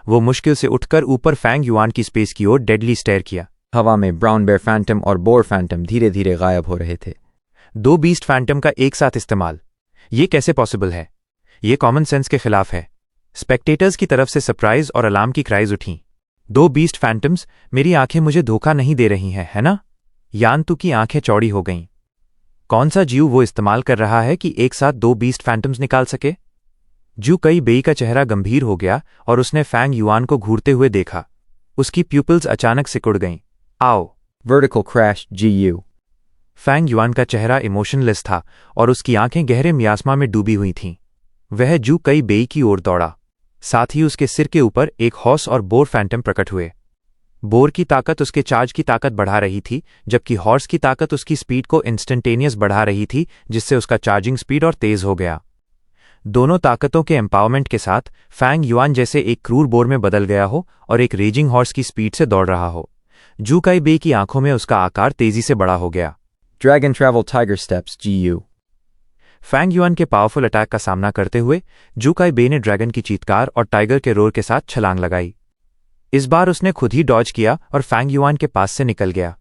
वो मुश्किल से उठकर ऊपर फैंग युआन की स्पेस की ओर डेडली स्टेयर किया। हवा में ब्राउन बेयर फैंटम और बोर फैंटम धीरे धीरे गायब हो रहे थे। 2 बीस्ट फैंटम का एक साथ इस्तेमाल, ये कैसे पॉसिबल है? ये कॉमन सेंस के खिलाफ है। स्पेक्टेटर्स की तरफ से सरप्राइज और अलार्म की क्राइज उठीं। 2 बीस्ट फैंटम्स, मेरी आंखें मुझे धोखा नहीं दे रही हैं, है ना? यान तू की आंखें चौड़ी हो गईं। कौन सा जीव वो इस्तेमाल कर रहा है कि एक साथ 2 बीस्ट फैंटम्स निकाल सके? जू कई बेई का चेहरा गंभीर हो गया और उसने फैंग युआन को घूरते हुए देखा। उसकी प्यूपिल्स अचानक सिकुड़ गईं। आओ! Vertical crash, GU. Fang Yuan का चेहरा इमोशनलेस था और उसकी आंखें गहरे मियास्मा में डूबी हुई थीं। वह जू कई बेई की ओर दौड़ा। साथ ही उसके सिर के ऊपर एक हॉर्स और बोर फैंटम प्रकट हुए। बोर की ताकत उसके चार्ज की ताकत बढ़ा रही थी, जबकि हॉर्स की ताकत उसकी स्पीड को इंस्टेंटेनियस बढ़ा रही थी, जिससे उसका चार्जिंग स्पीड और तेज हो गया। दोनों ताकतों के एम्पावरमेंट के साथ फैंग युआन जैसे एक क्रूर बोर में बदल गया हो और एक रेजिंग हॉर्स की स्पीड से दौड़ रहा हो। जू काई बे की आंखों में उसका आकार तेजी से बड़ा हो गया। Dragon Travel Tiger Steps, GU. Fang Yuan के पावरफुल अटैक का सामना करते हुए जू काई बे ने ड्रैगन की चीत्कार और टाइगर के रोर के साथ छलांग लगाई। इस बार उसने खुद ही डॉज किया और फैंग युआन के पास से निकल गया।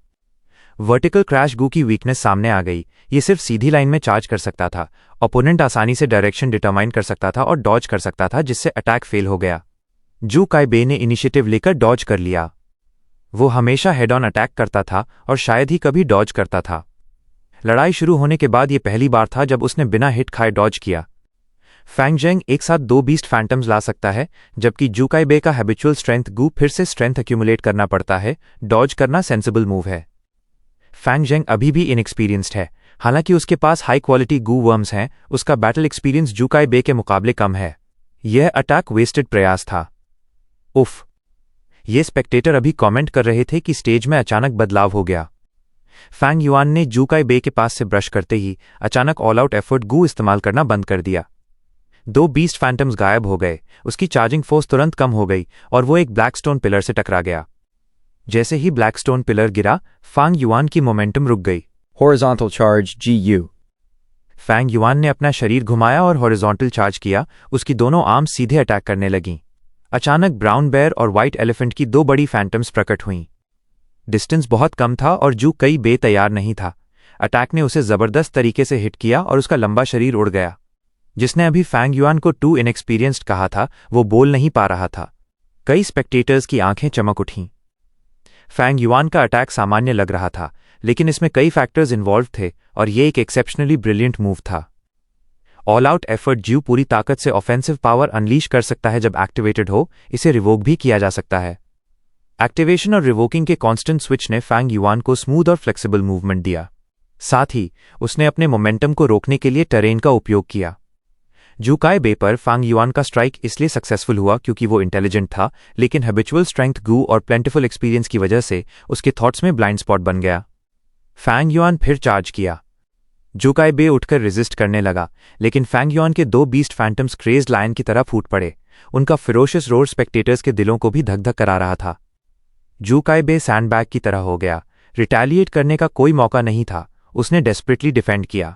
वर्टिकल क्रैश गू की वीकनेस सामने आ गई। ये सिर्फ सीधी लाइन में चार्ज कर सकता था। ओपोनेंट आसानी से डायरेक्शन डिटरमाइन कर सकता था और डॉज कर सकता था, जिससे अटैक फेल हो गया। जू काई बे ने इनिशिएटिव लेकर डॉज कर लिया। वो हमेशा हेड ऑन अटैक करता था और शायद ही कभी डॉज करता था। लड़ाई शुरू होने के बाद ये पहली बार था जब उसने बिना हिट खाए डॉज किया। फैंग जेंग एक साथ 2 बीस्ट फैंटम्स ला सकता है, जबकि जू काई बे का हैबिचुअल स्ट्रेंथ गू फिर से स्ट्रेंथ एक्यूमुलेट करना पड़ता है। डॉज करना सेंसिबल मूव है। फैंग जेंग अभी भी इनएक्सपीरियंस्ड है। हालांकि उसके पास हाई क्वालिटी गू वर्म्स हैं, उसका बैटल एक्सपीरियंस जू काई बे के मुकाबले कम है। यह अटैक वेस्टेड प्रयास था। उफ! ये स्पेक्टेटर अभी कमेंट कर रहे थे कि स्टेज में अचानक बदलाव हो गया। फैंग युआन ने जू काई बे के पास से ब्रश करते ही अचानक ऑल आउट एफर्ट गू इस्तेमाल करना बंद कर दिया। 2 बीस्ट फैंटम्स गायब हो गए। उसकी चार्जिंग फोर्स तुरंत कम हो गई और वो एक ब्लैकस्टोन पिलर से टकरा गया। जैसे ही ब्लैकस्टोन पिलर गिरा, फैंग युआन की मोमेंटम रुक गई। Horizontal Charge, GU. Fang Yuan ने अपना शरीर घुमाया और हॉरिजॉन्टल चार्ज किया। उसकी दोनों आर्म्स सीधे अटैक करने लगीं। अचानक ब्राउन बेयर और व्हाइट एलिफेंट की 2 बड़ी फैंटम्स प्रकट हुईं। डिस्टेंस बहुत कम था और जू कई बे तैयार नहीं था। अटैक ने उसे जबरदस्त तरीके से हिट किया और उसका लंबा शरीर उड़ गया। जिसने अभी फैंग युआन को टू इनएक्सपीरियंस्ड कहा था, वो बोल नहीं पा रहा था। कई स्पेक्टेटर्स की आंखें चमक उठीं। फैंग युआन का अटैक सामान्य लग रहा था, लेकिन इसमें कई फैक्टर्स इन्वॉल्व थे और ये एक एक्सेप्शनली ब्रिलियंट मूव था। ऑल आउट एफर्ट ज्यू पूरी ताकत से ऑफेंसिव पावर अनलीश कर सकता है जब एक्टिवेटेड हो। इसे रिवोक भी किया जा सकता है। एक्टिवेशन और रिवोकिंग के कांस्टेंट स्विच ने फैंग युआन को स्मूथ और फ्लेक्सिबल मूवमेंट दिया। साथ ही उसने अपने मोमेंटम को रोकने के लिए टेरेन का उपयोग किया। जू काई बे पर फैंग युआन का स्ट्राइक इसलिए सक्सेसफुल हुआ क्योंकि वो इंटेलिजेंट था, लेकिन हैबिचुअल स्ट्रेंथ गू और प्लेंटिफुल एक्सपीरियंस की वजह से उसके थॉट्स में ब्लाइंड स्पॉट बन गया। फैंग युआन फिर चार्ज किया। जू काई बे उठकर रेजिस्ट करने लगा, लेकिन फैंग युआन के 2 बीस्ट फैंटम्स क्रेज्ड लायन की तरह फूट पड़े। उनका फिरोशियस रोर स्पेक्टेटर्स के दिलों को भी धक धक करा रहा था। जू काई बे सैंडबैग की तरह हो गया। रिटेलिएट करने का कोई मौका नहीं था। उसने डेस्परेटली डिफेंड किया।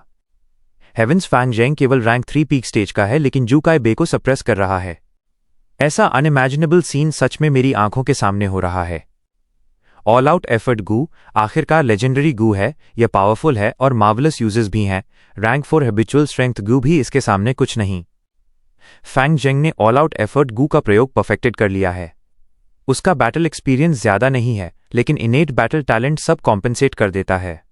हेवेंस फैंग जेंग केवल रैंक 3 पीक स्टेज का है, लेकिन जू काई बे को सप्रेस कर रहा है। ऐसा अनइमेजिनेबल सीन सच में मेरी आंखों के सामने हो रहा है। ऑल आउट एफर्ट गू आखिरकार लेजेंडरी गू है, यह पावरफुल है और मार्वलस यूजेस भी हैं। रैंक 4 हैबिचुअल स्ट्रेंथ गू भी इसके सामने कुछ नहीं। फैंग जेंग ने ऑल आउट एफर्ट गू का प्रयोग परफेक्टेड कर लिया है। उसका बैटल एक्सपीरियंस ज्यादा नहीं है, लेकिन इनेट बैटल टैलेंट सब कॉम्पेंसेट कर देता है।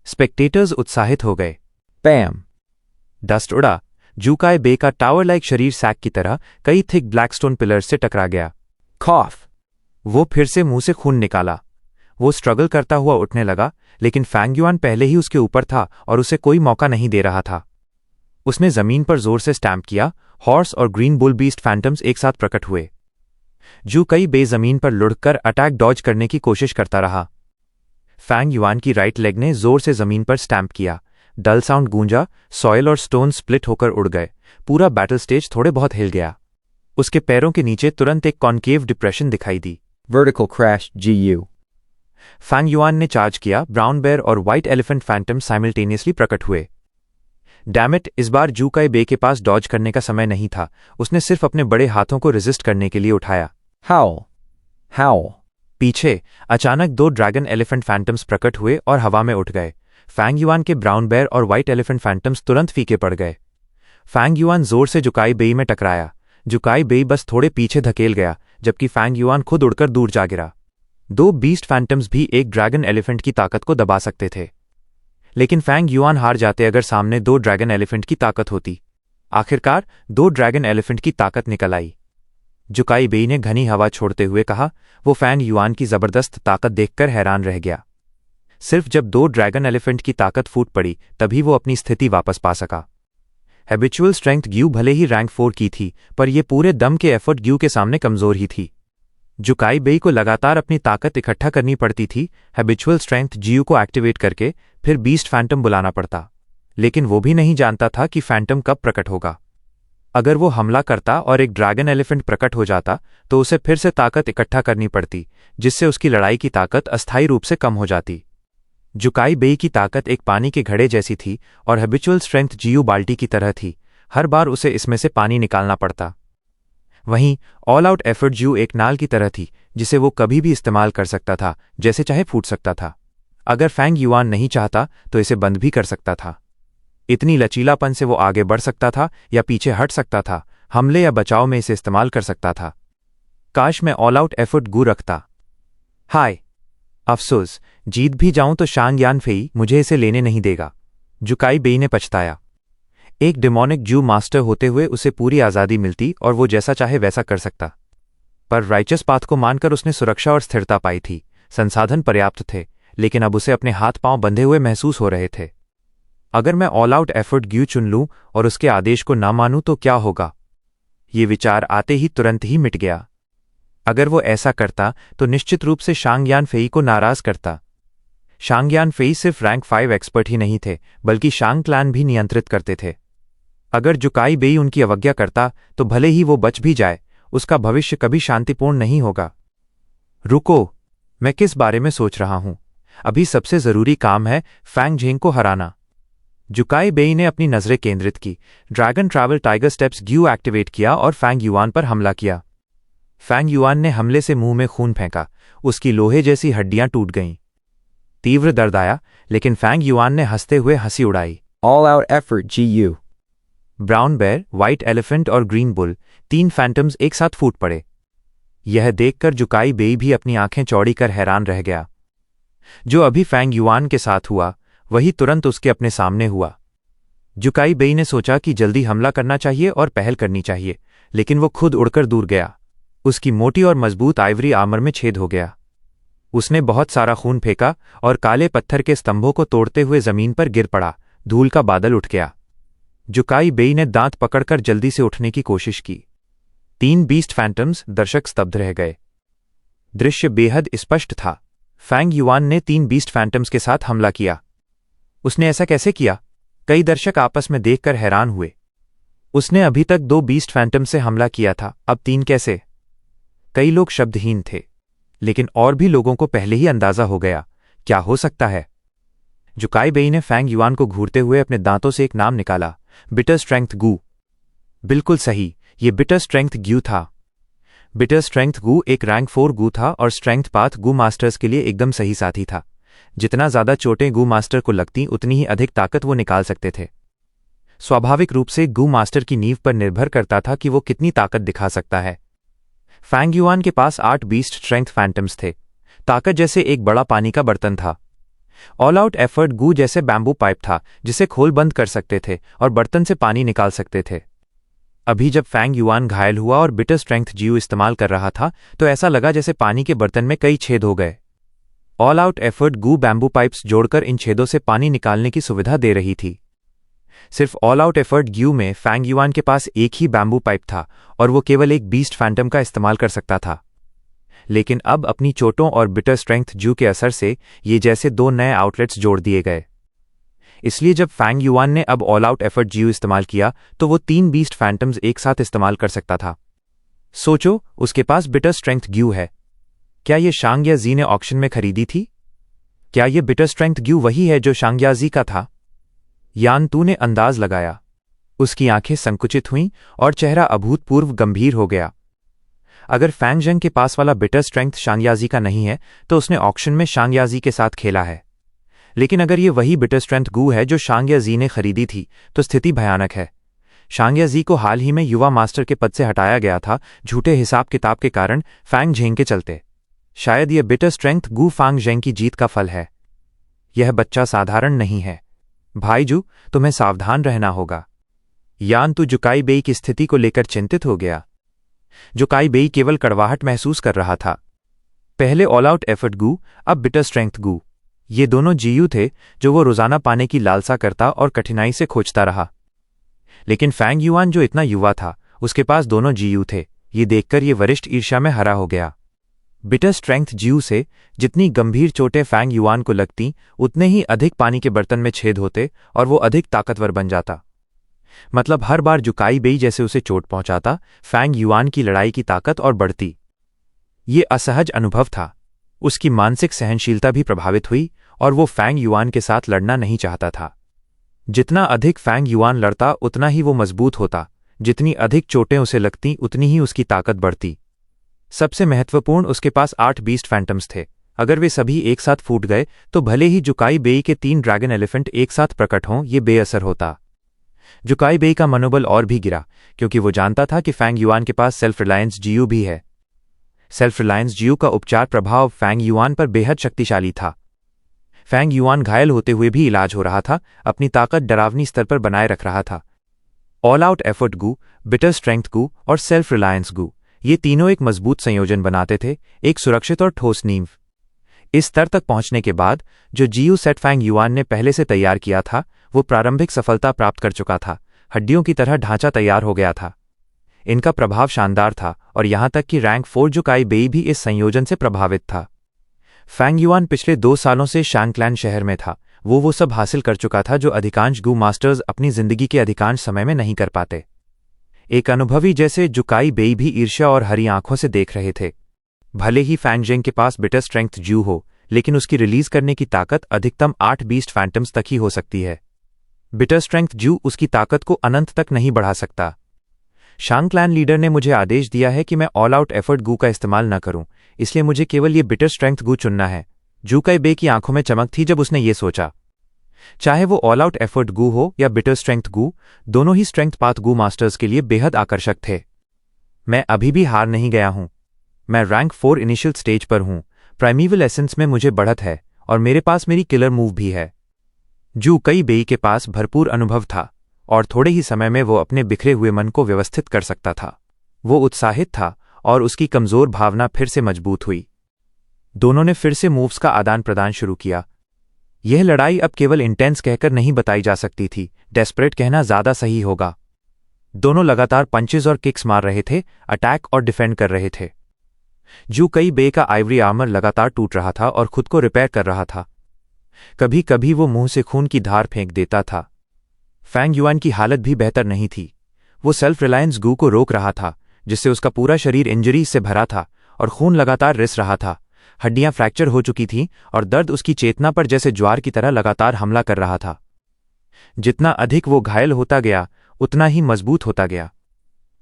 स्पेक्टेटर्स उत्साहित हो गए। Bam! डस्ट उड़ा। जू काई बे का टावर लाइक शरीर सैक की तरह कई थिक ब्लैकस्टोन पिलर्स से टकरा गया। Cough! वो फिर से मुंह से खून निकाला। वो स्ट्रगल करता हुआ उठने लगा, लेकिन फैंग युआन पहले ही उसके ऊपर था और उसे कोई मौका नहीं दे रहा था। उसने जमीन पर जोर से स्टैम्प किया। हॉर्स और ग्रीन बुल बीस्ट फैंटम्स एक साथ प्रकट हुए। जू कई बे जमीन पर लुढ़कर अटैक डॉज करने की कोशिश करता रहा। फैंग युआन की राइट लेग ने जोर से जमीन पर स्टैम्प किया। डल साउंड गूंजा, सॉयल और स्टोन स्प्लिट होकर उड़ गए। पूरा बैटल स्टेज थोड़े बहुत हिल गया। उसके पैरों के नीचे तुरंत एक कॉन्केव डिप्रेशन दिखाई दी। Vertical crash, GU. Fang Yuan ने चार्ज किया। ब्राउन बेयर और व्हाइट एलिफेंट फैंटम साइमल्टेनियसली प्रकट हुए। डैमिट, इस बार जू काई बे के पास डॉज करने का समय नहीं था। उसने सिर्फ अपने बड़े हाथों को रेजिस्ट करने के लिए उठाया। Howl. Howl. पीछे अचानक दो ड्रैगन एलिफेंट फैंटम्स प्रकट हुए और हवा में उठ गए। फैंग युआन के ब्राउन बेयर और व्हाइट एलिफेंट फैंटम्स तुरंत फीके पड़ गए। फैंग युआन जोर से जुकाई बेई में टकराया। जुकाई बेई बस थोड़े पीछे धकेल गया, जबकि फैंग युआन खुद उड़कर दूर जा गिरा। दो बीस्ट फैंटम्स भी एक ड्रैगन एलिफेंट की ताकत को दबा सकते थे, लेकिन फैंग युआन हार जाते अगर सामने दो ड्रैगन एलिफेंट की ताकत होती। आखिरकार दो ड्रैगन एलिफेंट की ताकत निकल आई। जुकाई बेई ने घनी हवा छोड़ते हुए कहा। वो फैंग युआन की जबरदस्त ताकत देखकर हैरान रह गया। सिर्फ जब दो ड्रैगन एलिफेंट की ताकत फूट पड़ी तभी वो अपनी स्थिति वापस पा सका। हैबिचुअल स्ट्रेंथ ग्यू भले ही रैंक 4 की थी, पर यह पूरे दम के एफर्ट ग्यू के सामने कमजोर ही थी। जुकाई बेई को लगातार अपनी ताकत इकट्ठा करनी पड़ती थी। हैबिचुअल स्ट्रेंथ जीयू को एक्टिवेट करके फिर बीस्ट फैंटम बुलाना पड़ता, लेकिन वो भी नहीं जानता था कि फैंटम कब प्रकट होगा। अगर वो हमला करता और एक ड्रैगन एलिफेंट प्रकट हो जाता तो उसे फिर से ताकत इकट्ठा करनी पड़ती, जिससे उसकी लड़ाई की ताकत अस्थायी रूप से कम हो जाती। जुकाई बेई की ताकत एक पानी के घड़े जैसी थी और हैबिचुअल स्ट्रेंथ जीयू बाल्टी की तरह थी। हर बार उसे इसमें से पानी निकालना पड़ता। वहीं ऑल आउट एफर्ट जीयू एक नाल की तरह थी, जिसे वो कभी भी इस्तेमाल कर सकता था, जैसे चाहे फूट सकता था। अगर फैंग युआन नहीं चाहता तो इसे बंद भी कर सकता था। इतनी लचीलापन से वो आगे बढ़ सकता था या पीछे हट सकता था, हमले या बचाव में इसे इस्तेमाल कर सकता था। काश मैं ऑल आउट एफर्ट गू रखता। हाय, अफसोस, जीत भी जाऊं तो शांग यान फेई मुझे इसे लेने नहीं देगा। जुकाई बेई ने पछताया। एक डिमोनिक जू मास्टर होते हुए उसे पूरी आज़ादी मिलती और वो जैसा चाहे वैसा कर सकता। पर राइचस पाथ को मानकर उसने सुरक्षा और स्थिरता पाई थी। संसाधन पर्याप्त थे, लेकिन अब उसे अपने हाथ पांव बंधे हुए महसूस हो रहे थे। अगर मैं ऑल आउट एफर्ट ग्यू चुन लूं और उसके आदेश को ना मानूं तो क्या होगा? ये विचार आते ही तुरंत ही मिट गया। अगर वो ऐसा करता तो निश्चित रूप से शांग यान फेई को नाराज करता। शांग यान फेई सिर्फ रैंक 5 एक्सपर्ट ही नहीं थे, बल्कि शांग क्लैन भी नियंत्रित करते थे। अगर जुकाई बेई उनकी अवज्ञा करता तो भले ही वो बच भी जाए, उसका भविष्य कभी शांतिपूर्ण नहीं होगा। रुको, मैं किस बारे में सोच रहा हूं? अभी सबसे जरूरी काम है फैंग झेंग को हराना। जुकाई बेई ने अपनी नजरें केंद्रित की। Dragon travel tiger steps Gu activate किया और फैंग युआन पर हमला किया। फैंग युआन ने हमले से मुंह में खून फेंका। उसकी लोहे जैसी हड्डियां टूट गईं। तीव्र दर्द आया, लेकिन फैंग युआन ने हंसते हुए हंसी उड़ाई। All out effort, GU. Brown bear, white elephant और ग्रीन बुल, 3 फैंटम्स एक साथ फूट पड़े। यह देखकर जुकाई बेई भी अपनी आंखें चौड़ी कर हैरान रह गया। जो अभी फैंग युआन के साथ हुआ वही तुरंत उसके अपने सामने हुआ। जुकाई बेई ने सोचा कि जल्दी हमला करना चाहिए और पहल करनी चाहिए, लेकिन वो खुद उड़कर दूर गया। उसकी मोटी और मजबूत आइवरी आर्मर में छेद हो गया। उसने बहुत सारा खून फेंका और काले पत्थर के स्तंभों को तोड़ते हुए जमीन पर गिर पड़ा। धूल का बादल उठ गया। जुकाई बेई ने दांत पकड़कर जल्दी से उठने की कोशिश की। 3 बीस्ट फैंटम्स, दर्शक स्तब्ध रह गए। दृश्य बेहद स्पष्ट था। फैंग युआन ने 3 बीस्ट फैंटम्स के साथ हमला किया। उसने ऐसा कैसे किया? कई दर्शक आपस में देखकर हैरान हुए। उसने अभी तक 2 बीस्ट फैंटम से हमला किया था, अब 3 कैसे? कई लोग शब्दहीन थे, लेकिन और भी लोगों को पहले ही अंदाजा हो गया, क्या हो सकता है? जुकाई बेई ने फैंग युआन को घूरते हुए अपने दांतों से एक नाम निकाला, बिटर स्ट्रेंथ गू। बिल्कुल सही, ये बिटर स्ट्रेंथ ग्यू था। बिटर स्ट्रेंथ गू एक रैंक 4 गू था और स्ट्रेंथ पाथ गू मास्टर्स के लिए एकदम सही साथी था। जितना ज्यादा चोटें गू मास्टर को लगती उतनी ही अधिक ताकत वो निकाल सकते थे। स्वाभाविक रूप से गू मास्टर की नींव पर निर्भर करता था कि वो कितनी ताकत दिखा सकता है। फैंग युआन के पास 8 बीस्ट स्ट्रेंथ फैंटम्स थे। ताकत जैसे एक बड़ा पानी का बर्तन था। ऑल आउट एफर्ट गू जैसे बैम्बू पाइप था, जिसे खोल बंद कर सकते थे और बर्तन से पानी निकाल सकते थे। अभी जब फैंग युआन घायल हुआ और बिटर स्ट्रेंथ जीयू इस्तेमाल कर रहा था तो ऐसा लगा जैसे पानी के बर्तन में कई छेद हो गए। ऑल आउट एफर्ट गू बैम्बू पाइप्स जोड़कर इन छेदों से पानी निकालने की सुविधा दे रही थी। सिर्फ ऑल आउट एफर्ट ग्यू में फैंग युआन के पास एक ही बैम्बू पाइप था और वो केवल एक बीस्ट फैंटम का इस्तेमाल कर सकता था। लेकिन अब अपनी चोटों और बिटर स्ट्रेंथ जू के असर से ये जैसे दो नए आउटलेट्स जोड़ दिए गए। इसलिए जब फैंग युआन ने अब ऑल आउट एफर्ट जीयू इस्तेमाल किया तो वो 3 बीस्ट फैंटम्स एक साथ इस्तेमाल कर सकता था। सोचो, उसके पास बिटर स्ट्रेंथ ग्यू है। क्या ये शांग या जी ने ऑक्शन में खरीदी थी? क्या ये बिटर स्ट्रेंथ ग्यू वही है जो शांग या जी का था? यान तू ने अंदाज लगाया। उसकी आंखें संकुचित हुईं और चेहरा अभूतपूर्व गंभीर हो गया। अगर फैंग जंग के पास वाला बिटर स्ट्रेंथ शांगयाजी का नहीं है तो उसने ऑक्शन में शांगयाजी के साथ खेला है। लेकिन अगर ये वही बिटर स्ट्रेंथ गू है जो शांगयाजी ने खरीदी थी तो स्थिति भयानक है। शांगयाजी को हाल ही में युवा मास्टर के पद से हटाया गया था, झूठे हिसाब किताब के कारण फैंग झेंग के चलते। शायद यह बिटर स्ट्रेंथ गू फैंग जेंग की जीत का फल है। यह बच्चा साधारण नहीं है। भाईजू, तुम्हें सावधान रहना होगा। यान तू जुकाई बेई की स्थिति को लेकर चिंतित हो गया। जुकाई बेई केवल कड़वाहट महसूस कर रहा था। पहले ऑल आउट एफर्ट गू, अब बिटर स्ट्रेंथ गू, ये दोनों जीयू थे जो वो रोजाना पाने की लालसा करता और कठिनाई से खोजता रहा। लेकिन फैंग युआन जो इतना युवा था, उसके पास दोनों जीयू थे। ये देखकर ये वरिष्ठ ईर्ष्या में हरा हो गया। बिटर स्ट्रेंथ जीयू से जितनी गंभीर चोटें फैंग युआन को लगती, उतने ही अधिक पानी के बर्तन में छेद होते और वो अधिक ताकतवर बन जाता। मतलब हर बार जुकाई बेई जैसे उसे चोट पहुंचाता, फैंग युआन की लड़ाई की ताकत और बढ़ती। ये असहज अनुभव था। उसकी मानसिक सहनशीलता भी प्रभावित हुई और वो फैंग युआन के साथ लड़ना नहीं चाहता था। जितना अधिक फैंग युआन लड़ता उतना ही वो मजबूत होता। जितनी अधिक चोटें उसे लगती उतनी ही उसकी ताकत बढ़ती। सबसे महत्वपूर्ण, उसके पास 8 बीस्ट फैंटम्स थे। अगर वे सभी एक साथ फूट गए तो भले ही जुकाई बेई के 3 ड्रैगन एलिफेंट एक साथ प्रकट हों, ये बेअसर होता। जुकाई बेई का मनोबल और भी गिरा क्योंकि वो जानता था कि फैंग युआन के पास सेल्फ रिलायंस जीयू भी है। सेल्फ रिलायंस जीयू का उपचार प्रभाव फैंग युआन पर बेहद शक्तिशाली था। फैंग युआन घायल होते हुए भी इलाज हो रहा था, अपनी ताकत डरावनी स्तर पर बनाए रख रहा था। ऑल आउट एफर्ट गू, बिटर स्ट्रेंथ गू और सेल्फ रिलायंस गू, ये तीनों एक मजबूत संयोजन बनाते थे, एक सुरक्षित और ठोस नींव। इस स्तर तक पहुंचने के बाद जो जीयू सेट फैंग युआन ने पहले से तैयार किया था, वो प्रारंभिक सफलता प्राप्त कर चुका था। हड्डियों की तरह ढांचा तैयार हो गया था। इनका प्रभाव शानदार था और यहां तक कि रैंक 4 जुकाई बेई भी इस संयोजन से प्रभावित था। फैंग युआन पिछले 2 सालों से शांगक्लैन शहर में था। वो सब हासिल कर चुका था जो अधिकांश गू मास्टर्स अपनी जिंदगी के अधिकांश समय में नहीं कर पाते। एक अनुभवी जैसे जुकाई बेई भी ईर्ष्या और हरी आंखों से देख रहे थे। भले ही फैंग जेंग के पास बिटर स्ट्रेंथ जू हो, लेकिन उसकी रिलीज करने की ताकत अधिकतम 8 बीस्ट फैंटम्स तक ही हो सकती है। बिटर स्ट्रेंथ जू उसकी ताकत को अनंत तक नहीं बढ़ा सकता। शांगक्लैन लीडर ने मुझे आदेश दिया है कि मैं ऑल आउट एफर्ट गू का इस्तेमाल न करूं, इसलिए मुझे केवल ये बिटर स्ट्रेंथ गू चुनना है। जुकाई बेई की आंखों में चमक थी जब उसने ये सोचा। चाहे वो ऑल आउट एफर्ट गू हो या बिटर स्ट्रेंथ गू, दोनों ही स्ट्रेंथ पाथ गू मास्टर्स के लिए बेहद आकर्षक थे। मैं अभी भी हार नहीं गया हूं। मैं रैंक 4 इनिशियल स्टेज पर हूं। प्राइमीवल एसेंस में मुझे बढ़त है और मेरे पास मेरी किलर मूव भी है। जुकाई बेई के पास भरपूर अनुभव था और थोड़े ही समय में वो अपने बिखरे हुए मन को व्यवस्थित कर सकता था। वो उत्साहित था और उसकी कमजोर भावना फिर से मजबूत हुई। दोनों ने फिर से मूव्स का आदान प्रदान शुरू किया। यह लड़ाई अब केवल इंटेंस कहकर नहीं बताई जा सकती थी, डेस्परेट कहना ज्यादा सही होगा। दोनों लगातार पंचेज और किक्स मार रहे थे, अटैक और डिफेंड कर रहे थे। जुकाई बेई का आइवरी आर्मर लगातार टूट रहा था और खुद को रिपेयर कर रहा था। कभी कभी वो मुंह से खून की धार फेंक देता था। फैंग युआन की हालत भी बेहतर नहीं थी। वो सेल्फ रिलायंस गू को रोक रहा था, जिससे उसका पूरा शरीर इंजरी से भरा था और खून लगातार रिस रहा था। हड्डियां फ्रैक्चर हो चुकी थीं और दर्द उसकी चेतना पर जैसे ज्वार की तरह लगातार हमला कर रहा था। जितना अधिक वो घायल होता गया, उतना ही मजबूत होता गया।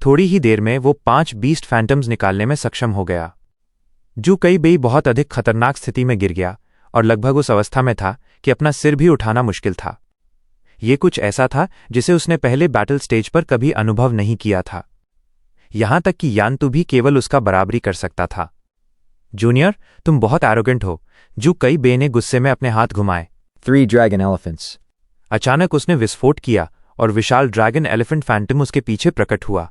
थोड़ी ही देर में वो 5 बीस्ट फैंटम्स निकालने में सक्षम हो गया। जुकाई बेई बहुत अधिक खतरनाक स्थिति में गिर गया और लगभग उस अवस्था में था कि अपना सिर भी उठाना मुश्किल था। ये कुछ ऐसा था जिसे उसने पहले बैटल स्टेज पर कभी अनुभव नहीं किया था। यहां तक कि यान्तु भी केवल उसका बराबरी कर सकता था। जूनियर, तुम बहुत एरोगेंट हो। जुकाई बेई ने गुस्से में अपने हाथ घुमाए। 3 dragon elephants. अचानक उसने विस्फोट किया और विशाल ड्रैगन एलिफेंट फैंटम उसके पीछे प्रकट हुआ।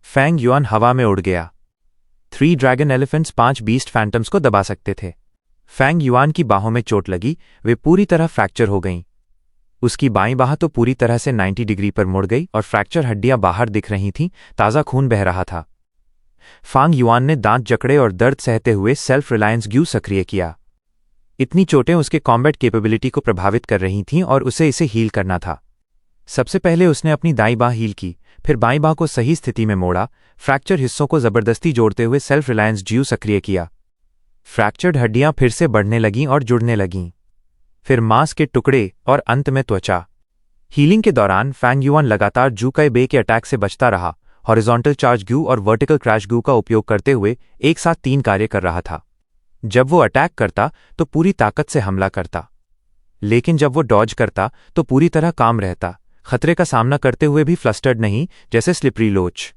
फैंग युआन हवा में उड़ गया। 3 ड्रैगन एलिफेंट्स 5 बीस्ट फैंटम्स को दबा सकते थे। फैंग युआन की बाहों में चोट लगी, वे पूरी तरह फ्रैक्चर हो गईं। उसकी बाईं बाह तो पूरी तरह से 90 डिग्री पर मुड़ गई और फ्रैक्चर हड्डियां बाहर दिख रही थीं, ताज़ा खून बह रहा था। फांग युआन ने दांत जकड़े और दर्द सहते हुए सेल्फ रिलायंस ग्यू सक्रिय किया। इतनी चोटें उसके कॉम्बैट कैपेबिलिटी को प्रभावित कर रही थीं और उसे इसे हील करना था। सबसे पहले उसने अपनी दाईं बाह हील की, फिर बाईं बाह को सही स्थिति में मोड़ा, फ्रैक्चर हिस्सों को जबरदस्ती जोड़ते हुए सेल्फ रिलायंस ग्यू सक्रिय किया। फ्रैक्चर्ड हड्डियां फिर से बढ़ने लगीं और जुड़ने लगीं, फिर मांस के टुकड़े और अंत में त्वचा। हीलिंग के दौरान फैंग युआन लगातार जू काई बे के अटैक से बचता रहा, हॉरिजॉन्टल चार्ज ग्यू और वर्टिकल क्रैश ग्यू का उपयोग करते हुए एक साथ 3 कार्य कर रहा था। जब वो अटैक करता तो पूरी ताकत से हमला करता, लेकिन जब वो डॉज करता तो पूरी तरह काम रहता, खतरे का सामना करते हुए भी फ्लस्टर्ड नहीं, जैसे स्लिपरी लोच।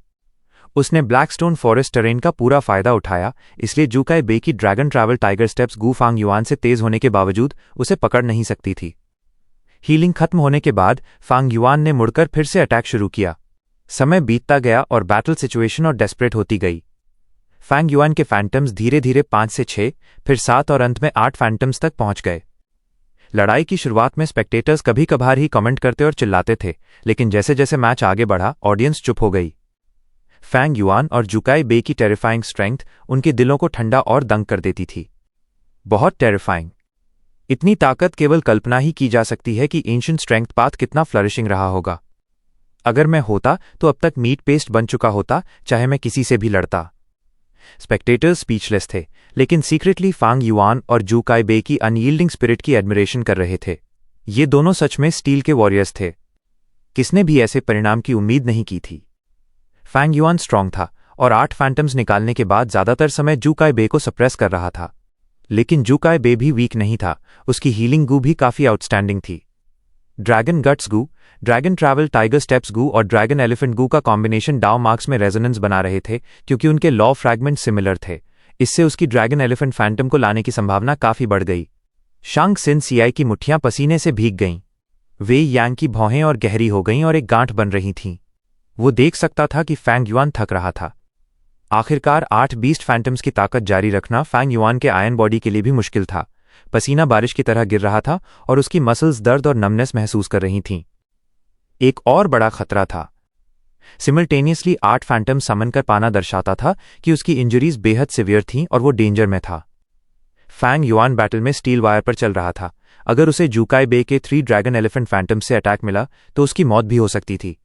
उसने ब्लैकस्टोन फॉरेस्ट टेरेन का पूरा फायदा उठाया, इसलिए जू काई बे की ड्रैगन ट्रैवल टाइगर स्टेप्स गू फांग युआन से तेज होने के बावजूद उसे पकड़ नहीं सकती थी। हीलिंग खत्म होने के बाद फांग युआन ने मुड़कर फिर से अटैक शुरू किया। समय बीतता गया और बैटल सिचुएशन और डेस्परेट होती गई। फैंग युआन के फैंटम्स धीरे धीरे 5 से 6, फिर 7 और अंत में 8 फैंटम्स तक पहुंच गए। लड़ाई की शुरुआत में स्पेक्टेटर्स कभी कभार ही कमेंट करते और चिल्लाते थे, लेकिन जैसे जैसे मैच आगे बढ़ा ऑडियंस चुप हो गई। फैंग युआन और जू काई बे की टेरिफाइंग स्ट्रेंथ उनके दिलों को ठंडा और दंग कर देती थी। बहुत टेरिफाइंग। इतनी ताकत केवल कल्पना ही की जा सकती है कि एंशिएंट स्ट्रेंथ पाथ कितना फ्लरिशिंग रहा होगा। अगर मैं होता तो अब तक मीट पेस्ट बन चुका होता, चाहे मैं किसी से भी लड़ता। स्पेक्टेटर्स स्पीचलेस थे, लेकिन सीक्रेटली फांग युआन और जू काई बे की अनयील्डिंग स्पिरिट की एडमिरेशन कर रहे थे। ये दोनों सच में स्टील के वॉरियर्स थे। किसने भी ऐसे परिणाम की उम्मीद नहीं की थी। फैंग युआन स्ट्रांग था और 8 फैंटम्स निकालने के बाद ज्यादातर समय जू काई बे को सप्रेस कर रहा था, लेकिन जू काई बे भी वीक नहीं था, उसकी हीलिंग गू भी काफी आउटस्टैंडिंग थी। ड्रैगन गट्स गू, ड्रैगन ट्रैवल टाइगर स्टेप्स गू और ड्रैगन एलिफेंट गू का कॉम्बिनेशन डाउ मार्क्स में रेजोनेंस बना रहे थे, क्योंकि उनके लॉ फ्रैगमेंट सिमिलर थे। इससे उसकी ड्रैगन एलिफेंट फैंटम को लाने की संभावना काफी बढ़ गई। शांग सिन सियाई की मुट्ठियां पसीने से भीग गईं। वे यांग की भौहें और गहरी हो गईं और एक गांठ बन रही थीं। वो देख सकता था कि फैंग युआन थक रहा था। आखिरकार 8 बीस्ट फैंटम्स की ताकत जारी रखना फैंग युआन के आयन बॉडी के लिए भी मुश्किल था। पसीना बारिश की तरह गिर रहा था और उसकी मसल्स दर्द और नमनेस महसूस कर रही थीं। एक और बड़ा खतरा था। सिमल्टेनियसली 8 फैंटम समन कर पाना दर्शाता था कि उसकी इंजरीज बेहद सिवियर थीं और वो डेंजर में था। फैंग युआन बैटल में स्टील वायर पर चल रहा था। अगर उसे जू काई बे के 3 ड्रैगन एलिफेंट फैंटम से अटैक मिला तो उसकी मौत भी हो सकती थी।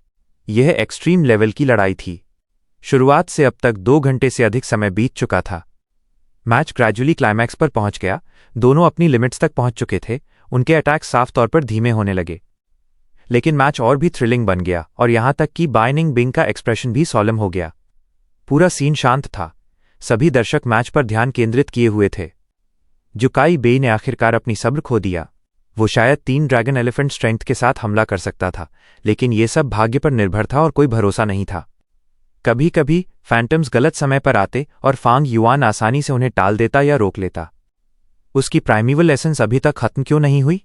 यह एक्सट्रीम लेवल की लड़ाई थी। शुरुआत से अब तक 2 घंटे से अधिक समय बीत चुका था। मैच ग्रेजुअली क्लाइमैक्स पर पहुंच गया। दोनों अपनी लिमिट्स तक पहुंच चुके थे। उनके अटैक साफ तौर पर धीमे होने लगे, लेकिन मैच और भी थ्रिलिंग बन गया और यहां तक कि बाइनिंग बिंग का एक्सप्रेशन भी सॉलम हो गया। पूरा सीन शांत था। सभी दर्शक मैच पर ध्यान केंद्रित किए हुए थे। जू काई बे ने आखिरकार अपनी सब्र खो दिया। वो शायद 3 ड्रैगन एलिफेंट स्ट्रेंथ के साथ हमला कर सकता था, लेकिन ये सब भाग्य पर निर्भर था और कोई भरोसा नहीं था। कभी कभी फैंटम्स गलत समय पर आते और फांग युआन आसानी से उन्हें टाल देता या रोक लेता। उसकी प्राइमेवल एसेंस अभी तक खत्म क्यों नहीं हुई?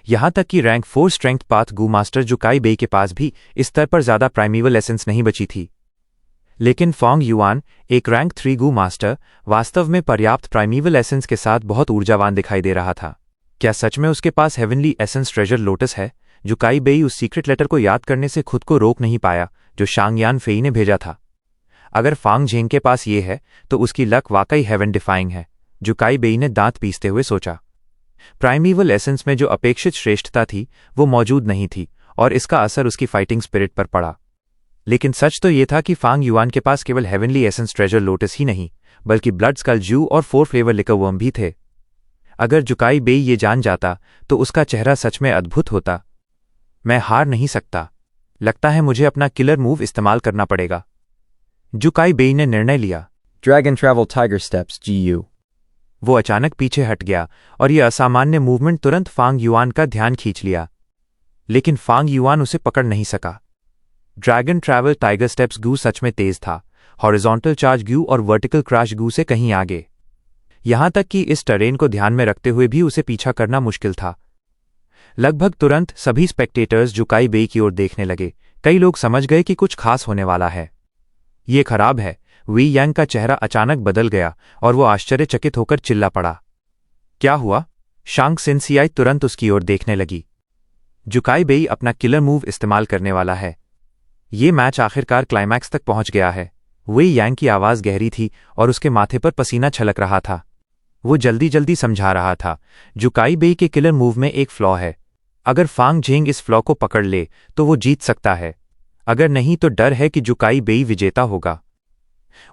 यहां तक कि रैंक 4 स्ट्रेंथ पाथ गू मास्टर जू काई बे के पास भी इस स्तर पर ज्यादा प्राइमेवल एसेंस नहीं बची थी। लेकिन फांग युआन, एक रैंक 3 गू मास्टर, वास्तव में पर्याप्त प्राइमेवल एसेंस के साथ बहुत ऊर्जावान दिखाई दे रहा था। क्या सच में उसके पास हेवनली एसेंस ट्रेजर लोटस है? जू काई बे उस सीक्रेट लेटर को याद करने से खुद को रोक नहीं पाया जो शांगयान फेई ने भेजा था। अगर फांग झेंग के पास ये है तो उसकी लक वाकई हेवन डिफाइंग है, जू काई बे ने दांत पीसते हुए सोचा। प्राइमेवल एसेंस में जो अपेक्षित श्रेष्ठता थी वो मौजूद नहीं थी और इसका असर उसकी फाइटिंग स्पिरिट पर पड़ा। लेकिन सच तो ये था कि फांग युआन के पास केवल हेवनली एसेंस ट्रेजर लोटस ही नहीं, बल्कि ब्लड स्कल जू और 4 फ्लेवर लिकर वर्म भी थे। अगर जू काई बे ये जान जाता तो उसका चेहरा सच में अद्भुत होता। मैं हार नहीं सकता। लगता है मुझे अपना किलर मूव इस्तेमाल करना पड़ेगा। जू काई बे ने निर्णय लिया। Dragon Travel Tiger Steps GU. वो अचानक पीछे हट गया और यह असामान्य मूवमेंट तुरंत फांग युआन का ध्यान खींच लिया, लेकिन फांग युआन उसे पकड़ नहीं सका। ड्रैगन ट्रैवल टाइगर स्टेप्स गू सच में तेज था, हॉरिजॉन्टल चार्ज गू और वर्टिकल क्रैश गू से कहीं आगे। यहां तक कि इस टरेन को ध्यान में रखते हुए भी उसे पीछा करना मुश्किल था। लगभग तुरंत सभी स्पेक्टेटर्स जू काई बे की ओर देखने लगे। कई लोग समझ गए कि कुछ खास होने वाला है। ये खराब है। वी यांग का चेहरा अचानक बदल गया और वो आश्चर्यचकित होकर चिल्ला पड़ा। क्या हुआ? शांग सिनसियाई तुरंत उसकी ओर देखने लगी। जुकाई बेई अपना किलर मूव इस्तेमाल करने वाला है। ये मैच आखिरकार क्लाइमैक्स तक पहुंच गया है। वेई यांग की आवाज़ गहरी थी और उसके माथे पर पसीना छलक रहा था। वो जल्दी जल्दी समझा रहा था, जुकाई बेई के किलर मूव में एक फ्लॉ है। अगर फांग झेंग इस फ्लॉ को पकड़ ले तो वो जीत सकता है, अगर नहीं तो डर है कि जुकाई बेई विजेता होगा।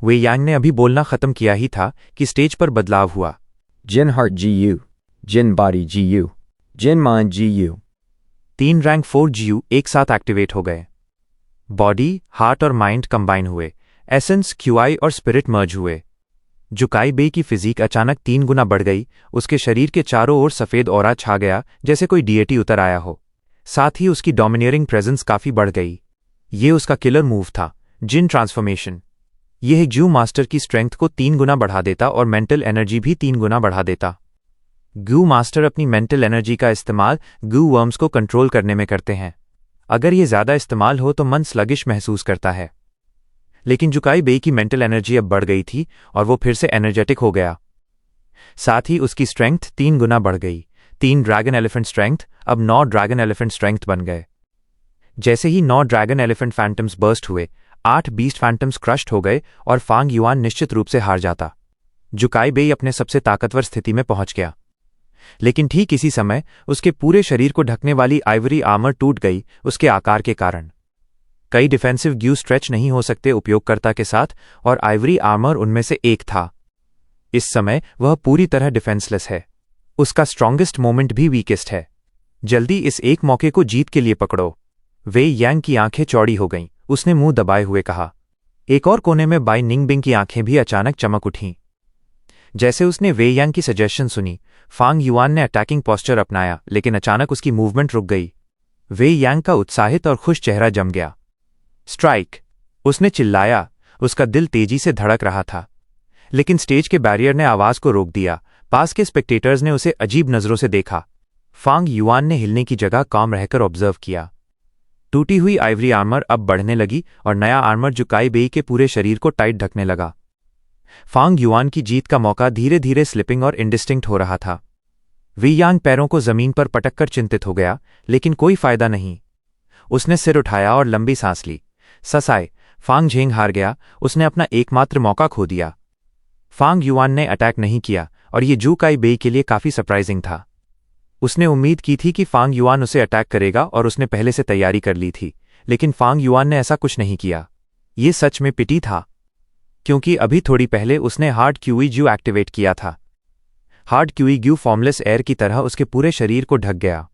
वेई यांग ने अभी बोलना खत्म किया ही था कि स्टेज पर बदलाव हुआ। Jin Heart GU, Jin Body GU, Jin Mind GU. 3 rank 4 GU एक साथ एक्टिवेट हो गए। बॉडी, हार्ट और माइंड कंबाइन हुए। एसेंस, क्यूआई और स्पिरिट मर्ज हुए। जुकाई बेई की फिजीक अचानक 3 गुना बढ़ गई। उसके शरीर के चारों ओर सफ़ेद ऑरा छा गया, जैसे कोई डीएटी उतर आया हो। साथ ही उसकी डोमिनेटिंग प्रेजेंस काफ़ी बढ़ गई। ये उसका किलर मूव था, जिन ट्रांसफॉर्मेशन। यह जू मास्टर की स्ट्रेंथ को 3 गुना बढ़ा देता और मेंटल एनर्जी भी 3 गुना बढ़ा देता। गू मास्टर अपनी मेंटल एनर्जी का इस्तेमाल गू वर्म्स को कंट्रोल करने में करते हैं। अगर ये ज़्यादा इस्तेमाल हो तो मन स्लगिश महसूस करता है। लेकिन जुकाई बेई की मेंटल एनर्जी अब बढ़ गई थी और वो फिर से एनर्जेटिक हो गया। साथ ही उसकी स्ट्रेंथ 3 गुना बढ़ गई। 3 ड्रैगन एलिफेंट स्ट्रेंथ अब 9 ड्रैगन एलिफेंट स्ट्रेंथ बन गए। जैसे ही 9 ड्रैगन एलिफेंट फैंटम्स बर्स्ट हुए, 8 बीस्ट फैंटम्स क्रश्ड हो गए और फांग युआन निश्चित रूप से हार जाता। जुकाई बेई अपने सबसे ताकतवर स्थिति में पहुंच गया। लेकिन ठीक इसी समय उसके पूरे शरीर को ढकने वाली आइवरी आर्मर टूट गई, उसके आकार के कारण। कई डिफेंसिव ग्यू स्ट्रेच नहीं हो सकते उपयोगकर्ता के साथ, और आइवरी आर्मर उनमें से एक था। इस समय वह पूरी तरह डिफेंसलेस है। उसका स्ट्रॉन्गेस्ट मोमेंट भी वीकेस्ट है। जल्दी इस एक मौके को जीत के लिए पकड़ो। वेई यांग की आंखें चौड़ी हो गईं। उसने मुंह दबाए हुए कहा। एक और कोने में बाई निंगबिंग की आंखें भी अचानक चमक उठीं। जैसे उसने वेई यांग की सजेशन सुनी, फांग युआन ने अटैकिंग पोस्चर अपनाया, लेकिन अचानक उसकी मूवमेंट रुक गई। वेई यांग का उत्साहित और खुश चेहरा जम गया। स्ट्राइक! उसने चिल्लाया। उसका दिल तेजी से धड़क रहा था। लेकिन स्टेज के बैरियर ने आवाज को रोक दिया। पास के स्पेक्टेटर्स ने उसे अजीब नजरों से देखा। फांग युआन ने हिलने की जगह काम रहकर ऑब्जर्व किया। टूटी हुई आइवरी आर्मर अब बढ़ने लगी और नया आर्मर जुकाई बेई के पूरे शरीर को टाइट ढकने लगा। फांग युआन की जीत का मौका धीरे धीरे स्लिपिंग और इंडिस्टिंक्ट हो रहा था। वी यांग पैरों को जमीन पर पटककर चिंतित हो गया, लेकिन कोई फायदा नहीं। उसने सिर उठाया और लंबी सांस ली। ससाए, फांग झेंग हार गया। उसने अपना एकमात्र मौका खो दिया। फांग युआन ने अटैक नहीं किया और ये जुकाई बेई के लिए काफी सरप्राइजिंग था। उसने उम्मीद की थी कि फांग युआन उसे अटैक करेगा और उसने पहले से तैयारी कर ली थी, लेकिन फांग युआन ने ऐसा कुछ नहीं किया। ये सच में पिटी था, क्योंकि अभी थोड़ी पहले उसने हार्ड क्यूई ज्यू एक्टिवेट किया था। Hard qi Gu formless air की तरह उसके पूरे शरीर को ढक गया।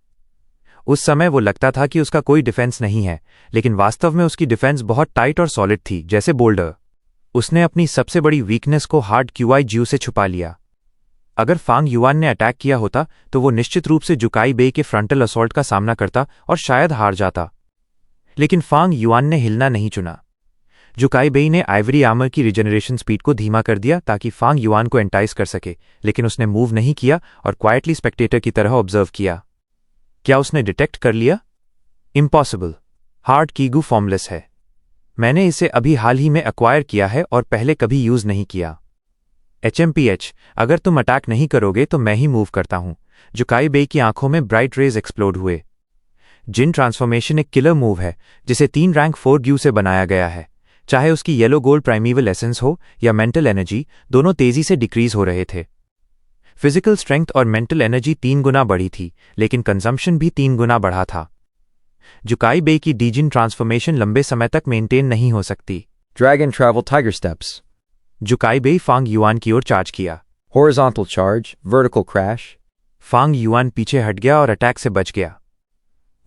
उस समय वो लगता था कि उसका कोई डिफेंस नहीं है, लेकिन वास्तव में उसकी डिफेंस बहुत टाइट और सॉलिड थी, जैसे बोल्डर। उसने अपनी सबसे बड़ी वीकनेस को हार्ड क्यूआई ज्यू से छुपा लिया। अगर फांग युआन ने अटैक किया होता तो वो निश्चित रूप से जुकाई बेई के फ्रंटल असॉल्ट का सामना करता और शायद हार जाता। लेकिन फांग युआन ने हिलना नहीं चुना। जुकाई बेई ने आइवरी आर्मर की रिजेनरेशन स्पीड को धीमा कर दिया ताकि फांग युआन को एंटाइस कर सके, लेकिन उसने मूव नहीं किया और क्वाइटली स्पेक्टेटर की तरह ऑब्जर्व किया। क्या उसने डिटेक्ट कर लिया? इम्पॉसिबल। हार्ड कीगू फॉर्मलेस है। मैंने इसे अभी हाल ही में एक्वायर किया है और पहले कभी यूज नहीं किया। HMPH, अगर तुम अटैक नहीं करोगे तो मैं ही मूव करता हूं। जुकाई बेई की आंखों में ब्राइट रेज एक्सप्लोड हुए। जिन ट्रांसफॉर्मेशन एक किलर मूव है जिसे 3 रैंक 4 ग्यू से बनाया गया है। चाहे उसकी येलो गोल्ड प्राइमीवल एसेंस हो या मेंटल एनर्जी, दोनों तेजी से डिक्रीज हो रहे थे। फिजिकल स्ट्रेंथ और मेंटल एनर्जी 3 गुना बढ़ी थी, लेकिन कंजम्पशन भी 3 गुना बढ़ा था। जुकाई बेई की डीजिन ट्रांसफॉर्मेशन लंबे समय तक मेंटेन नहीं हो सकती। Dragon Travel Tiger Steps. जुकाई बेई फांग युआन की ओर चार्ज किया। Horizontal Charge, Vertical Crash. Fang Yuan पीछे हट गया और अटैक से बच गया।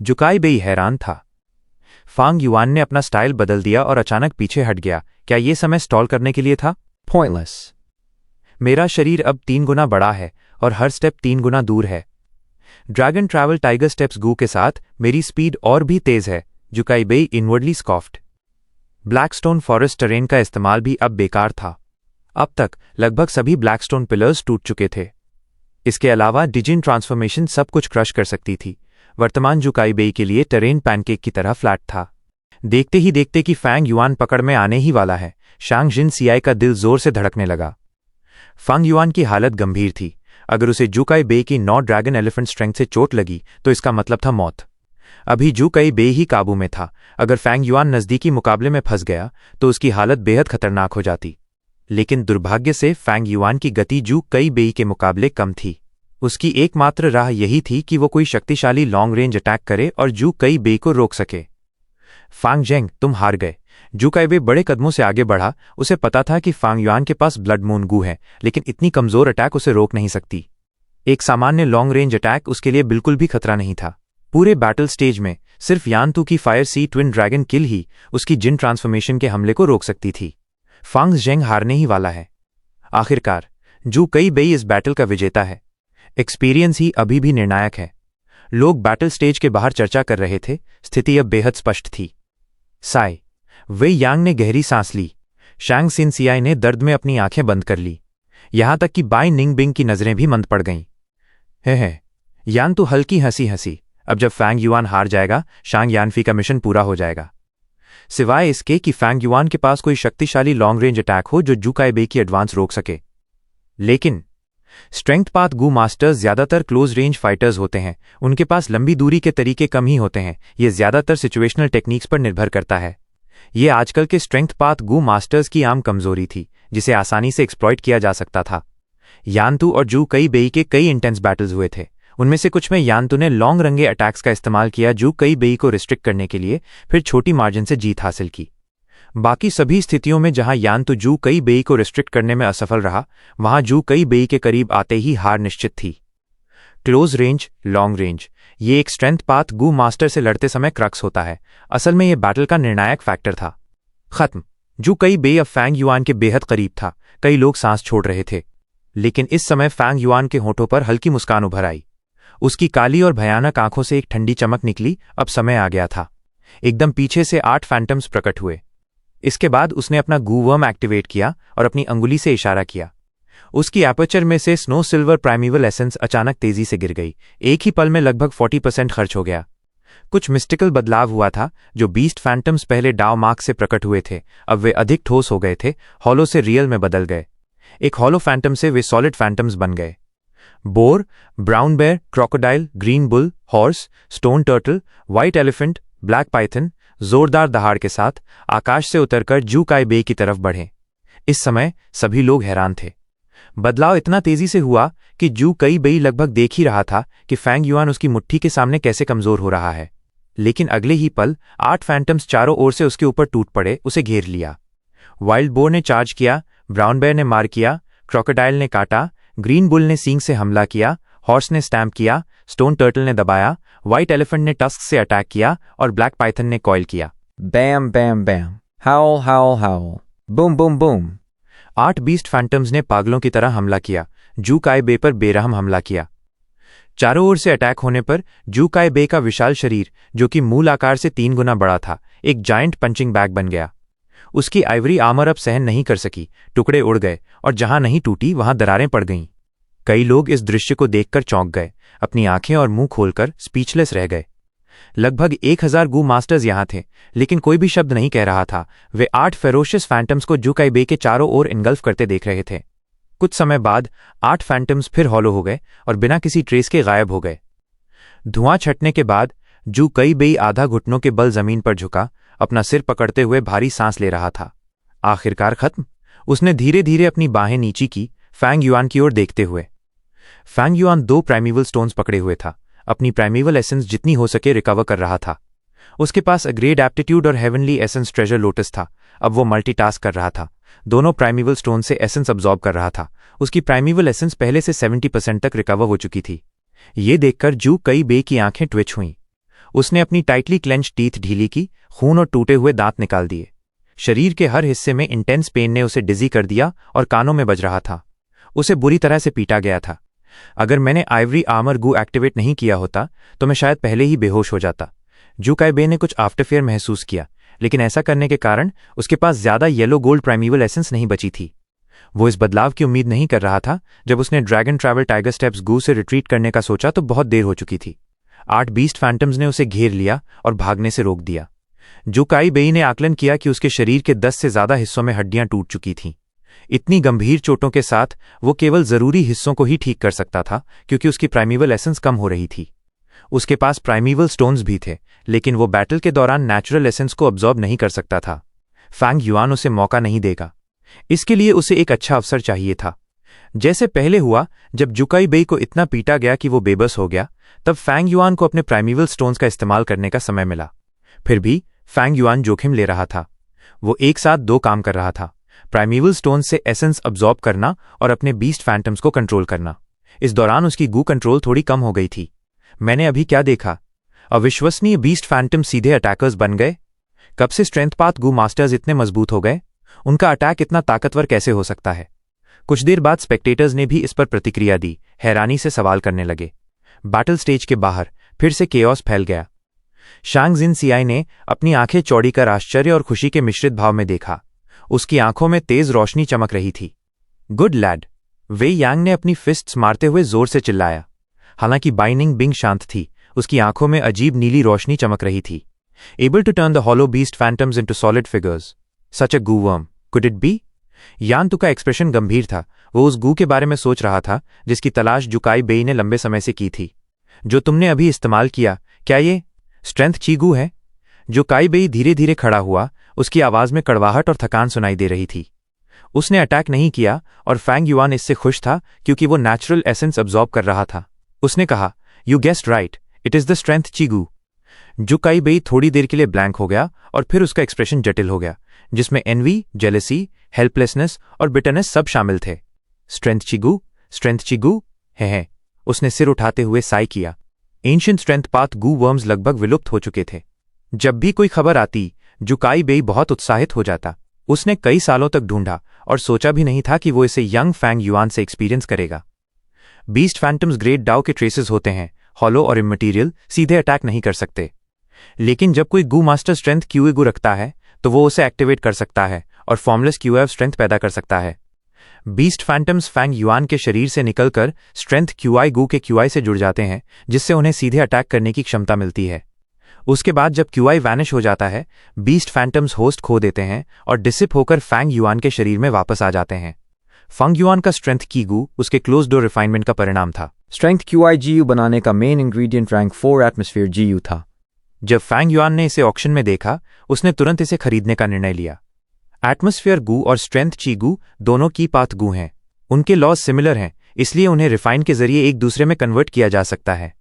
जुकाई बेई हैरान था। फांग युआन ने अपना स्टाइल बदल दिया और अचानक पीछे हट गया। क्या ये समय स्टॉल करने के लिए था? Pointless. मेरा शरीर अब 3 गुना बड़ा है और हर स्टेप 3 गुना दूर है। ड्रैगन ट्रैवल टाइगर स्टेप्स गू के साथ मेरी स्पीड और भी तेज है। जुकाई बेई इनवर्डली स्कॉफ्ड। ब्लैकस्टोन फॉरेस्ट टेरेन का इस्तेमाल भी अब बेकार था। अब तक लगभग सभी ब्लैकस्टोन पिलर्स टूट चुके थे। इसके अलावा डिजिन ट्रांसफॉर्मेशन सब कुछ क्रश कर सकती थी। वर्तमान जुकाई बेई के लिए टेरेन पैनकेक की तरह फ्लैट था। देखते ही देखते कि फैंग युआन पकड़ में आने ही वाला है, शांग जिन सियाई का दिल जोर से धड़कने लगा। फांग युआन की हालत गंभीर थी। अगर उसे जूकाई बे की 9 ड्रैगन एलिफेंट स्ट्रेंथ से चोट लगी तो इसका मतलब था मौत। अभी जूकाई बे ही काबू में था। अगर फैंग युआन नज़दीकी मुकाबले में फंस गया तो उसकी हालत बेहद खतरनाक हो जाती। लेकिन दुर्भाग्य से फैंग युआन की गति जूकाई बे के मुकाबले कम थी। उसकी एकमात्र राह यही थी कि वो कोई शक्तिशाली लॉन्ग रेंज अटैक करे और जूकाई बे को रोक सके। फांग जेंग, तुम हार गए। जूकाई बे बड़े कदमों से आगे बढ़ा। उसे पता था कि फांग युआन के पास ब्लड मून गू है, लेकिन इतनी कमजोर अटैक उसे रोक नहीं सकती। एक सामान्य लॉन्ग रेंज अटैक उसके लिए बिल्कुल भी खतरा नहीं था। पूरे बैटल स्टेज में सिर्फ यान तू की फायर सी ट्विन ड्रैगन किल ही उसकी जिन ट्रांसफॉर्मेशन के हमले को रोक सकती थी। फांग जेंग हारने ही वाला है। आखिरकार जूकाई बे इस बैटल का विजेता है। एक्सपीरियंस ही अभी भी निर्णायक है। लोग बैटल स्टेज के बाहर चर्चा कर रहे थे। स्थिति अब बेहद स्पष्ट थी। साई वे यांग ने गहरी सांस ली। शैंग सिनसियाई ने दर्द में अपनी आंखें बंद कर ली। यहां तक कि बाई निंगबिंग की नजरें भी मंद पड़ गईं। है यान तो हल्की हंसी। अब जब फैंग युआन हार जाएगा, शांग यानफी का मिशन पूरा हो जाएगा। सिवाय इसके कि फैंग युआन के पास कोई शक्तिशाली लॉन्ग रेंज अटैक हो जो जूकाई बे की एडवांस रोक सके। लेकिन स्ट्रेंथ पाथ गू मास्टर्स ज्यादातर क्लोज रेंज फाइटर्स होते हैं। उनके पास लंबी दूरी के तरीके कम ही होते हैं। यह ज्यादातर सिचुएशनल टेक्निक्स पर निर्भर करता है। ये आजकल के स्ट्रेंथ पाथ गू मास्टर्स की आम कमजोरी थी, जिसे आसानी से एक्सप्लॉइट किया जा सकता था। यानतू और जूकाई बे के कई इंटेंस बैटल्स हुए थे। उनमें से कुछ में यानतू ने लॉन्ग रंगे अटैक्स का इस्तेमाल किया जूकाई बे को रिस्ट्रिक्ट करने के लिए, फिर छोटी मार्जिन से जीत हासिल की। बाकी सभी स्थितियों में जहां यानतू जूकाई बे को रिस्ट्रिक्ट करने में असफल रहा, वहां जूकाई बे के करीब आते ही हार निश्चित थी। क्लोज रेंज, लॉन्ग रेंज, ये एक स्ट्रेंथ पाथ गू मास्टर से लड़ते समय क्रक्स होता है। असल में यह बैटल का निर्णायक फैक्टर था। खत्म। जूकाई बे अब फैंग युआन के बेहद करीब था। कई लोग सांस छोड़ रहे थे। लेकिन इस समय फैंग युआन के होठों पर हल्की मुस्कान उभर आई। उसकी काली और भयानक आंखों से एक ठंडी चमक निकली। अब समय आ गया था। एकदम पीछे से 8 फैंटम्स प्रकट हुए। इसके बाद उसने अपना गूवर्म एक्टिवेट किया और अपनी अंगुली से इशारा किया। उसकी एपर्चर में से स्नो सिल्वर प्राइमिवल एसेंस अचानक तेजी से गिर गई। एक ही पल में लगभग 40% खर्च हो गया। कुछ मिस्टिकल बदलाव हुआ था। जो बीस्ट फैंटम्स पहले डाव मार्क से प्रकट हुए थे, अब वे अधिक ठोस हो गए थे। हॉलो से रियल में बदल गए। एक हॉलो फैंटम से वे सॉलिड फैंटम्स बन गए। Boar, brown bear, crocodile, green bull, horse, stone turtle, white elephant, black python जोरदार दहाड़ के साथ आकाश से उतरकर जूकाई बे की तरफ बढ़े। इस समय सभी लोग हैरान थे। बदलाव इतना तेजी से हुआ कि जूकाई बे लगभग देख ही रहा था कि फैंग युआन उसकी मुट्ठी के सामने कैसे कमजोर हो रहा है। लेकिन अगले ही पल 8 फैंटम्स चारों ओर से उसके ऊपर टूट पड़े, उसे घेर लिया। वाइल्ड बोर ने चार्ज किया, ब्राउन बेयर ने मार किया, क्रोकोडाइल ने काटा, ग्रीन बुल ने सींग से हमला किया, हॉर्स ने स्टैम्प किया, स्टोन टर्टल ने दबाया, व्हाइट एलिफेंट ने टस्क से अटैक किया और ब्लैक पाइथन ने कॉइल किया। Bam, bam, bam. Howl, howl, howl. Boom, boom, boom. 8 beast phantoms ने पागलों की तरह हमला किया। जूकाई बे पर बेरहम हमला किया। चारों ओर से अटैक होने पर जूकाई बे का विशाल शरीर, जो कि मूल आकार से 3 गुना बड़ा था, एक जायंट पंचिंग बैग बन गया। उसकी आइवरी आर्मर अब सहन नहीं कर सकी। टुकड़े उड़ गए और जहां नहीं टूटी वहां दरारें पड़ गईं। कई लोग इस दृश्य को देखकर चौंक गए, अपनी आंखें और मुंह खोलकर स्पीचलेस रह गए। लगभग 1000 गू मास्टर्स यहां थे, लेकिन कोई भी शब्द नहीं कह रहा था। वे 8 फेरोशियस फैंटम्स को जूकाई बे के चारों ओर इनगल्फ करते देख रहे थे। कुछ समय बाद 8 फैंटम्स फिर हॉलो हो गए और बिना किसी ट्रेस के गायब हो गए। धुआं छटने के बाद जूकाई बे आधा घुटनों के बल जमीन पर झुका, अपना सिर पकड़ते हुए भारी सांस ले रहा था। आखिरकार खत्म। उसने धीरे धीरे अपनी बाहें नीची की, फैंग युआन की ओर देखते हुए। फैंग युआन 2 प्राइमिवल स्टोन्स पकड़े हुए था। अपनी प्राइमिवल एसेंस जितनी हो सके रिकवर कर रहा था। उसके पास ग्रेड एप्टीट्यूड और हेवनली एसेंस ट्रेजर लोटस था। अब वो मल्टीटास्क कर रहा था। दोनों प्राइमिवल स्टोन से एसेंस अब्सॉर्ब कर रहा था। उसकी प्राइमिवल एसेंस पहले से 70% तक रिकवर हो चुकी थी। ये देखकर जूकाई बे की आंखें ट्विच हुईं। उसने अपनी टाइटली क्लेंच टीथ ढीली की, खून और टूटे हुए दांत निकाल दिए। शरीर के हर हिस्से में इंटेंस पेन ने उसे डिजी कर दिया और कानों में बज रहा था। उसे बुरी तरह से पीटा गया था। अगर मैंने आइवरी आर्मर गू एक्टिवेट नहीं किया होता तो मैं शायद पहले ही बेहोश हो जाता। जूकाई बे ने कुछ आफ्टरफेयर महसूस किया, लेकिन ऐसा करने के कारण उसके पास ज्यादा येलो गोल्ड प्राइमिवल एसेंस नहीं बची थी। वो इस बदलाव की उम्मीद नहीं कर रहा था। जब उसने ड्रैगन ट्रैवल टाइगर स्टेप्स गू से रिट्रीट करने का सोचा तो बहुत देर हो चुकी थी। 8 बीस्ट फैंटम्स ने उसे घेर लिया और भागने से रोक दिया। जूकाई बे ने आकलन किया कि उसके शरीर के 10 से ज्यादा हिस्सों में हड्डियां टूट चुकी थीं। इतनी गंभीर चोटों के साथ वो केवल जरूरी हिस्सों को ही ठीक कर सकता था क्योंकि उसकी प्राइमीवल एसेंस कम हो रही थी। उसके पास प्राइमीवल स्टोन्स भी थे, लेकिन वो बैटल के दौरान नेचुरल एसेंस को अब्जॉर्ब नहीं कर सकता था। फैंग युआन उसे मौका नहीं देगा। इसके लिए उसे एक अच्छा अवसर चाहिए था। जैसे पहले हुआ जब जुकाई बेई को इतना पीटा गया कि वो बेबस हो गया, तब फैंग युआन को अपने प्राइमीवल स्टोन्स का इस्तेमाल करने का समय मिला। फिर भी फैंग युआन जोखिम ले रहा था। वो एक साथ दो काम कर रहा था, प्राइमीवल स्टोन से एसेंस अब्जॉर्ब करना और अपने बीस्ट फैंटम्स को कंट्रोल करना। इस दौरान उसकी गू कंट्रोल थोड़ी कम हो गई थी। मैंने अभी क्या देखा? अविश्वसनीय बीस्ट फैंटम सीधे अटैकर्स बन गए। कब से स्ट्रेंथ पाथ गू मास्टर्स इतने मजबूत हो गए? उनका अटैक इतना ताकतवर कैसे हो सकता है? कुछ देर बाद स्पेक्टेटर्स ने भी इस पर प्रतिक्रिया दी, हैरानी से सवाल करने लगे। बैटल स्टेज के बाहर फिर से केओस फैल गया। शांग जिन सियाई ने अपनी आंखें चौड़ी कर आश्चर्य और खुशी के मिश्रित भाव में देखा। उसकी आंखों में तेज रोशनी चमक रही थी। गुड लैड, वेई यांग ने अपनी फिस्ट्स मारते हुए जोर से चिल्लाया। हालांकि बाइनिंग बिंग शांत थी, उसकी आंखों में अजीब नीली रोशनी चमक रही थी। Able to turn the hollow beast phantoms into solid figures, such a Gu worm, could it be? यान तु का एक्सप्रेशन गंभीर था। वो उस गू के बारे में सोच रहा था जिसकी तलाश जुकाई बेई ने लंबे समय से की थी। जो तुमने अभी इस्तेमाल किया, क्या ये स्ट्रेंथ ची गू है? जुकाई बेई धीरे धीरे खड़ा हुआ। उसकी आवाज में कड़वाहट और थकान सुनाई दे रही थी। उसने अटैक नहीं किया और फैंग युआन इससे खुश था क्योंकि वो नेचुरल एसेंस अब्जॉर्ब कर रहा था। उसने कहा, you guessed right, it is the strength ची गू। जुकाई बेई थोड़ी देर के लिए ब्लैंक हो गया और फिर उसका एक्सप्रेशन जटिल हो गया, जिसमें एनवी, जेलेसी, हेल्पलेसनेस और बिटरनेस सब शामिल थे। स्ट्रेंथ चिगू, स्ट्रेंथ चिगू है। उसने सिर उठाते हुए साई किया। एंशिएंट स्ट्रेंथ पाथ गू वर्म्स लगभग विलुप्त हो चुके थे। जब भी कोई खबर आती, जुकाई बेई बहुत उत्साहित हो जाता। उसने कई सालों तक ढूंढा और सोचा भी नहीं था कि वो इसे यंग फैंग युआन से एक्सपीरियंस करेगा। बीस्ट फैंटम्स ग्रेट डाउ के ट्रेसेस होते हैं, हॉलो और इममटीरियल, सीधे अटैक नहीं कर सकते। लेकिन जब कोई गू मास्टर स्ट्रेंथ क्यूए गू रखता है तो वो उसे एक्टिवेट कर सकता है और फॉर्मलेस क्यूएफ स्ट्रेंथ पैदा कर सकता है। बीस्ट फैंटम्स फैंग युआन के शरीर से निकलकर स्ट्रेंथ क्यूआई गू के क्यूआई से जुड़ जाते हैं, जिससे उन्हें सीधे अटैक करने की क्षमता मिलती है। उसके बाद जब क्यूआई वैनिश हो जाता है, बीस्ट फैंटम्स होस्ट खो देते हैं और डिसिप होकर फैंग युआन के शरीर में वापस आ जाते हैं। फंग युआन का स्ट्रेंथ की गू उसके क्लोज डोर रिफाइनमेंट का परिणाम था। स्ट्रेंथ क्यूआई जीयू बनाने का मेन इंग्रेडिएंट रैंक 4 एटमॉस्फेयर जीयू था। जब फैंग युआन ने इसे ऑक्शन में देखा, उसने तुरंत इसे खरीदने का निर्णय लिया। एटमॉस्फेयर गू और स्ट्रेंथ ची गू दोनों की पाथ गू हैं। उनके लॉज सिमिलर हैं, इसलिए उन्हें रिफाइन के जरिए एक दूसरे में कन्वर्ट किया जा सकता है।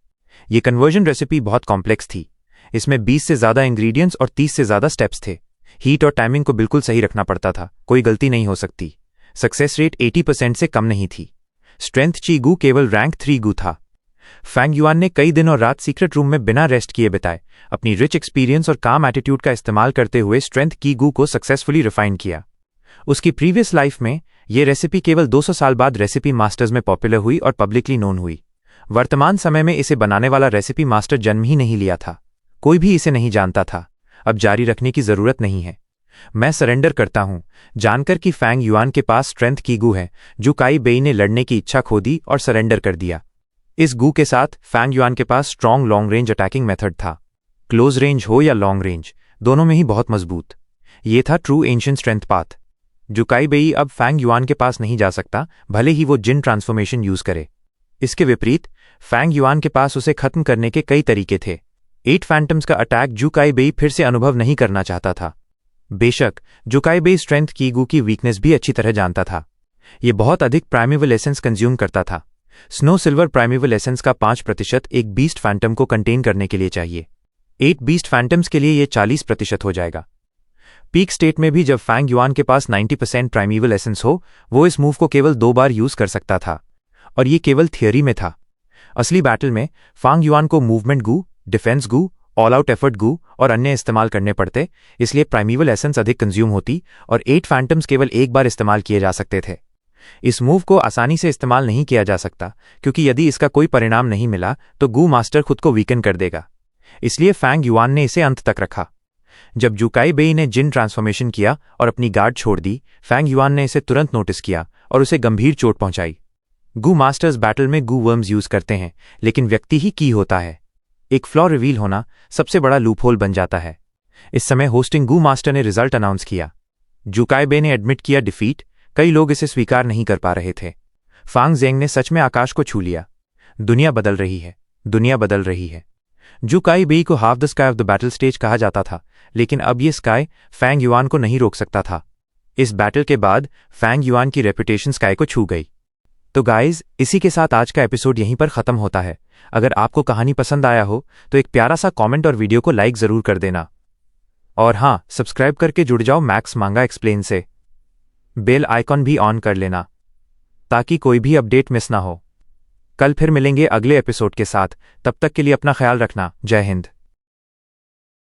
ये कन्वर्जन रेसिपी बहुत कॉम्प्लेक्स थी। इसमें 20 से ज्यादा इंग्रेडिएंट्स और 30 से ज्यादा स्टेप्स थे। हीट और टाइमिंग को बिल्कुल सही रखना पड़ता था, कोई गलती नहीं हो सकती। सक्सेस रेट 80% से कम नहीं थी। स्ट्रेंथ ची गू केवल रैंक 3 गू था। फैंग युआन ने कई दिन और रात सीक्रेट रूम में बिना रेस्ट किए बिताए, अपनी रिच एक्सपीरियंस और काम एटीट्यूड का इस्तेमाल करते हुए स्ट्रेंथ की गू को सक्सेसफुली रिफाइन किया। उसकी प्रीवियस लाइफ में यह रेसिपी केवल 200 साल बाद रेसिपी मास्टर्स में पॉपुलर हुई और पब्लिकली नोन हुई। वर्तमान समय में इसे बनाने वाला रेसिपी मास्टर जन्म ही नहीं लिया था। कोई भी इसे नहीं जानता था। अब जारी रखने की जरूरत नहीं है। मैं सरेंडर करता हूं, जानकर कि फैंग युआन के पास स्ट्रेंथ की गू है। जुकाई बेई ने लड़ने की इच्छा खो दी और सरेंडर कर दिया। इस गू के साथ फैंग युआन के पास strong long range attacking method था। क्लोज रेंज हो या लॉन्ग रेंज, दोनों में ही बहुत मजबूत। ये था ट्रू एंशिएंट स्ट्रेंथ पाथ। जुकाई बेई अब फैंग युआन के पास नहीं जा सकता, भले ही वो जिन ट्रांसफॉर्मेशन यूज करे। इसके विपरीत फैंग युआन के पास उसे खत्म करने के कई तरीके थे। 8 फैंटम्स का अटैक जुकाई बेई फिर से अनुभव नहीं करना चाहता था। बेशक जुकाई बेई स्ट्रेंथ की गू की वीकनेस भी अच्छी तरह जानता था। यह बहुत अधिक प्राइमेवल एसेंस कंज्यूम करता था। स्नो सिल्वर प्राइमेवल एसेंस का 5% एक बीस्ट फैंटम को कंटेन करने के लिए चाहिए। 8 बीस्ट फैंटम्स के लिए यह 40% हो जाएगा। पीक स्टेट में भी जब फैंग युआन के पास 90% प्राइमेवल एसेंस हो, वो इस मूव को केवल 2 बार यूज कर सकता था, और ये केवल थियोरी में था। असली बैटल में फैंग युआन को मूवमेंट गू, डिफेंस गू, ऑल आउट एफर्ट गू और अन्य इस्तेमाल करने पड़ते, इसलिए प्राइमेवल एसेंस अधिक कंज्यूम होती और 8 फैंटम्स केवल एक बार इस्तेमाल किए जा सकते थे। इस मूव को आसानी से इस्तेमाल नहीं किया जा सकता, क्योंकि यदि इसका कोई परिणाम नहीं मिला तो गू मास्टर खुद को वीकन कर देगा। इसलिए फैंग युआन ने इसे अंत तक रखा। जब जुकाई बेई ने जिन ट्रांसफॉर्मेशन किया और अपनी गार्ड छोड़ दी, फैंग युआन ने इसे तुरंत नोटिस किया और उसे गंभीर चोट पहुंचाई। गू मास्टर्स बैटल में गू वर्म्स यूज करते हैं, लेकिन व्यक्ति ही की होता है। एक फ्लॉ रिवील होना सबसे बड़ा लूपहोल बन जाता है। इस समय होस्टिंग गू मास्टर ने रिजल्ट अनाउंस किया। जुकाई बेई ने एडमिट किया डिफीट, कई लोग इसे स्वीकार नहीं कर पा रहे थे। फांग जेंग ने सच में आकाश को छू लिया। दुनिया बदल रही है, दुनिया बदल रही है। जू काई बेई को half the sky of the battle stage कहा जाता था, लेकिन अब ये स्काई फैंग युआन को नहीं रोक सकता था। इस बैटल के बाद फैंग युआन की रेपुटेशन स्काई को छू गई। तो गाइज, इसी के साथ आज का एपिसोड यहीं पर खत्म होता है। अगर आपको कहानी पसंद आया हो तो एक प्यारा सा कमेंट और वीडियो को लाइक जरूर कर देना। और हाँ, सब्सक्राइब करके जुड़ जाओ मैक्स मांगा एक्सप्लेन से। बेल आइकॉन भी ऑन कर लेना ताकि कोई भी अपडेट मिस ना हो। कल फिर मिलेंगे अगले एपिसोड के साथ। तब तक के लिए अपना ख्याल रखना। जय हिंद।